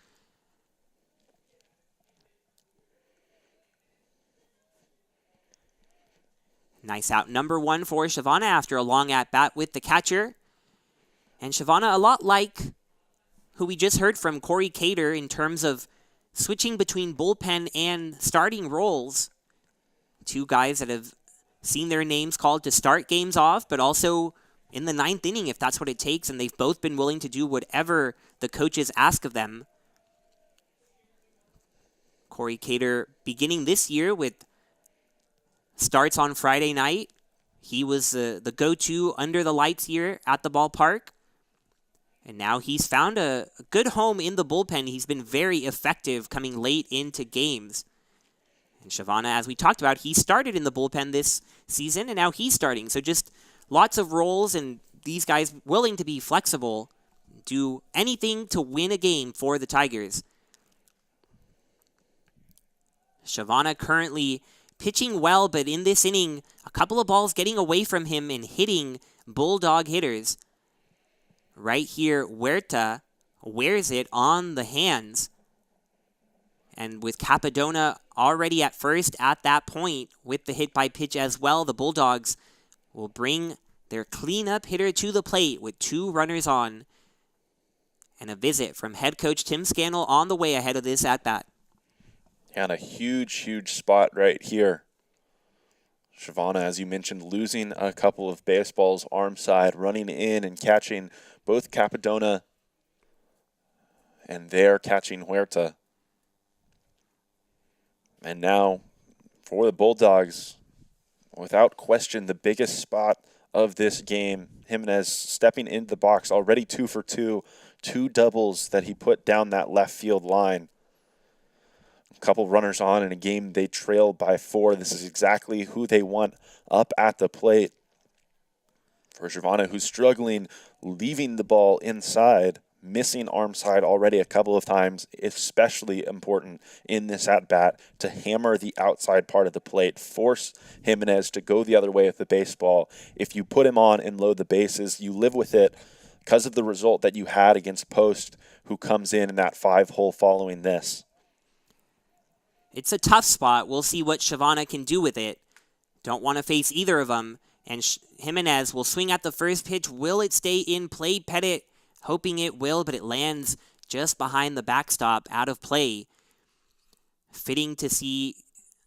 Nice out number 1 for Shavana after a long at-bat with the catcher. And Shavana, a lot like who we just heard from, Corey Cater, in terms of switching between bullpen and starting roles. 2 guys that have seen their names called to start games off, but also in the 9th inning if that's what it takes, and they've both been willing to do whatever the coaches ask of them. Corey Cater beginning this year with starts on Friday night. He was the go-to under the lights here at the ballpark. And now he's found a good home in the bullpen. He's been very effective coming late into games. And Shavana, as we talked about, he started in the bullpen this season, and now he's starting. So just lots of roles, and these guys willing to be flexible, do anything to win a game for the Tigers. Shavana currently pitching well, but in this inning, a couple of balls getting away from him and hitting Bulldog hitters. Right here, Huerta wears it on the hands. And with Capadona already at first at that point with the hit by pitch as well, the Bulldogs will bring their cleanup hitter to the plate with 2 runners on. And a visit from head coach Tim Scannell on the way ahead of this at-bat. And a huge spot right here. Shavana, as you mentioned, losing a couple of baseballs arm side, running in and catching both Capadona and there catching Huerta. And now for the Bulldogs, without question, the biggest spot of this game. Jimenez stepping into the box, already 2 for 2, 2 doubles that he put down that left field line. A couple runners on in a game they trail by 4. This is exactly who they want up at the plate. For Shavana, who's struggling, leaving the ball inside, missing arm side already a couple of times, especially important in this at-bat to hammer the outside part of the plate, force Jimenez to go the other way with the baseball. If you put him on and load the bases, you live with it because of the result that you had against Post, who comes in that 5-hole following this. It's a tough spot. We'll see what Shavana can do with it. Don't want to face either of them. And Jimenez will swing at the first pitch. Will it stay in play? Pettit hoping it will, but it lands just behind the backstop, out of play. Fitting to see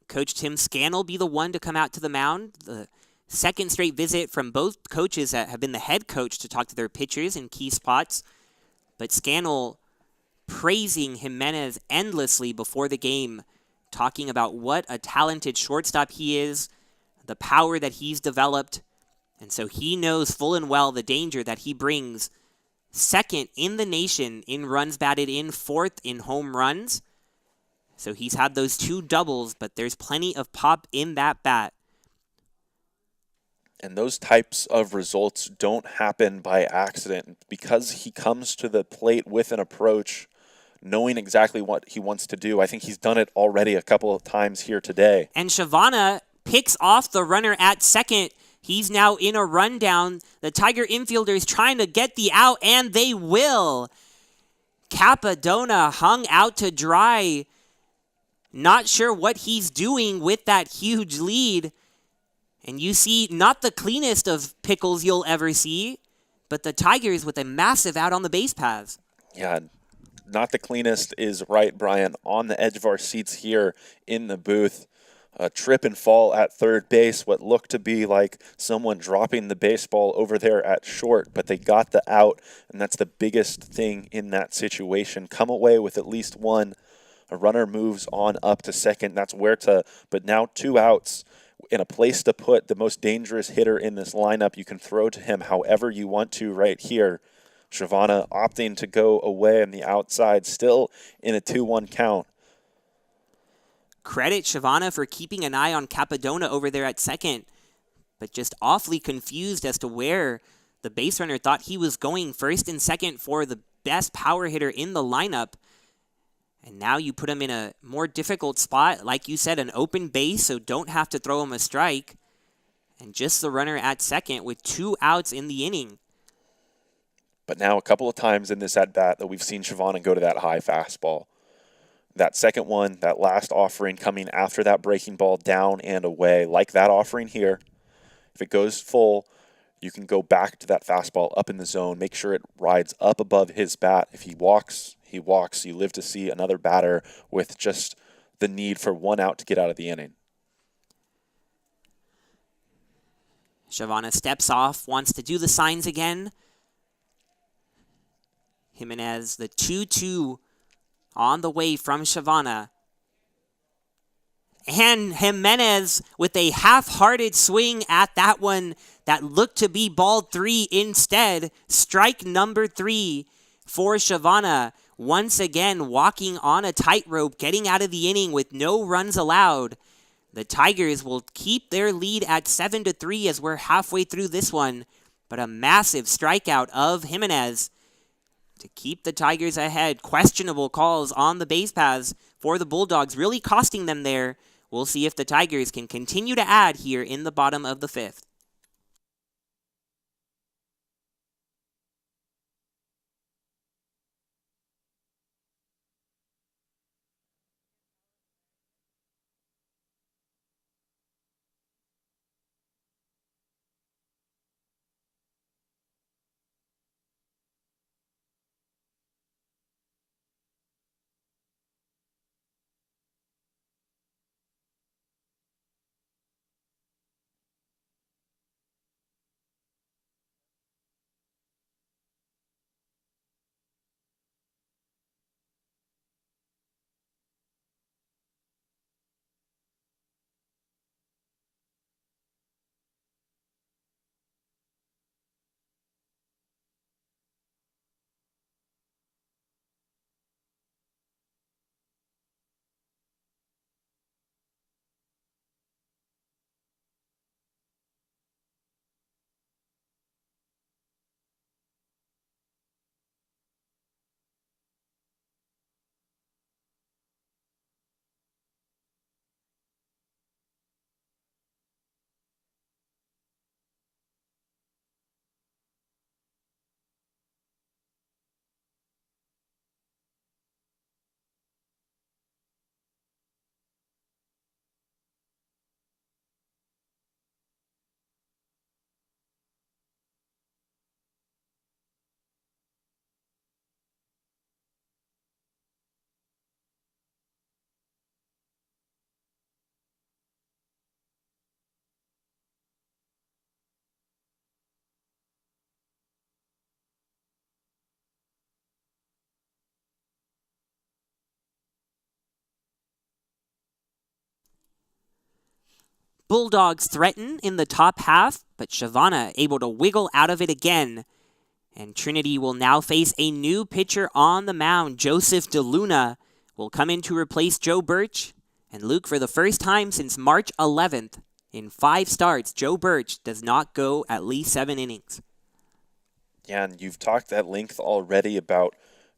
Coach Tim Scannell be the one to come out to the mound. The second straight visit from both coaches that have been the head coach to talk to their pitchers in key spots. But Scannell praising Jimenez endlessly before the game, talking about what a talented shortstop he is, the power that he's developed. And so he knows full and well the danger that he brings. Second in the nation in runs batted in, 4th in home runs. So he's had those 2 doubles, but there's plenty of pop in that bat. And those types of results don't happen by accident, because he comes to the plate with an approach, knowing exactly what he wants to do. I think he's done it already a couple of times here today. And Shavana picks off the runner at second. He's now in a rundown. The Tiger infielders trying to get the out, and they will. Capadona hung out to dry. Not sure what he's doing with that huge lead. And you see not the cleanest of pickles you'll ever see, but the Tigers with a massive out on the base paths. Yeah, not the cleanest is right, Brian. On the edge of our seats here in the booth. A trip and fall at third base, what looked to be like someone dropping the baseball over there at short, but they got the out, and that's the biggest thing in that situation. Come away with at least one. A runner moves on up to second. That's Huerta, but now 2 outs in a place to put the most dangerous hitter in this lineup. You can throw to him however you want to right here. Shavana opting to go away on the outside, still in a 2-1 count. credit Shavana for keeping an eye on Capadona over there at second, but just awfully confused as to where the base runner thought he was going first and second for the best power hitter in the lineup. And now you put him in a more difficult spot, like you said, an open base, so don't have to throw him a strike. And just the runner at second with 2 outs in the inning. But now a couple of times in this at-bat that we've seen Shavana go to that high fastball. That second one, that last offering coming after that breaking ball down and away, like that offering here. If it goes full, you can go back to that fastball up in the zone, make sure it rides up above his bat. If he walks, he walks. You live to see another batter with just the need for 1 out to get out of the inning. Shavana steps off, wants to do the signs again. Jimenez, the 2-2 on the way from Shavana. And Jimenez with a half-hearted swing at that one that looked to be ball 3 instead. Strike number 3 for Shavana. Once again, walking on a tightrope, getting out of the inning with no runs allowed. The Tigers will keep their lead at 7-3 as we're halfway through this one. But a massive strikeout of Jimenez to keep the Tigers ahead. Questionable calls on the base paths for the Bulldogs, really costing them there. We'll see if the Tigers can continue to add here in the bottom of the 5th. Bulldogs threaten in the top half, but Shavana able to wiggle out of it again. And Trinity will now face a new pitcher on the mound. Joseph DeLuna will come in to replace Joe Birch. And Luke, for the first time since March 11th, in 5 starts, Joe Birch does not go at least 7 innings. Yeah, and you've talked at length already about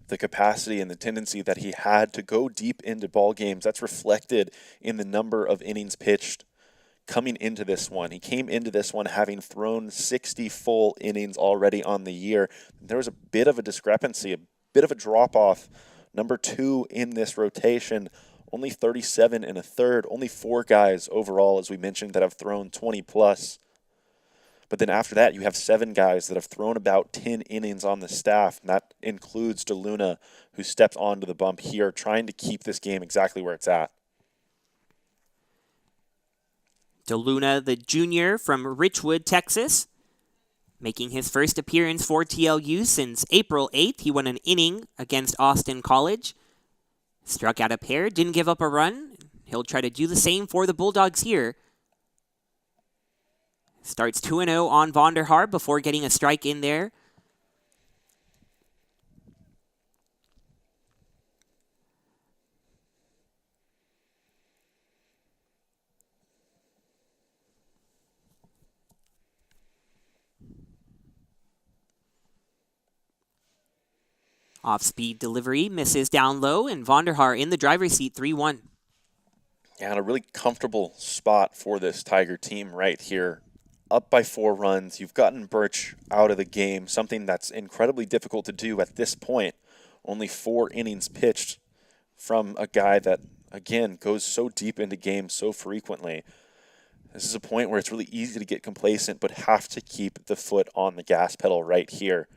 the capacity and the tendency that he had to go deep into ball games. That's reflected in the number of innings pitched coming into this one. He came into this one having thrown 60 full innings already on the year. There was a bit of a discrepancy, a bit of a drop-off. Number 2 in this rotation, only 37 and a third, only 4 guys overall, as we mentioned, that have thrown 20-plus. But then after that, you have 7 guys that have thrown about 10 innings on the staff, and that includes DeLuna, who stepped onto the bump here, trying to keep this game exactly where it's at. DeLuna, the junior from Richwood, Texas, making his first appearance for TLU since April 8th. He won an inning against Austin College. Struck out a pair, didn't give up a run. He'll try to do the same for the Bulldogs here. Starts 2-0 on Vonderhaar before getting a strike in there. Off-speed delivery misses down low, and Vonderhaar in the driver's seat, 3-1. Yeah, and a really comfortable spot for this Tiger team right here. Up by 4 runs. You've gotten Birch out of the game, something that's incredibly difficult to do at this point. Only 4 innings pitched from a guy that, again, goes so deep into games so frequently. This is a point where it's really easy to get complacent, but have to keep the foot on the gas pedal right here.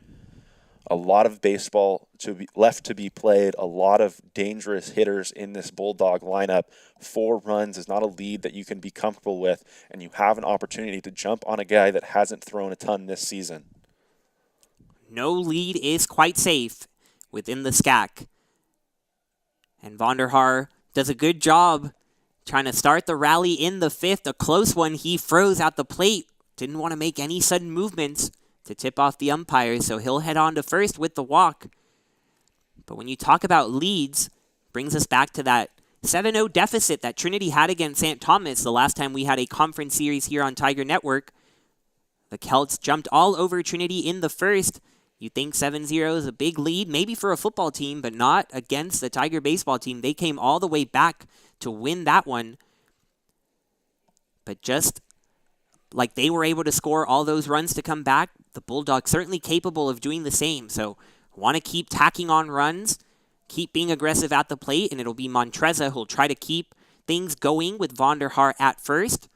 A lot of baseball left to be played, a lot of dangerous hitters in this Bulldog lineup. 4 runs is not a lead that you can be comfortable with, and you have an opportunity to jump on a guy that hasn't thrown a ton this season. No lead is quite safe within the SCAC. And Vonderhaar does a good job trying to start the rally in the 5th. A close one. He froze at the plate. Didn't want to make any sudden movements to tip off the umpires, so he'll head on to first with the walk. But when you talk about leads, brings us back to that 7-0 deficit that Trinity had against St. Thomas the last time we had a conference series here on Tiger Network. The Celts jumped all over Trinity in the first. You think 7-0 is a big lead, maybe for a football team, but not against the Tiger baseball team. They came all the way back to win that one. But just like they were able to score all those runs to come back, the Bulldogs certainly capable of doing the same. So want to keep tacking on runs, keep being aggressive at the plate, and it'll be Montreza who'll try to keep things going with Vonderhaar at first.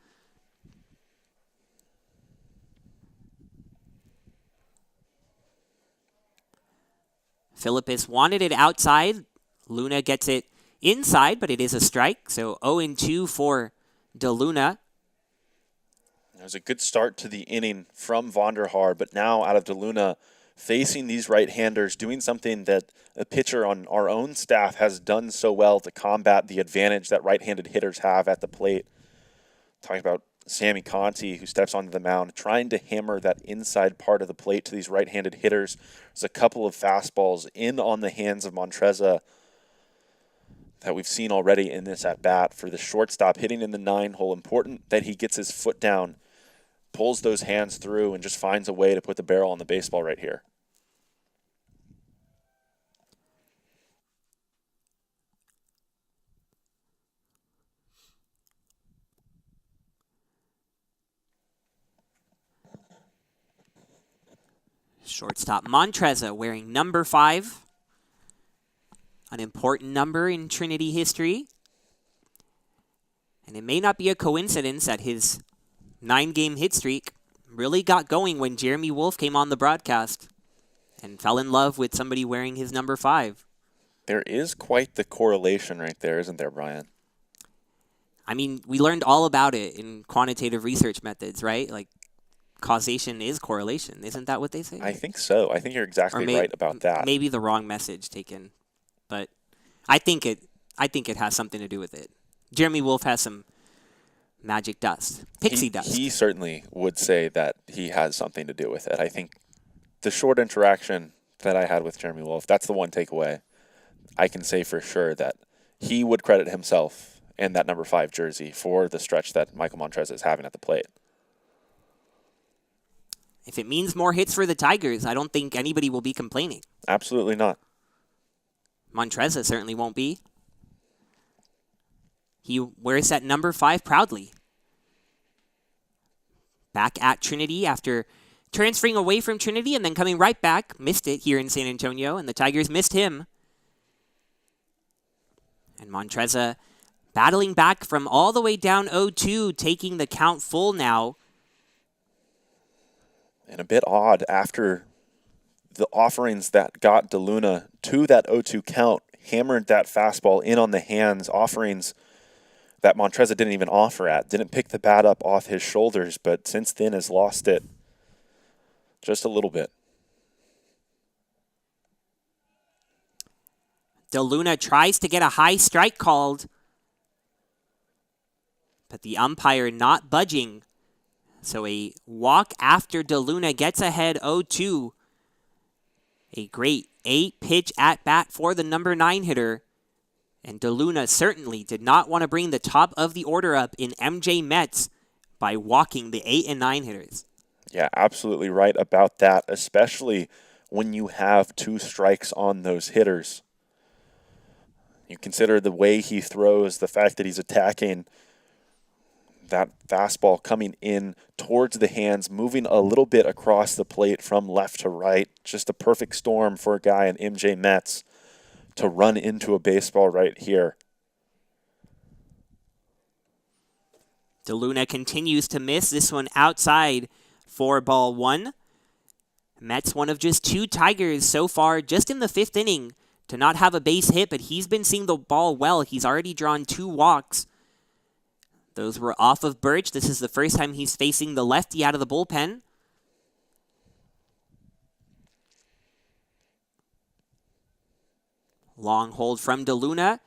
Philippus wanted it outside. Luna gets it inside, but it is a strike. So 0-2 for DeLuna. It was a good start to the inning from Vonderhaar, but now out of DeLuna, facing these right-handers, doing something that a pitcher on our own staff has done so well to combat the advantage that right-handed hitters have at the plate. Talking about Sammy Conti, who steps onto the mound, trying to hammer that inside part of the plate to these right-handed hitters. There's a couple of fastballs in on the hands of Montreza that we've seen already in this at-bat for the shortstop hitting in the 9-hole. Important that he gets his foot down, pulls those hands through, and just finds a way to put the barrel on the baseball right here. Shortstop Montreza wearing number 5. An important number in Trinity history. And it may not be a coincidence that his 9-game hit streak really got going when Jeremy Wolf came on the broadcast and fell in love with somebody wearing his number 5. There is quite the correlation right there, isn't there, Brian? I mean, we learned all about it in quantitative research methods, right? Like, causation is correlation. Isn't that what they say? I think so. I think you're exactly right about that. Maybe the wrong message taken, but I think it has something to do with it. Jeremy Wolf has some magic dust, pixie dust. He certainly would say that he has something to do with it. I think the short interaction that I had with Jeremy Wolf, that's the one takeaway. I can say for sure that he would credit himself and that number 5 jersey for the stretch that Michael Montreza is having at the plate. If it means more hits for the Tigers, I don't think anybody will be complaining. Absolutely not. Montreza certainly won't be. He wears that number 5 proudly. Back at Trinity after transferring away from Trinity and then coming right back. Missed it here in San Antonio, and the Tigers missed him. And Montreza battling back from all the way down 0-2, taking the count full now. And a bit odd after the offerings that got DeLuna to that 0-2 count, hammered that fastball in on the hands, offerings that Montreza didn't even offer at, didn't pick the bat up off his shoulders, but since then has lost it just a little bit. DeLuna tries to get a high strike called, but the umpire not budging. So a walk after DeLuna gets ahead 0-2. A great 8-pitch at-bat for the number 9 hitter. And DeLuna certainly did not want to bring the top of the order up in MJ Mets by walking the 8 and 9 hitters. Yeah, absolutely right about that, especially when you have 2 strikes on those hitters. You consider the way he throws, the fact that he's attacking that fastball coming in towards the hands, moving a little bit across the plate from left to right. Just a perfect storm for a guy in MJ Metz to run into a baseball right here. DeLuna continues to miss this one outside for ball 1. Metz, one of just 2 Tigers so far, just in the 5th inning, to not have a base hit, but he's been seeing the ball well. He's already drawn 2 walks. Those were off of Birch. This is the first time he's facing the lefty out of the bullpen. Long hold from DeLuna.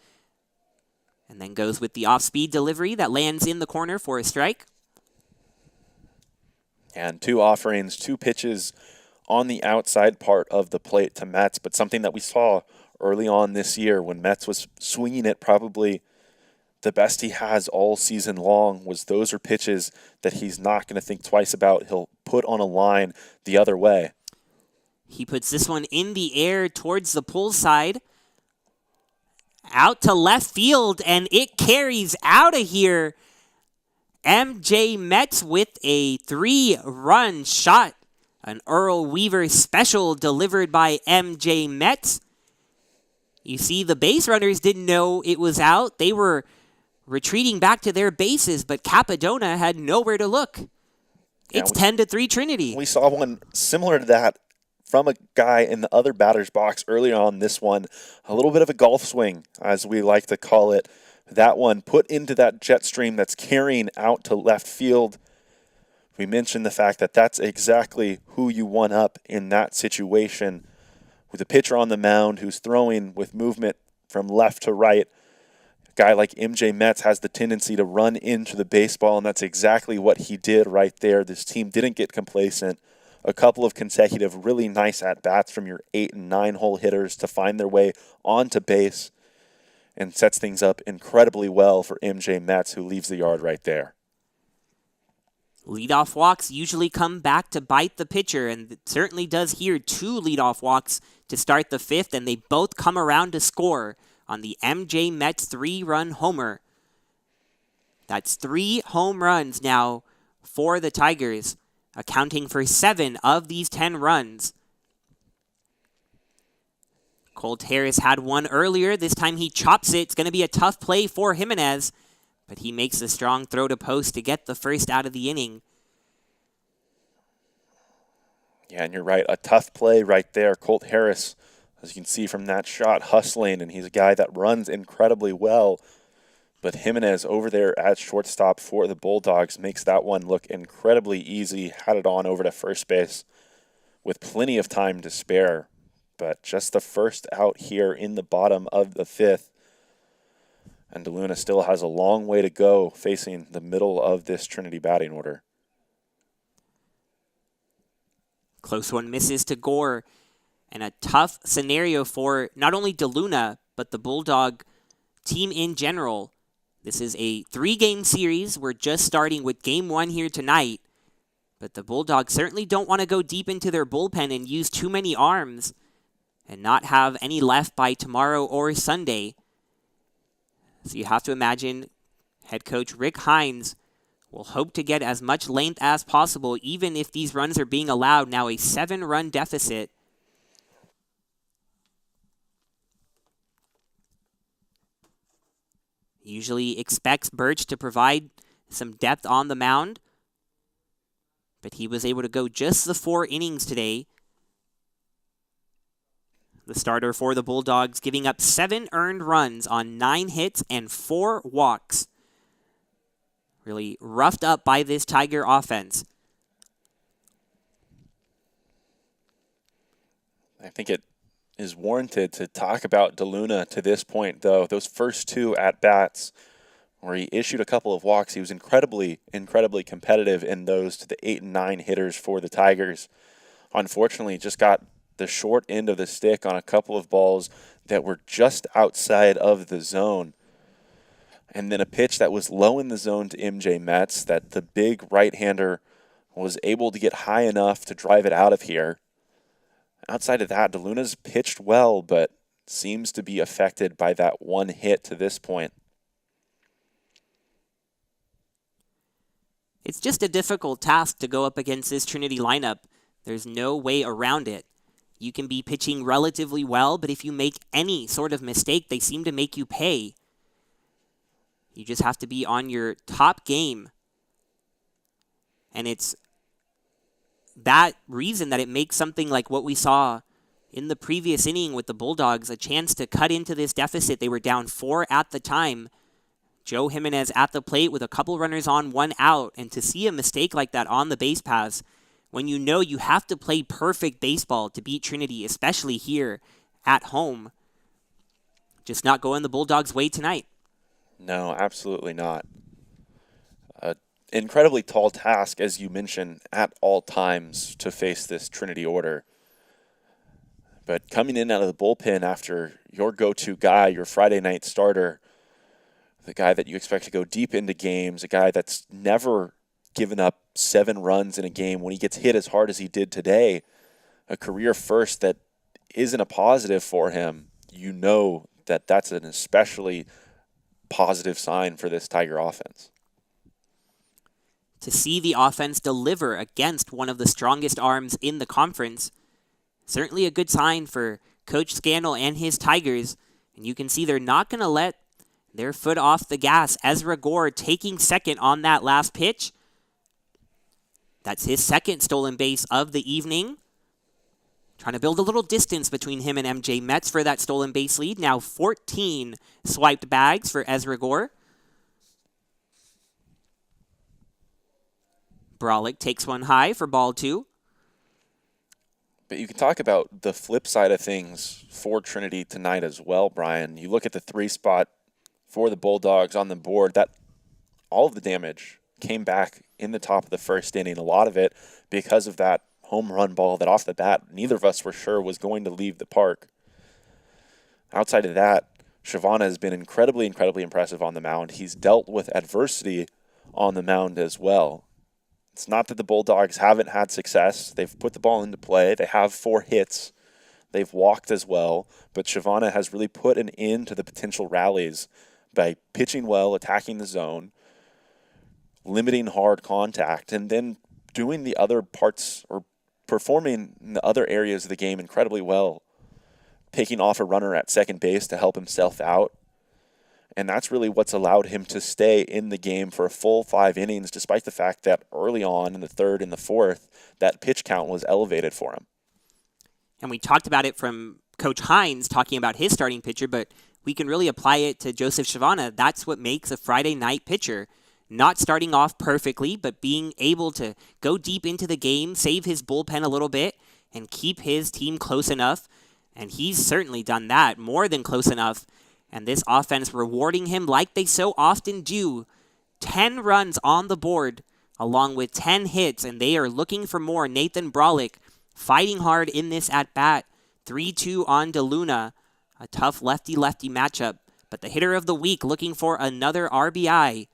And then goes with the off-speed delivery that lands in the corner for a strike. And 2 offerings, 2 pitches on the outside part of the plate to Metz, but something that we saw early on this year when Metz was swinging it probably the best he has all season long was those are pitches that he's not going to think twice about. He'll put on a line the other way. He puts this one in the air towards the pull side. Out to left field, and it carries out of here. MJ Metz with a 3-run shot. An Earl Weaver special delivered by MJ Metz. You see, the base runners didn't know it was out. They were retreating back to their bases, but Capadona had nowhere to look. It's 10-3 Trinity. We saw one similar to that from a guy in the other batter's box earlier on this one. A little bit of a golf swing, as we like to call it. That one put into that jet stream that's carrying out to left field. We mentioned the fact that that's exactly who you want up in that situation. With a pitcher on the mound who's throwing with movement from left to right, a guy like MJ Metz has the tendency to run into the baseball, and that's exactly what he did right there. This team didn't get complacent. A couple of consecutive really nice at-bats from your 8 and 9 hole hitters to find their way onto base, and sets things up incredibly well for MJ Metz, who leaves the yard right there. Leadoff walks usually come back to bite the pitcher, and it certainly does here. 2 leadoff walks to start the 5th, and they both come around to score on the MJ Metz 3-run homer. That's 3 home runs now for the Tigers, accounting for 7 of these 10 runs. Colt Harris had one earlier. This time he chops it. It's going to be a tough play for Jimenez, but he makes a strong throw to post to get the first out of the inning. Yeah, and you're right. A tough play right there. Colt Harris, as you can see from that shot, hustling, and he's a guy that runs incredibly well. But Jimenez over there at shortstop for the Bulldogs makes that one look incredibly easy. Had it on over to first base with plenty of time to spare. But just the first out here in the bottom of the 5th. And DeLuna still has a long way to go facing the middle of this Trinity batting order. Close one misses to Gore. And a tough scenario for not only DeLuna, but the Bulldog team in general. This is a 3-game series. We're just starting with game 1 here tonight. But the Bulldogs certainly don't want to go deep into their bullpen and use too many arms and not have any left by tomorrow or Sunday. So you have to imagine head coach Rick Hines will hope to get as much length as possible, even if these runs are being allowed. Now a 7-run deficit. Usually expects Birch to provide some depth on the mound, but he was able to go just the 4 innings today. The starter for the Bulldogs giving up 7 earned runs on 9 hits and 4 walks. Really roughed up by this Tiger offense. I think it is warranted to talk about DeLuna to this point, though. Those first 2 at-bats where he issued a couple of walks, he was incredibly competitive in those to the 8 and 9 hitters for the Tigers. Unfortunately, just got the short end of the stick on a couple of balls that were just outside of the zone. And then a pitch that was low in the zone to MJ Metz that the big right-hander was able to get high enough to drive it out of here. Outside of that, DeLuna's pitched well, but seems to be affected by that one hit to this point. It's just a difficult task to go up against this Trinity lineup. There's no way around it. You can be pitching relatively well, but if you make any sort of mistake, they seem to make you pay. You just have to be on your top game. And it's that reason that it makes something like what we saw in the previous inning with the Bulldogs a chance to cut into this deficit. They were down 4 at the time. Joe Jimenez at the plate with a couple runners on, 1 out. And to see a mistake like that on the base pass, when you know you have to play perfect baseball to beat Trinity, especially here at home, just not going the Bulldogs' way tonight. No, absolutely not. An incredibly tall task, as you mentioned, at all times to face this Trinity order. But coming in out of the bullpen after your go-to guy, your Friday night starter, the guy that you expect to go deep into games, a guy that's never given up 7 runs in a game when he gets hit as hard as he did today, a career first that isn't a positive for him, you know that that's an especially positive sign for this Tiger offense. To see the offense deliver against one of the strongest arms in the conference, certainly a good sign for Coach Scannell and his Tigers. And you can see they're not going to let their foot off the gas. Ezra Gore taking second on that last pitch. That's his second stolen base of the evening. Trying to build a little distance between him and MJ Metz for that stolen base lead. Now 14 swiped bags for Ezra Gore. Brolick takes one high for ball 2. But you can talk about the flip side of things for Trinity tonight as well, Brian. You look at the 3 spot for the Bulldogs on the board, that all of the damage came back in the top of the first inning. A lot of it because of that home run ball that off the bat neither of us were sure was going to leave the park. Outside of that, Shavana has been incredibly impressive on the mound. He's dealt with adversity on the mound as well. It's not that the Bulldogs haven't had success. They've put the ball into play. They have 4 hits. They've walked as well. But Shavana has really put an end to the potential rallies by pitching well, attacking the zone, limiting hard contact, and then doing the other parts or performing in the other areas of the game incredibly well. Picking off a runner at second base to help himself out. And that's really what's allowed him to stay in the game for a full 5 innings, despite the fact that early on in the 3rd and the 4th, that pitch count was elevated for him. And we talked about it from Coach Hines talking about his starting pitcher, but we can really apply it to Joseph Shavana. That's what makes a Friday night pitcher. Not starting off perfectly, but being able to go deep into the game, save his bullpen a little bit, and keep his team close enough. And he's certainly done that, more than close enough. And this offense rewarding him like they so often do. 10 runs on the board, along with 10 hits, and they are looking for more. Nathan Brolick fighting hard in this at-bat. 3-2 on DeLuna. A tough lefty-lefty matchup. But the hitter of the week looking for another RBI.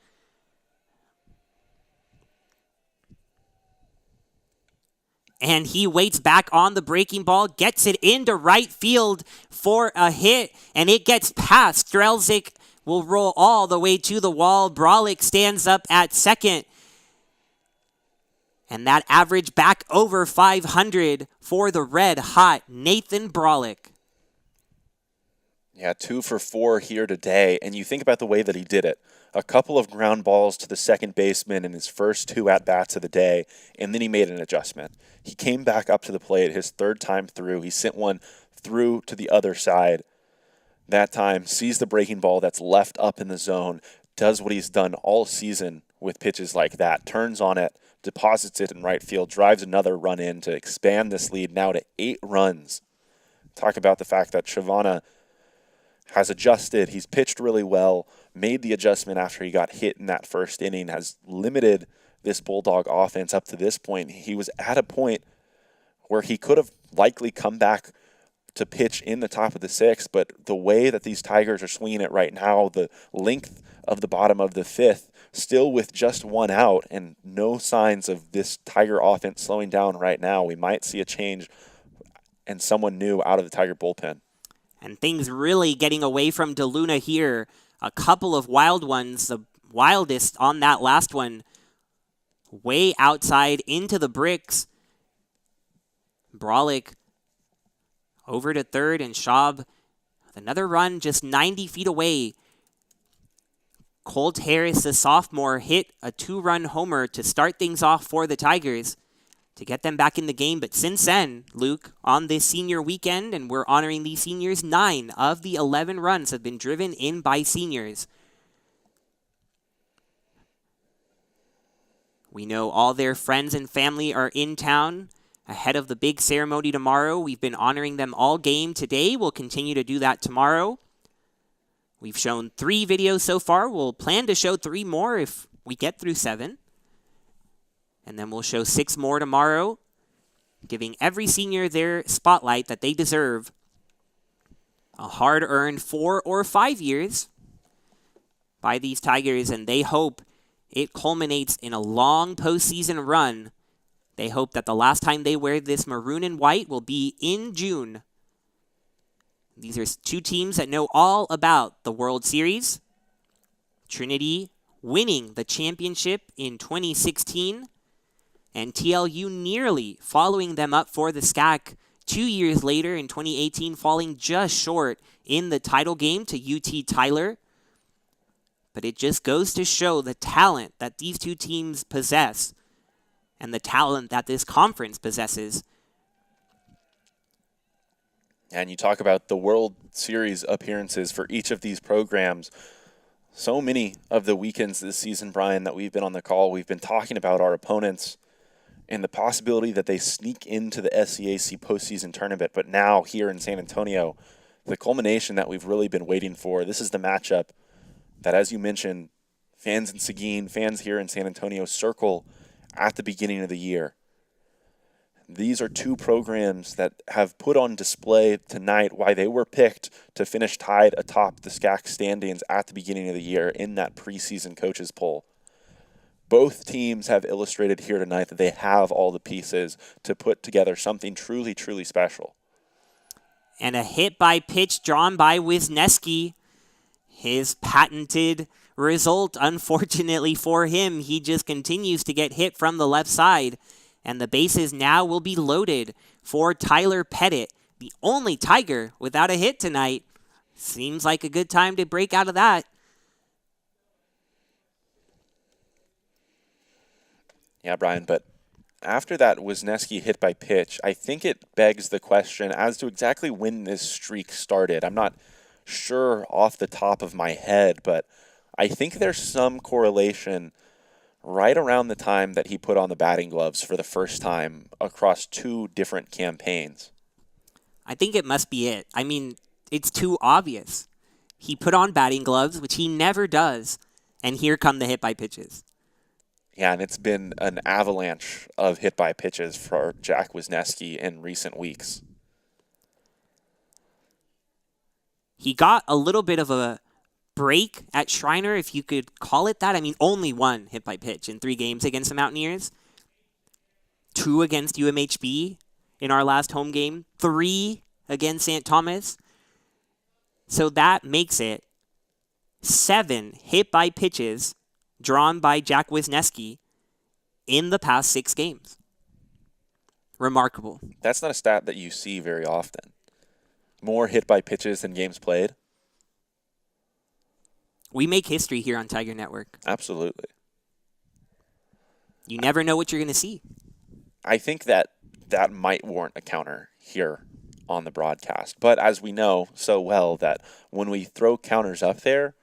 And he waits back on the breaking ball, gets it into right field for a hit, and it gets past. Strelzik will roll all the way to the wall. Brolick stands up at second. And that average back over 500 for the red-hot Nathan Brolick. Yeah, 2 for 4 here today, and you think about the way that he did it. A couple of ground balls to the second baseman in his first 2 at-bats of the day, and then he made an adjustment. He came back up to the plate his 3rd time through. He sent one through to the other side. That time, sees the breaking ball that's left up in the zone, does what he's done all season with pitches like that, turns on it, deposits it in right field, drives another run in to expand this lead now to 8 runs. Talk about the fact that Shavana has adjusted. He's pitched really well, made the adjustment after he got hit in that first inning, has limited this Bulldog offense up to this point. He was at a point where he could have likely come back to pitch in the top of the 6th, but the way that these Tigers are swinging it right now, the length of the bottom of the 5th, still with just 1 out and no signs of this Tiger offense slowing down right now, we might see a change and someone new out of the Tiger bullpen. And things really getting away from DeLuna here. A couple of wild ones, the wildest on that last one, way outside into the bricks. Brolick over to third, and Schaub with another run just 90 feet away. Colt Harris, the sophomore, hit a 2-run homer to start things off for the Tigers to get them back in the game. But since then, Luke, on this senior weekend, and we're honoring these seniors, 9 of the 11 runs have been driven in by seniors. We know all their friends and family are in town ahead of the big ceremony tomorrow. We've been honoring them all game today. We'll continue to do that tomorrow. We've shown 3 videos so far. We'll plan to show 3 more if we get through 7. And then we'll show 6 more tomorrow, giving every senior their spotlight that they deserve. A hard-earned 4 or 5 years by these Tigers, and they hope it culminates in a long postseason run. They hope that the last time they wear this maroon and white will be in June. These are 2 teams that know all about the World Series. Trinity winning the championship in 2016, and TLU nearly following them up for the SCAC 2 years later in 2018, falling just short in the title game to UT Tyler. But it just goes to show the talent that these 2 teams possess and the talent that this conference possesses. And you talk about the World Series appearances for each of these programs. So many of the weekends this season, Brian, that we've been on the call, we've been talking about our opponents and the possibility that they sneak into the SCAC postseason tournament. But now here in San Antonio, the culmination that we've really been waiting for, this is the matchup that, as you mentioned, fans in Seguin, fans here in San Antonio circle at the beginning of the year. These are 2 programs that have put on display tonight why they were picked to finish tied atop the SCAC standings at the beginning of the year in that preseason coaches poll. Both teams have illustrated here tonight that they have all the pieces to put together something truly, truly special. And a hit by pitch drawn by Wisniewski. His patented result, unfortunately for him, he just continues to get hit from the left side. And the bases now will be loaded for Tyler Pettit, the only Tiger without a hit tonight. Seems like a good time to break out of that. Yeah, Brian, but after that Wisniewski hit by pitch, I think it begs the question as to exactly when this streak started. I'm not sure off the top of my head, but I think there's some correlation right around the time that he put on the batting gloves for the first time across 2 different campaigns. I think it must be it. I mean, it's too obvious. He put on batting gloves, which he never does, and here come the hit by pitches. Yeah, and it's been an avalanche of hit by pitches for Jack Wisniewski in recent weeks. He got a little bit of a break at Shriner, if you could call it that. I mean, only 1 hit by pitch in 3 games against the Mountaineers. 2 against UMHB in our last home game. 3 against St. Thomas. So that makes it 7 hit by pitches drawn by Jack Wisniewski in the past 6 games. Remarkable. That's not a stat that you see very often. More hit by pitches than games played. We make history here on Tiger Network. Absolutely. You never know what you're going to see. I think that might warrant a counter here on the broadcast. But as we know so well that when we throw counters up there,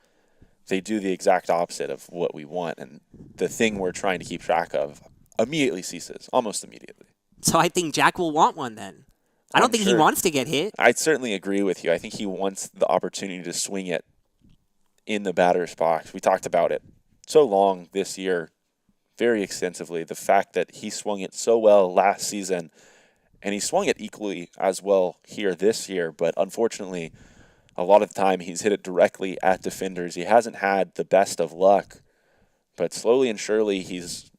they do the exact opposite of what we want. And the thing we're trying to keep track of immediately ceases, almost immediately. So I think Jack will want one then. I don't think he wants to get hit. I certainly agree with you. I think he wants the opportunity to swing it in the batter's box. We talked about it so long this year, very extensively. The fact that he swung it so well last season, and he swung it equally as well here this year, but unfortunately, a lot of the time he's hit it directly at defenders. He hasn't had the best of luck, but slowly and surely he's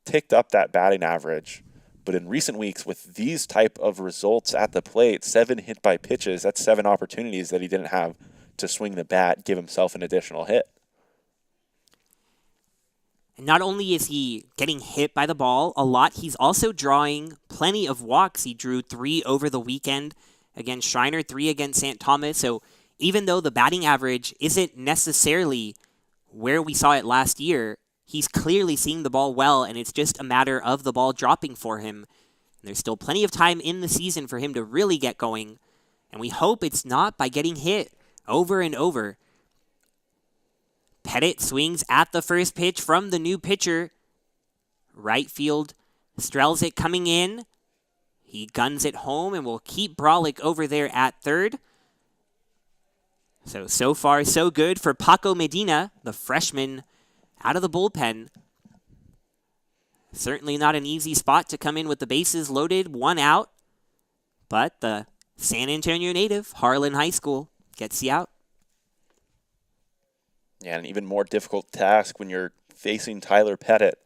ticked up that batting average But in recent weeks, with these type of results at the plate, 7 hit by pitches, that's 7 opportunities that he didn't have to swing the bat, give himself an additional hit. And not only is he getting hit by the ball a lot, he's also drawing plenty of walks. He drew 3 over the weekend against Schreiner, 3 against St. Thomas. So even though the batting average isn't necessarily where we saw it last year, he's clearly seeing the ball well, and it's just a matter of the ball dropping for him. And there's still plenty of time in the season for him to really get going, and we hope it's not by getting hit over and over. Pettit swings at the first pitch from the new pitcher. Right field, Strelzik coming in. He guns it home and will keep Brolick over there at third. So far, so good for Paco Medina, the freshman out of the bullpen. Certainly not an easy spot to come in with the bases loaded, 1 out. But the San Antonio native, Harlan High School, gets the out. Yeah, an even more difficult task when you're facing Tyler Pettit.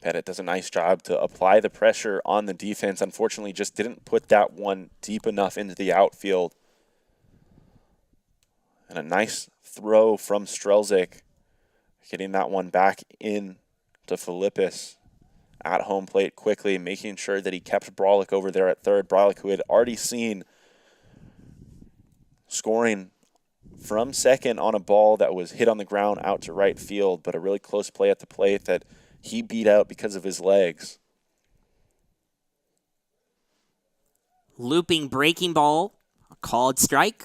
Pettit does a nice job to apply the pressure on the defense. Unfortunately, just didn't put that one deep enough into the outfield. And a nice throw from Strelzik, getting that one back in to Philippus at home plate quickly, making sure that he kept Brolick over there at third. Brolick, who had already seen scoring from second on a ball that was hit on the ground out to right field, but a really close play at the plate that he beat out because of his legs. Looping breaking ball, a called strike.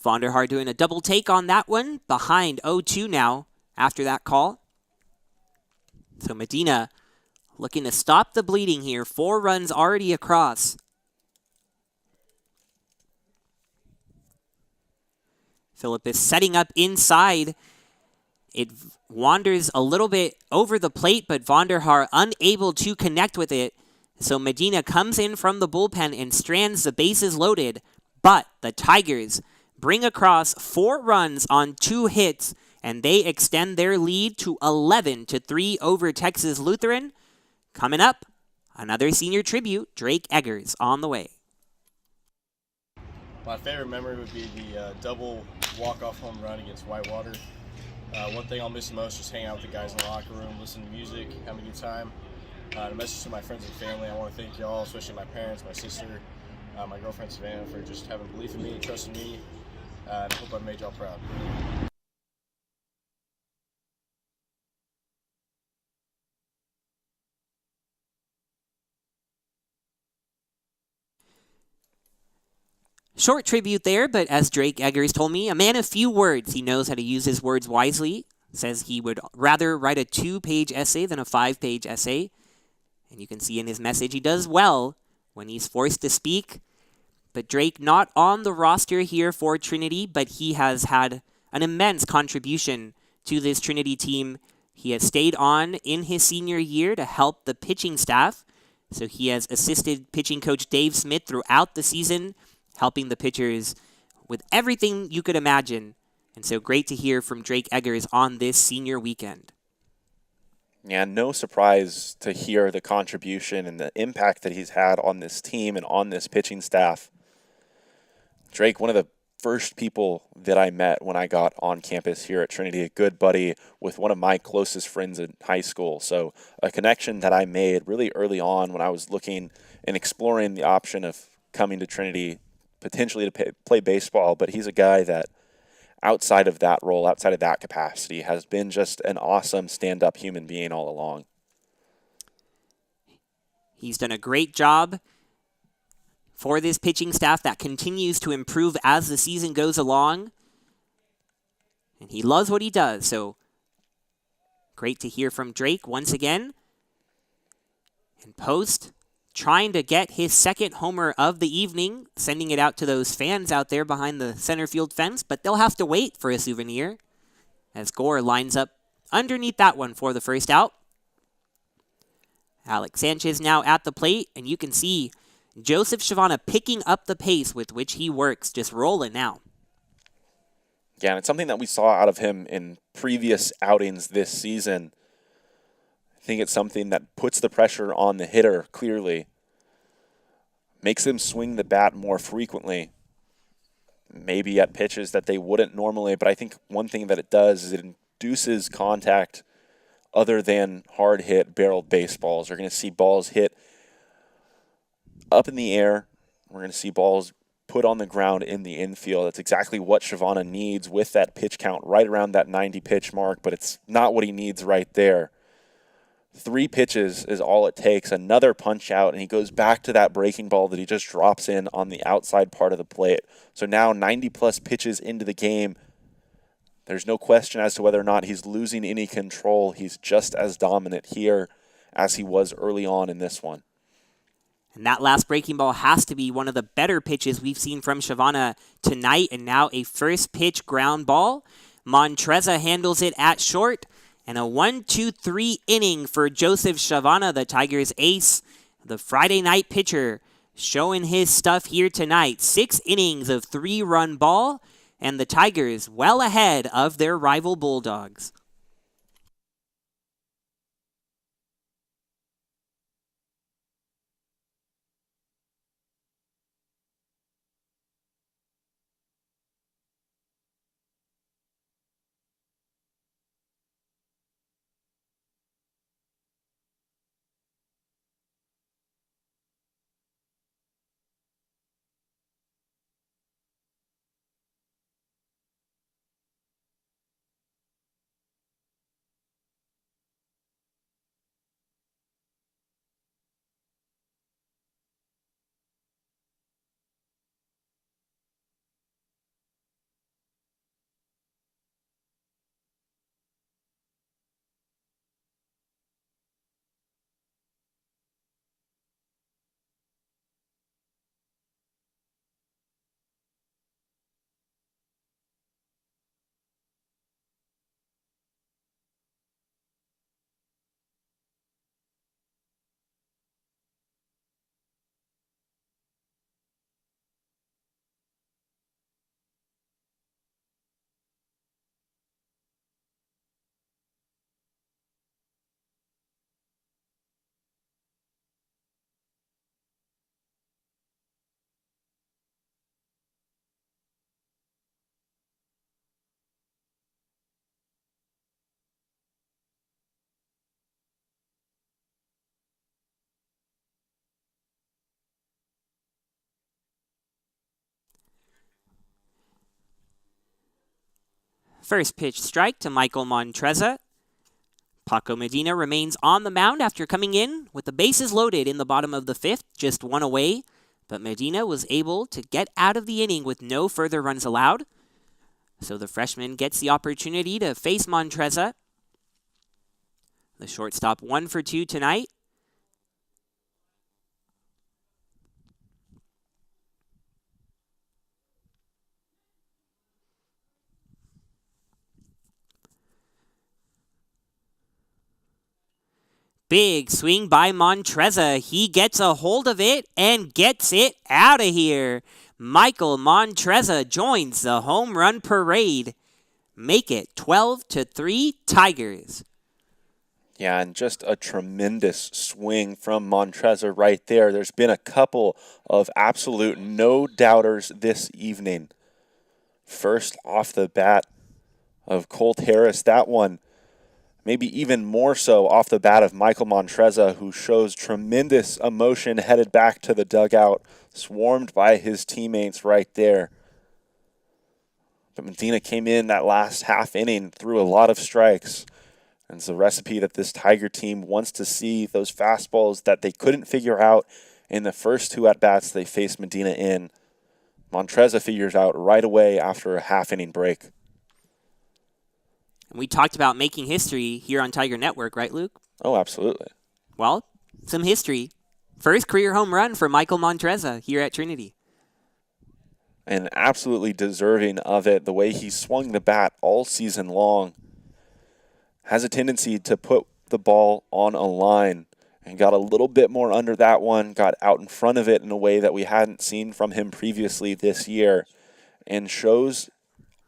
Vonderhaar doing a double take on that one, behind 0-2 now after that call. So Medina looking to stop the bleeding here. 4 runs already across. Philippus setting up inside. It wanders a little bit over the plate, but Vonderhaar unable to connect with it. So Medina comes in from the bullpen and strands the bases loaded. But the Tigers bring across 4 runs on 2 hits, and they extend their lead to 11-3 over Texas Lutheran. Coming up, another senior tribute, Drake Eggers, on the way. My favorite memory would be the double walk-off home run against Whitewater. One thing I'll miss the most is hanging out with the guys in the locker room, listening to music, having a good time. A message to my friends and family, I want to thank y'all, especially my parents, my sister, my girlfriend Savannah, for just having belief in me, trusting me, and I hope I made y'all proud. Short tribute there, but as Drake Eggers told me, a man of few words. He knows how to use his words wisely. Says he would rather write a 2-page essay than a 5-page essay. And you can see in his message he does well when he's forced to speak. But Drake not on the roster here for Trinity, but he has had an immense contribution to this Trinity team. He has stayed on in his senior year to help the pitching staff. So he has assisted pitching coach Dave Smith throughout the season, helping the pitchers with everything you could imagine. And so great to hear from Drake Eggers on this senior weekend. Yeah, no surprise to hear the contribution and the impact that he's had on this team and on this pitching staff. Drake, one of the first people that I met when I got on campus here at Trinity, a good buddy with one of my closest friends in high school. So a connection that I made really early on when I was looking and exploring the option of coming to Trinity, potentially to play baseball. But he's a guy that outside of that role, outside of that capacity, has been just an awesome stand-up human being all along. He's done a great job for this pitching staff that continues to improve as the season goes along. And he loves what he does, so great to hear from Drake once again. And Post trying to get his second homer of the evening, sending it out to those fans out there behind the center field fence, but they'll have to wait for a souvenir as Gore lines up underneath that one for the first out. Alex Sanchez now at the plate, and you can see Joseph Shavana picking up the pace with which he works, just rolling now. Yeah, and it's something that we saw out of him in previous outings this season. I think it's something that puts the pressure on the hitter clearly, makes them swing the bat more frequently, maybe at pitches that they wouldn't normally. But I think one thing that it does is it induces contact other than hard hit barreled baseballs. We're going to see balls hit up in the air. We're going to see balls put on the ground in the infield. That's exactly what Shavana needs with that pitch count right around that 90 pitch mark, but it's not what he needs right there. 3 pitches is all it takes. Another punch out, and he goes back to that breaking ball that he just drops in on the outside part of the plate. So now 90-plus pitches into the game. There's no question as to whether or not he's losing any control. He's just as dominant here as he was early on in this one. And that last breaking ball has to be one of the better pitches we've seen from Shavana tonight. And now a first pitch ground ball. Montreza handles it at short. And a 1-2-3 inning for Joseph Shavana, the Tigers' ace. The Friday night pitcher showing his stuff here tonight. 6 innings of 3-run ball. And the Tigers well ahead of their rival Bulldogs. First pitch strike to Michael Montreza. Paco Medina remains on the mound after coming in with the bases loaded in the bottom of the 5th, just 1 away. But Medina was able to get out of the inning with no further runs allowed. So the freshman gets the opportunity to face Montreza. The shortstop 1 for 2 tonight. Big swing by Montreza. He gets a hold of it and gets it out of here. Michael Montreza joins the home run parade. Make it 12-3 Tigers. Yeah, and just a tremendous swing from Montreza right there. There's been a couple of absolute no-doubters this evening. First off the bat of Colt Harris, that one maybe even more so off the bat of Michael Montreza, who shows tremendous emotion headed back to the dugout, swarmed by his teammates right there. But Medina came in that last half inning, threw a lot of strikes. And it's a recipe that this Tiger team wants to see, those fastballs that they couldn't figure out in the first 2 at-bats they faced Medina in. Montreza figures out right away after a half-inning break. We talked about making history here on Tiger Network, right, Luke? Oh, absolutely. Well, some history. First career home run for Michael Montreza here at Trinity. And absolutely deserving of it. The way he swung the bat all season long. Has a tendency to put the ball on a line. And got a little bit more under that one. Got out in front of it in a way that we hadn't seen from him previously this year. And shows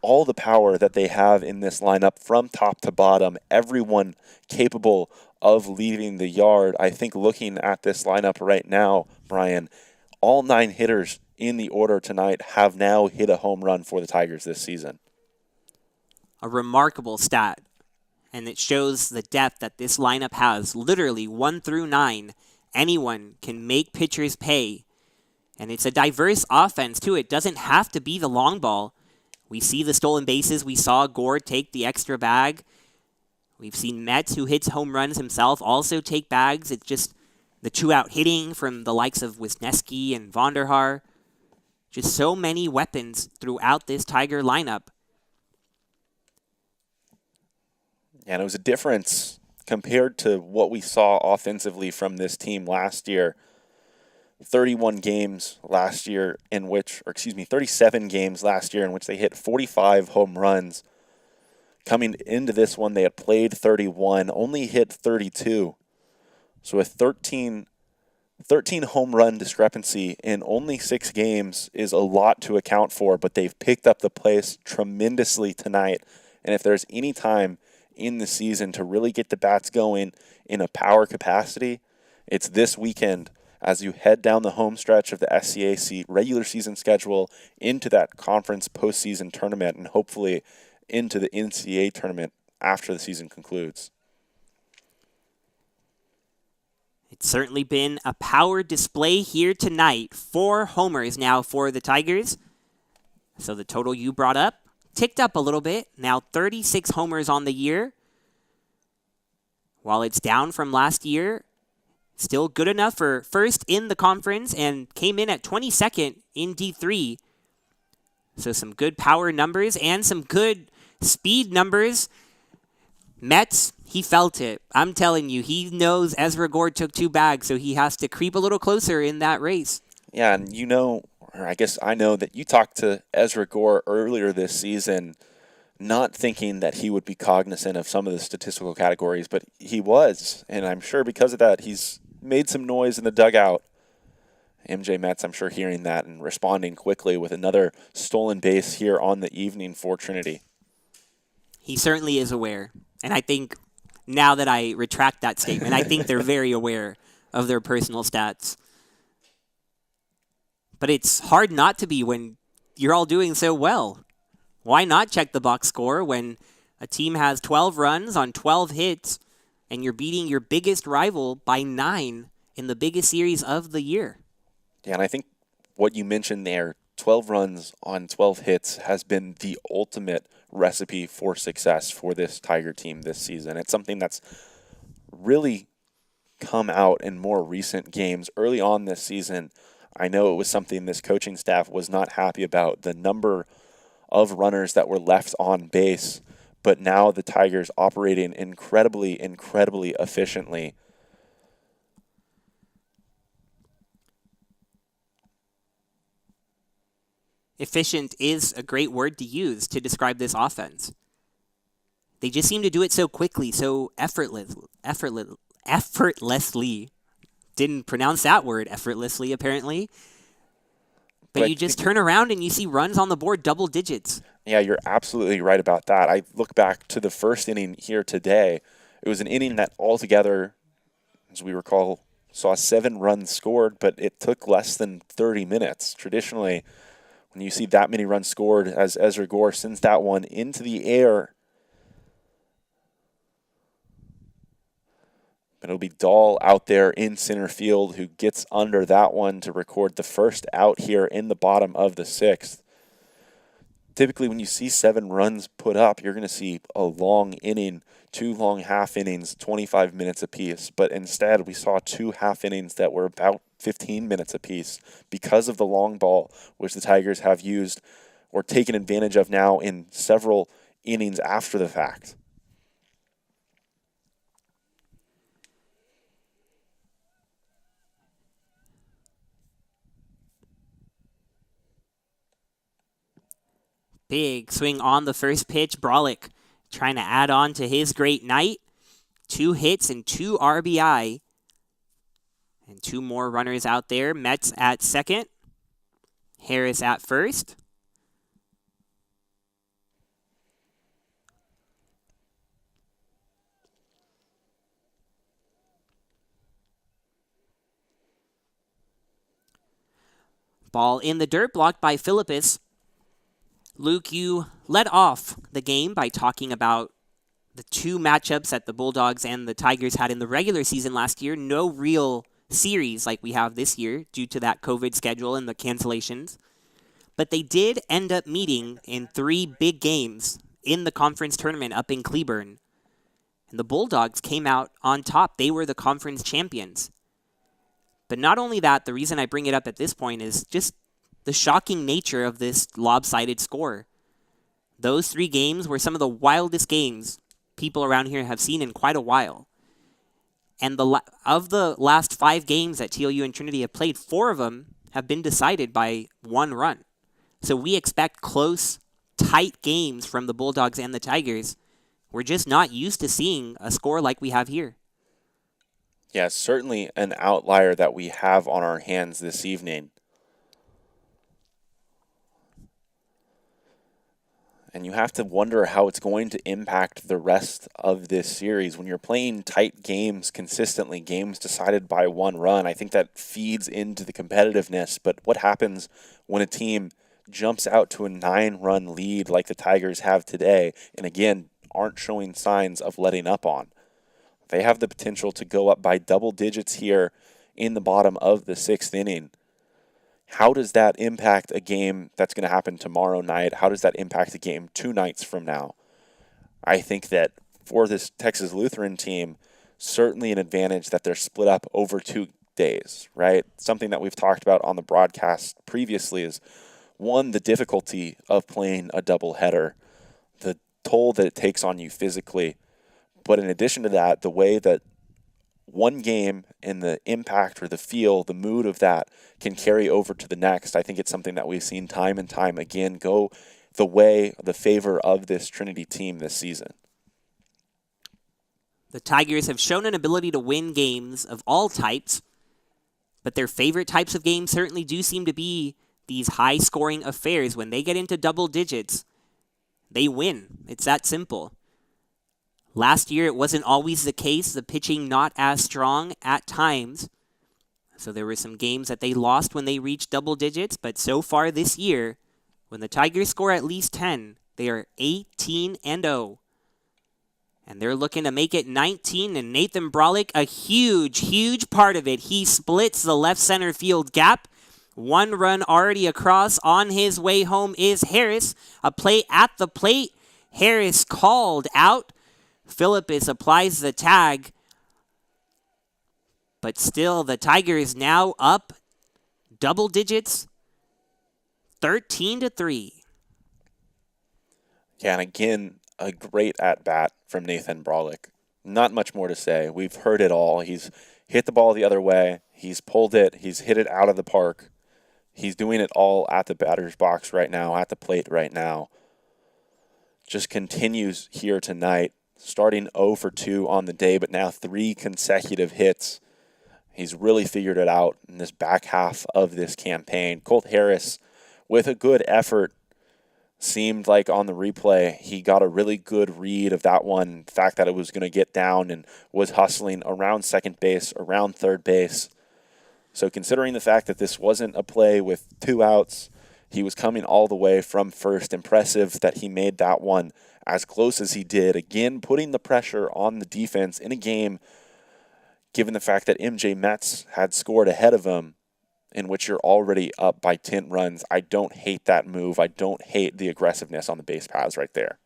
all the power that they have in this lineup from top to bottom. Everyone capable of leaving the yard. I think looking at this lineup right now, Brian, all 9 hitters in the order tonight have now hit a home run for the Tigers this season. A remarkable stat, and it shows the depth that this lineup has. Literally 1 through 9, anyone can make pitchers pay. And it's a diverse offense, too. It doesn't have to be the long ball. We see the stolen bases. We saw Gore take the extra bag. We've seen Metz, who hits home runs himself, also take bags. It's just the 2-out hitting from the likes of Wisniewski and Vonderhaar. Just so many weapons throughout this Tiger lineup. And it was a difference compared to what we saw offensively from this team last year. 37 games last year in which they hit 45 home runs. Coming into this one, they had played 31, only hit 32. So a 13 home run discrepancy in only 6 games is a lot to account for, but they've picked up the pace tremendously tonight. And if there's any time in the season to really get the bats going in a power capacity, it's this weekend as you head down the home stretch of the SCAC regular season schedule into that conference postseason tournament and hopefully into the NCAA tournament after the season concludes. It's certainly been a power display here tonight. 4 homers now for the Tigers. So the total you brought up ticked up a little bit. Now 36 homers on the year. While it's down from last year, still good enough for first in the conference and came in at 22nd in D3. So some good power numbers and some good speed numbers. Metz, he felt it. I'm telling you, he knows Ezra Gore took 2 bags, so he has to creep a little closer in that race. Yeah, and you know, or I guess I know that you talked to Ezra Gore earlier this season, not thinking that he would be cognizant of some of the statistical categories, but he was. And I'm sure because of that, he's made some noise in the dugout. MJ Metz, I'm sure, hearing that and responding quickly with another stolen base here on the evening for Trinity. He certainly is aware. And I think now that I retract that statement, I think they're very aware of their personal stats. But it's hard not to be when you're all doing so well. Why not check the box score when a team has 12 runs on 12 hits and you're beating your biggest rival by 9 in the biggest series of the year? Yeah, and I think what you mentioned there, 12 runs on 12 hits, has been the ultimate recipe for success for this Tiger team this season. It's something that's really come out in more recent games. Early on this season, I know it was something this coaching staff was not happy about, the number of runners that were left on base, but now the Tigers operating incredibly efficiently. Efficient is a great word to use to describe this offense. They just seem to do it so quickly, so effortlessly. Didn't pronounce that word effortlessly, apparently. But you just turn around and you see runs on the board, double digits. Yeah, you're absolutely right about that. I look back to the first inning here today. It was an inning that altogether, as we recall, saw 7 runs scored, but it took less than 30 minutes. Traditionally, when you see that many runs scored, as Ezra Gore sends that one into the air, but it'll be Dahl out there in center field who gets under that one to record the first out here in the bottom of the 6th. Typically, when you see 7 runs put up, you're going to see a long inning, 2 long half innings, 25 minutes apiece. But instead, we saw 2 half innings that were about 15 minutes apiece because of the long ball, which the Tigers have used or taken advantage of now in several innings after the fact. Big swing on the first pitch. Brolick trying to add on to his great night. 2 hits and 2 RBI. And 2 more runners out there. Metz at second. Harris at first. Ball in the dirt, blocked by Philippus. Luke, you led off the game by talking about the two matchups that the Bulldogs and the Tigers had in the regular season last year. No real series like we have this year due to that COVID schedule and the cancellations. But they did end up meeting in 3 big games in the conference tournament up in Cleburne. And the Bulldogs came out on top. They were the conference champions. But not only that, the reason I bring it up at this point is just the shocking nature of this lopsided score. Those 3 games were some of the wildest games people around here have seen in quite a while. And of the last 5 games that TLU and Trinity have played, 4 of them have been decided by 1 run. So we expect close, tight games from the Bulldogs and the Tigers. We're just not used to seeing a score like we have here. Yeah, certainly an outlier that we have on our hands this evening. And you have to wonder how it's going to impact the rest of this series. When you're playing tight games consistently, games decided by 1 run, I think that feeds into the competitiveness. But what happens when a team jumps out to a 9-run lead like the Tigers have today, and again, aren't showing signs of letting up on? They have the potential to go up by double digits here in the bottom of the 6th inning. How does that impact a game that's going to happen tomorrow night? How does that impact a game 2 nights from now? I think that for this Texas Lutheran team, certainly an advantage that they're split up over 2 days, right? Something that we've talked about on the broadcast previously is, one, the difficulty of playing a doubleheader, the toll that it takes on you physically. But in addition to that, the way that one game and the impact or the feel, the mood of that can carry over to the next, I think it's something that we've seen time and time again go the way, the favor of this Trinity team this season. The Tigers have shown an ability to win games of all types, but their favorite types of games certainly do seem to be these high-scoring affairs. When they get into double digits, they win. It's that simple. Last year, it wasn't always the case. The pitching not as strong at times. So there were some games that they lost when they reached double digits. But so far this year, when the Tigers score at least 10, they are 18-0. And they're looking to make it 19. And Nathan Brolick, a huge part of it. He splits the left center field gap. 1 run already across. On his way home is Harris. A play at the plate. Harris called out. Philippus applies the tag, but still the Tigers now up double digits, 13-3. Yeah, and again, a great at-bat from Nathan Brolick. Not much more to say. We've heard it all. He's hit the ball the other way. He's pulled it. He's hit it out of the park. He's doing it all at the batter's box right now, at the plate right now. Just continues here tonight. Starting 0 for 2 on the day, but now 3 consecutive hits. He's really figured it out in this back half of this campaign. Colt Harris, with a good effort, seemed like on the replay, he got a really good read of that one. The fact that it was going to get down and was hustling around second base, around third base. So considering the fact that this wasn't a play with 2 outs, he was coming all the way from first. Impressive that he made that one as close as he did. Again, putting the pressure on the defense in a game, given the fact that MJ Metz had scored ahead of him, in which you're already up by 10 runs. I don't hate that move. I don't hate the aggressiveness on the base paths right there.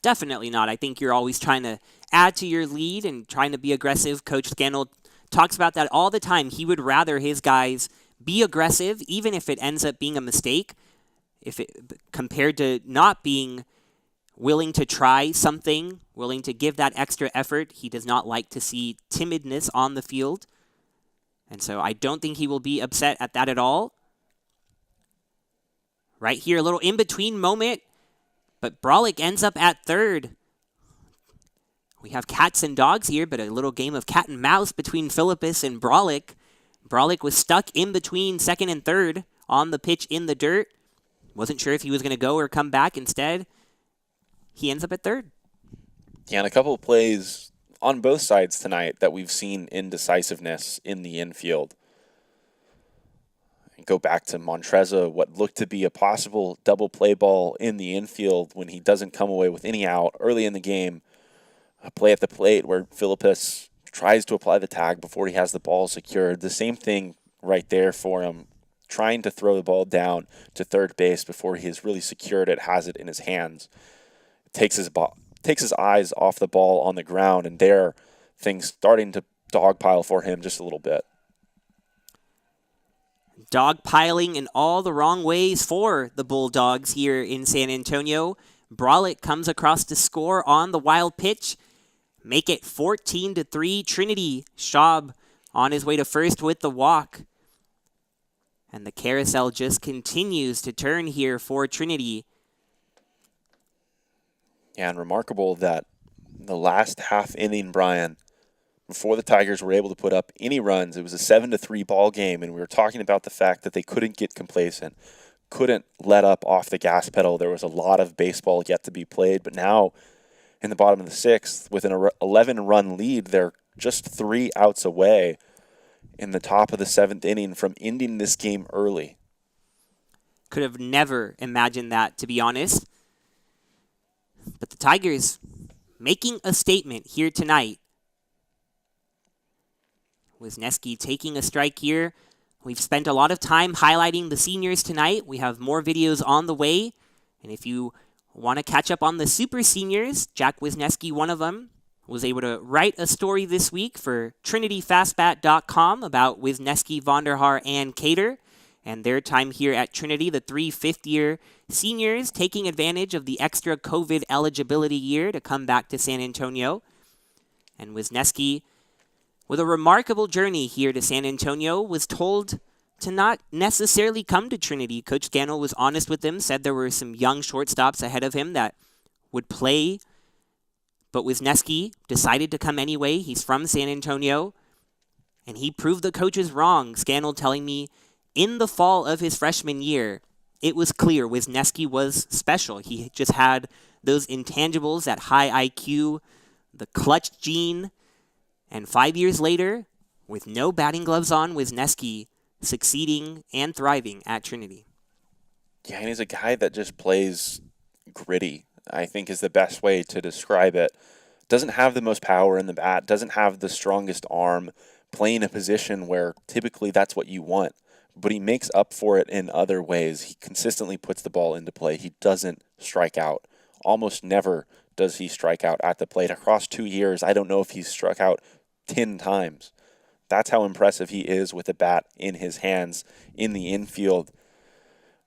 Definitely not. I think you're always trying to add to your lead and trying to be aggressive. Coach Scannell talks about that all the time. He would rather his guys be aggressive, even if it ends up being a mistake, compared to not being willing to try something, willing to give that extra effort. He does not like to see timidness on the field. And so I don't think he will be upset at that at all. Right here, a little in-between moment, but Brolick ends up at third. We have cats and dogs here, but a little game of cat and mouse between Philippus and Brolick. Brolick was stuck in between second and third on the pitch in the dirt. Wasn't sure if he was going to go or come back. Instead, he ends up at third. Yeah, and a couple of plays on both sides tonight that we've seen indecisiveness in the infield. Go back to Montreza, what looked to be a possible double play ball in the infield when he doesn't come away with any out early in the game. A play at the plate where Philippus tries to apply the tag before he has the ball secured. The same thing right there for him, trying to throw the ball down to third base before he has really secured it, has it in his hands. Takes his eyes off the ball on the ground, and there things starting to dogpile for him just a little bit. Dogpiling in all the wrong ways for the Bulldogs here in San Antonio. Brolick comes across to score on the wild pitch. Make it 14-3 Trinity. Schaub on his way to first with the walk. And the carousel just continues to turn here for Trinity. Yeah, and remarkable that the last half inning, Brian, before the Tigers were able to put up any runs, it was a 7-3 ball game, and we were talking about the fact that they couldn't get complacent, couldn't let up off the gas pedal. There was a lot of baseball yet to be played, but now in the bottom of the sixth, with an 11-run lead, they're just 3 outs away in the top of the seventh inning from ending this game early. Could have never imagined that, to be honest. But the Tigers making a statement here tonight. Wisniewski taking a strike here. We've spent a lot of time highlighting the seniors tonight. We have more videos on the way. And if you want to catch up on the super seniors, Jack Wisniewski, one of them, was able to write a story this week for TrinityFastBat.com about Wisniewski, Vonderhaar, and Cater and their time here at Trinity, the 3 fifth-year seniors taking advantage of the extra COVID eligibility year to come back to San Antonio. And Wisniewski, with a remarkable journey here to San Antonio, was told to not necessarily come to Trinity. Coach Scannell was honest with him, said there were some young shortstops ahead of him that would play, but Wisniewski decided to come anyway. He's from San Antonio, and he proved the coaches wrong. Scannell telling me in the fall of his freshman year, it was clear Wisniewski was special. He just had those intangibles, that high IQ, the clutch gene, and 5 years later, with no batting gloves on, Wisniewski succeeding and thriving at Trinity. Yeah, and he's a guy that just plays gritty, I think is the best way to describe it. Doesn't have the most power in the bat, doesn't have the strongest arm, playing a position where typically that's what you want. But he makes up for it in other ways. He consistently puts the ball into play. He doesn't strike out. Almost never does he strike out at the plate. Across 2 years, I don't know if he's struck out 10 times. That's how impressive he is with the bat in his hands in the infield.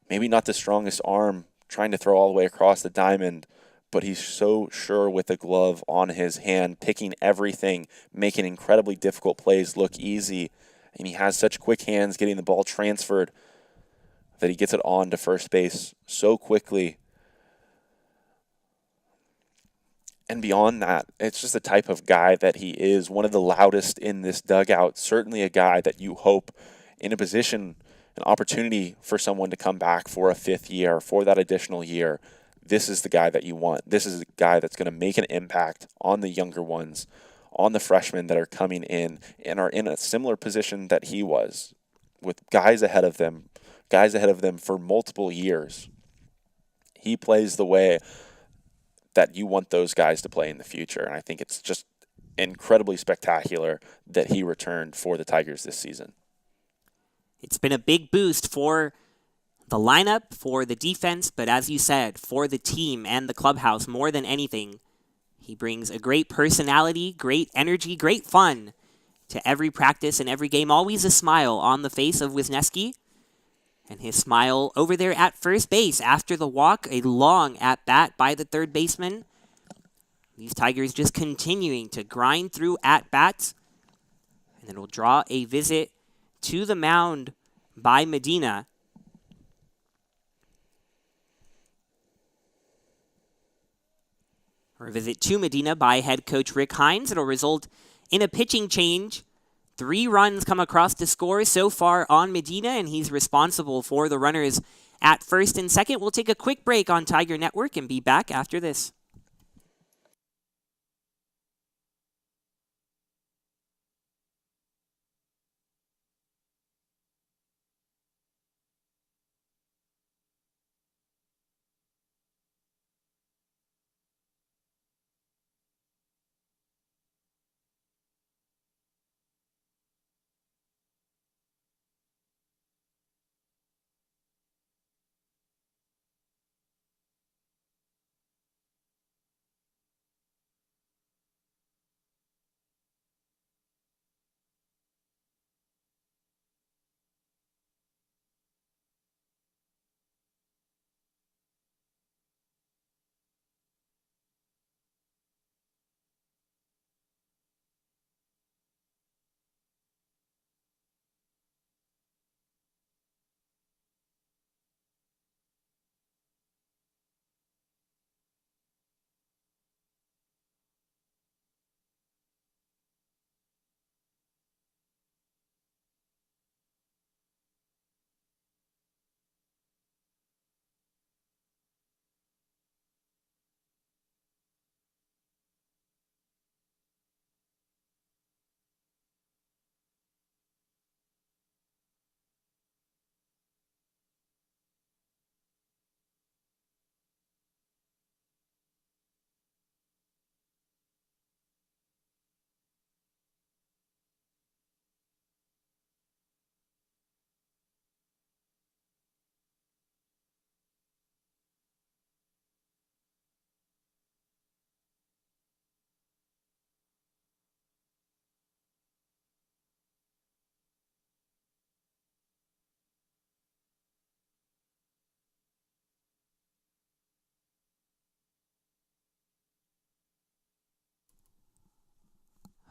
Maybe not the strongest arm trying to throw all the way across the diamond, but he's so sure with the glove on his hand, picking everything, making incredibly difficult plays look easy. And he has such quick hands getting the ball transferred that he gets it on to first base so quickly. And beyond that, it's just the type of guy that he is, one of the loudest in this dugout, certainly a guy that you hope in a position, an opportunity for someone to come back for a fifth year, for that additional year. This is the guy that you want. This is the guy that's going to make an impact on the younger ones, on the freshmen that are coming in and are in a similar position that he was, with guys ahead of them for multiple years. He plays the way that you want those guys to play in the future, and I think it's just incredibly spectacular that he returned for the Tigers this season. It's been a big boost for the lineup, for the defense, but as you said, for the team and the clubhouse more than anything. He brings a great personality, great energy, great fun to every practice and every game. Always a smile on the face of Wisniewski. And his smile over there at first base after the walk, a long at-bat by the third baseman. These Tigers just continuing to grind through at-bats. And it'll draw a visit to the mound by Medina. Or a visit to Medina by head coach Rick Hines. It'll result in a pitching change. 3 runs come across to score so far on Medina, and he's responsible for the runners at first and second. We'll take a quick break on Tiger Network and be back after this.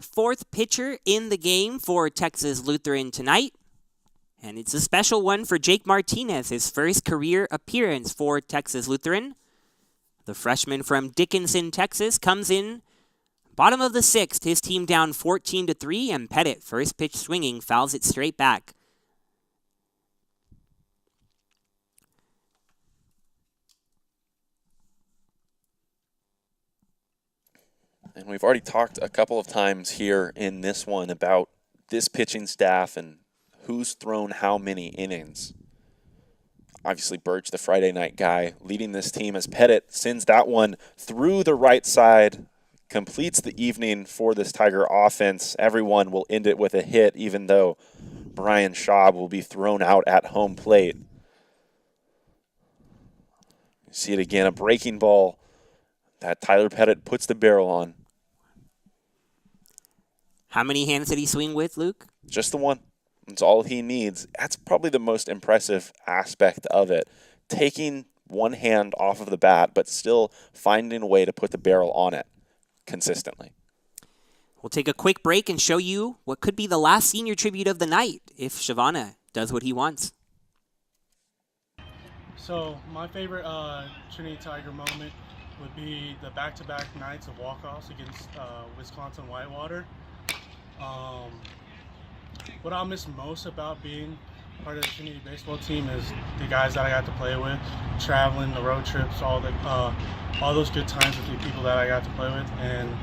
fourth pitcher in the game for Texas Lutheran tonight. And it's a special one for Jake Martinez, his first career appearance for Texas Lutheran. The freshman from Dickinson, Texas, comes in bottom of the sixth, his team down 14-3, and Pettit, first pitch swinging, fouls it straight back. And we've already talked a couple of times here in this one about this pitching staff and who's thrown how many innings. Obviously, Birch, the Friday night guy, leading this team as Pettit sends that one through the right side, completes the evening for this Tiger offense. Everyone will end it with a hit, even though Brian Schaub will be thrown out at home plate. You see it again, a breaking ball that Tyler Pettit puts the barrel on. How many hands did he swing with, Luke? Just the one. That's all he needs. That's probably the most impressive aspect of it. Taking one hand off of the bat, but still finding a way to put the barrel on it consistently. We'll take a quick break and show you what could be the last senior tribute of the night if Shavana does what he wants. So my favorite Trinity Tiger moment would be the back-to-back nights of walk-offs against Wisconsin Whitewater. What I'll miss most about being part of the Trinity baseball team is the guys that I got to play with, traveling, the road trips, all those good times with the people that I got to play with. And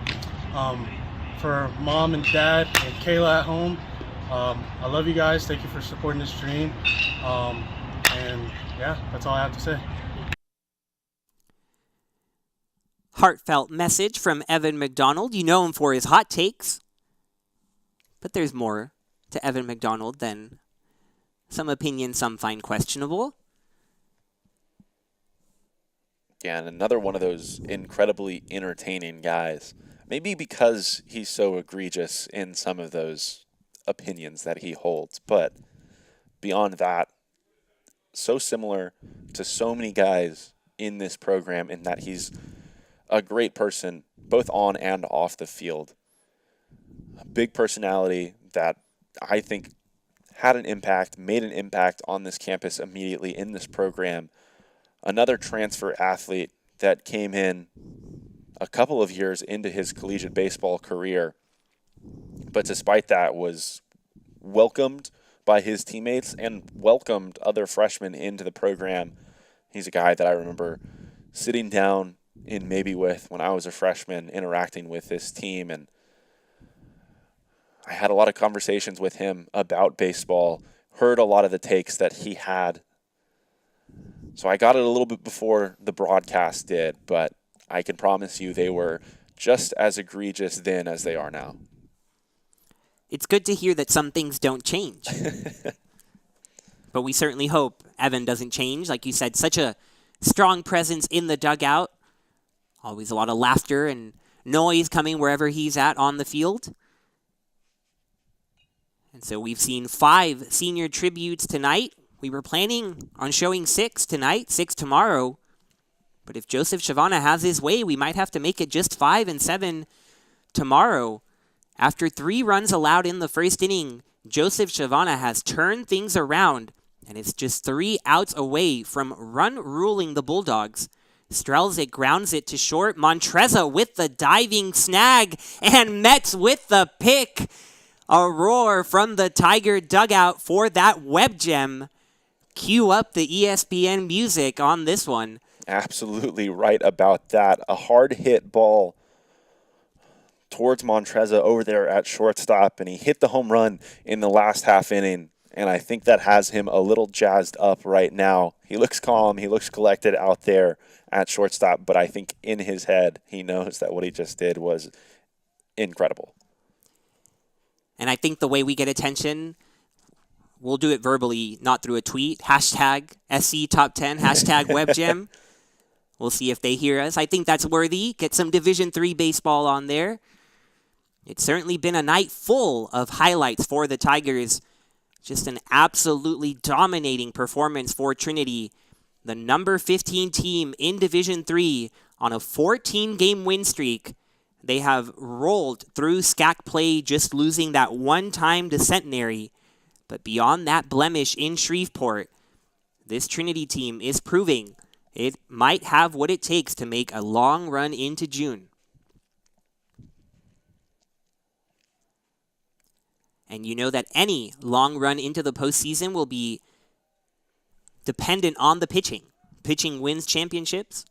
for Mom and Dad and Kayla at home, I love you guys. Thank you for supporting this dream. And yeah, that's all I have to say. Heartfelt message from Evan McDonald. You know him for his hot takes, but there's more to Evan McDonald than some opinions some find questionable. Yeah, and another one of those incredibly entertaining guys. Maybe because he's so egregious in some of those opinions that he holds, but beyond that, so similar to so many guys in this program in that he's a great person, both on and off the field. A big personality that I think had an impact, made an impact on this campus immediately in this program. Another transfer athlete that came in a couple of years into his collegiate baseball career, but despite that was welcomed by his teammates and welcomed other freshmen into the program. He's a guy that I remember sitting down in maybe with when I was a freshman, interacting with this team, and I had a lot of conversations with him about baseball, heard a lot of the takes that he had. So I got it a little bit before the broadcast did, but I can promise you they were just as egregious then as they are now. It's good to hear that some things don't change. But we certainly hope Evan doesn't change. Like you said, such a strong presence in the dugout. Always a lot of laughter and noise coming wherever he's at on the field. And so we've seen 5 senior tributes tonight. We were planning on showing 6 tonight, 6 tomorrow. But if Joseph Shavana has his way, we might have to make it just 5 and 7 tomorrow. After 3 runs allowed in the first inning, Joseph Shavana has turned things around, and it's just 3 outs away from run-ruling the Bulldogs. Strelzik grounds it to short. Montreza with the diving snag, and Metz with the pick. A roar from the Tiger dugout for that web gem. Cue up the ESPN music on this one. Absolutely right about that. A hard hit ball towards Montreza over there at shortstop, and he hit the home run in the last half inning, and I think that has him a little jazzed up right now. He looks calm, he looks collected out there at shortstop, but I think in his head he knows that what he just did was incredible. And I think the way we get attention, we'll do it verbally, not through a tweet. Hashtag SC Top 10, hashtag WebGem. We'll see if they hear us. I think that's worthy. Get some Division III baseball on there. It's certainly been a night full of highlights for the Tigers. Just an absolutely dominating performance for Trinity. The number 15 team in Division III on a 14-game win streak. They have rolled through SCAC play, just losing that one time to Centenary. But beyond that blemish in Shreveport, this Trinity team is proving it might have what it takes to make a long run into June. And you know that any long run into the postseason will be dependent on the pitching. Pitching wins championships.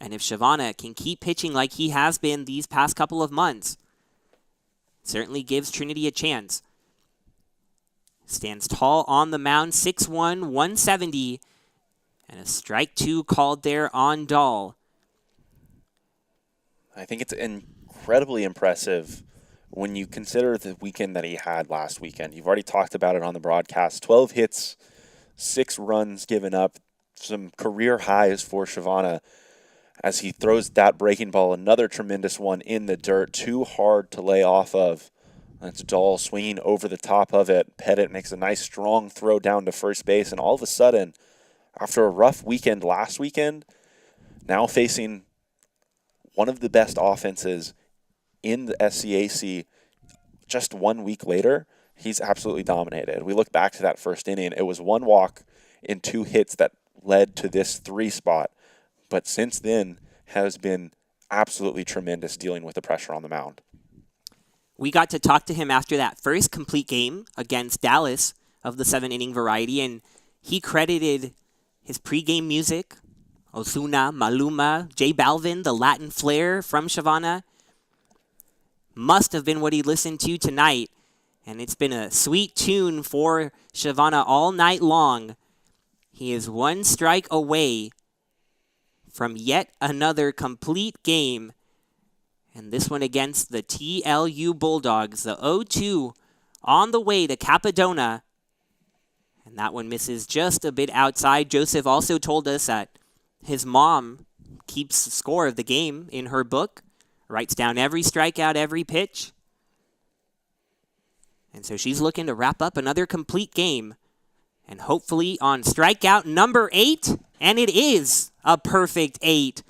And if Shavana can keep pitching like he has been these past couple of months, certainly gives Trinity a chance. Stands tall on the mound, 6'1", 170, and a strike 2 called there on Dahl. I think it's incredibly impressive when you consider the weekend that he had last weekend. You've already talked about it on the broadcast. 12 hits, 6 runs given up, some career highs for Shavana as he throws that breaking ball, another tremendous one in the dirt, too hard to lay off of. That's Dahl swinging over the top of it. Pettit makes a nice strong throw down to first base, and all of a sudden, after a rough weekend last weekend, now facing one of the best offenses in the SCAC just 1 week later, he's absolutely dominated. We look back to that first inning. It was 1 walk and 2 hits that led to this 3 spot. But since then has been absolutely tremendous dealing with the pressure on the mound. We got to talk to him after that first complete game against Dallas of the 7-inning variety, and he credited his pregame music, Ozuna, Maluma, J Balvin, the Latin flair from Shavana. Must have been what he listened to tonight, and it's been a sweet tune for Shavana all night long. He is 1 strike away from yet another complete game, and this one against the TLU Bulldogs. The 0-2 on the way to Capadona, and that one misses just a bit outside. Joseph also told us that his mom keeps score of the game in her book, writes down every strikeout, every pitch, and so she's looking to wrap up another complete game, and hopefully on strikeout number 8, and it is a perfect 8.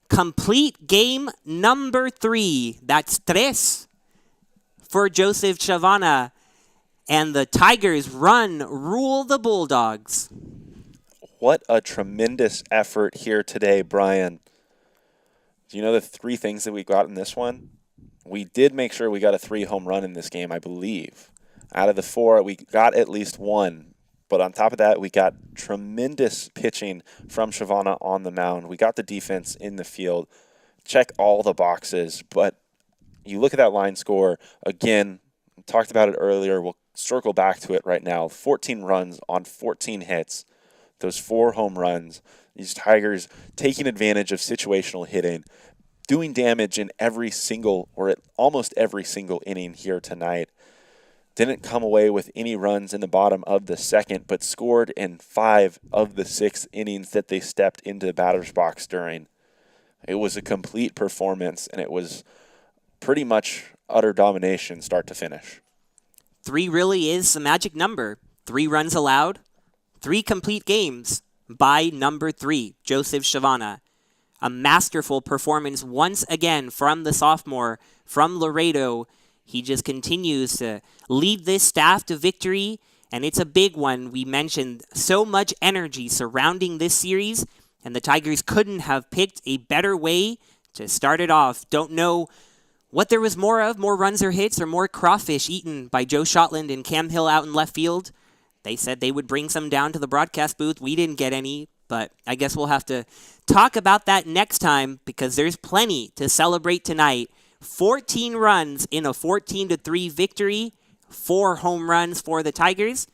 Complete game number 3. That's tres for Joseph Shavana. And the Tigers rule the Bulldogs. What a tremendous effort here today, Brian. Do you know the 3 things that we got in this one? We did make sure we got a 3 home run in this game, I believe. Out of the 4, we got at least 1. But on top of that, we got tremendous pitching from Shavana on the mound. We got the defense in the field. Check all the boxes. But you look at that line score, again, we talked about it earlier. We'll circle back to it right now. 14 runs on 14 hits. Those 4 home runs. These Tigers taking advantage of situational hitting, doing damage in every single, or at almost every single inning here tonight. Didn't come away with any runs in the bottom of the second, but scored in 5 of the 6 innings that they stepped into the batter's box during. It was a complete performance, and it was pretty much utter domination start to finish. 3 really is the magic number. 3 runs allowed, 3 complete games by number 3, Joseph Shavana. A masterful performance once again from the sophomore from Laredo. He just continues to lead this staff to victory, and it's a big one. We mentioned so much energy surrounding this series, and the Tigers couldn't have picked a better way to start it off. Don't know what there was more of, more runs or hits, or more crawfish eaten by Joe Shotland and Cam Hill out in left field. They said they would bring some down to the broadcast booth. We didn't get any, but I guess we'll have to talk about that next time because there's plenty to celebrate tonight. 14 runs in a 14-3 victory, 4 home runs for the Tigers,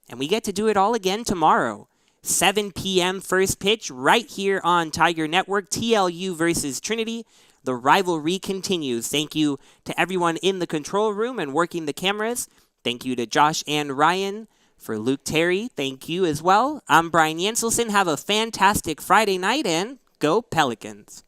and we get to do it all again tomorrow. 7 p.m. first pitch right here on Tiger Network, TLU versus Trinity. The rivalry continues. Thank you to everyone in the control room and working the cameras. Thank you to Josh and Ryan. For Luke Terry, thank you as well. I'm Brian Yanselson. Have a fantastic Friday night and go Pelicans.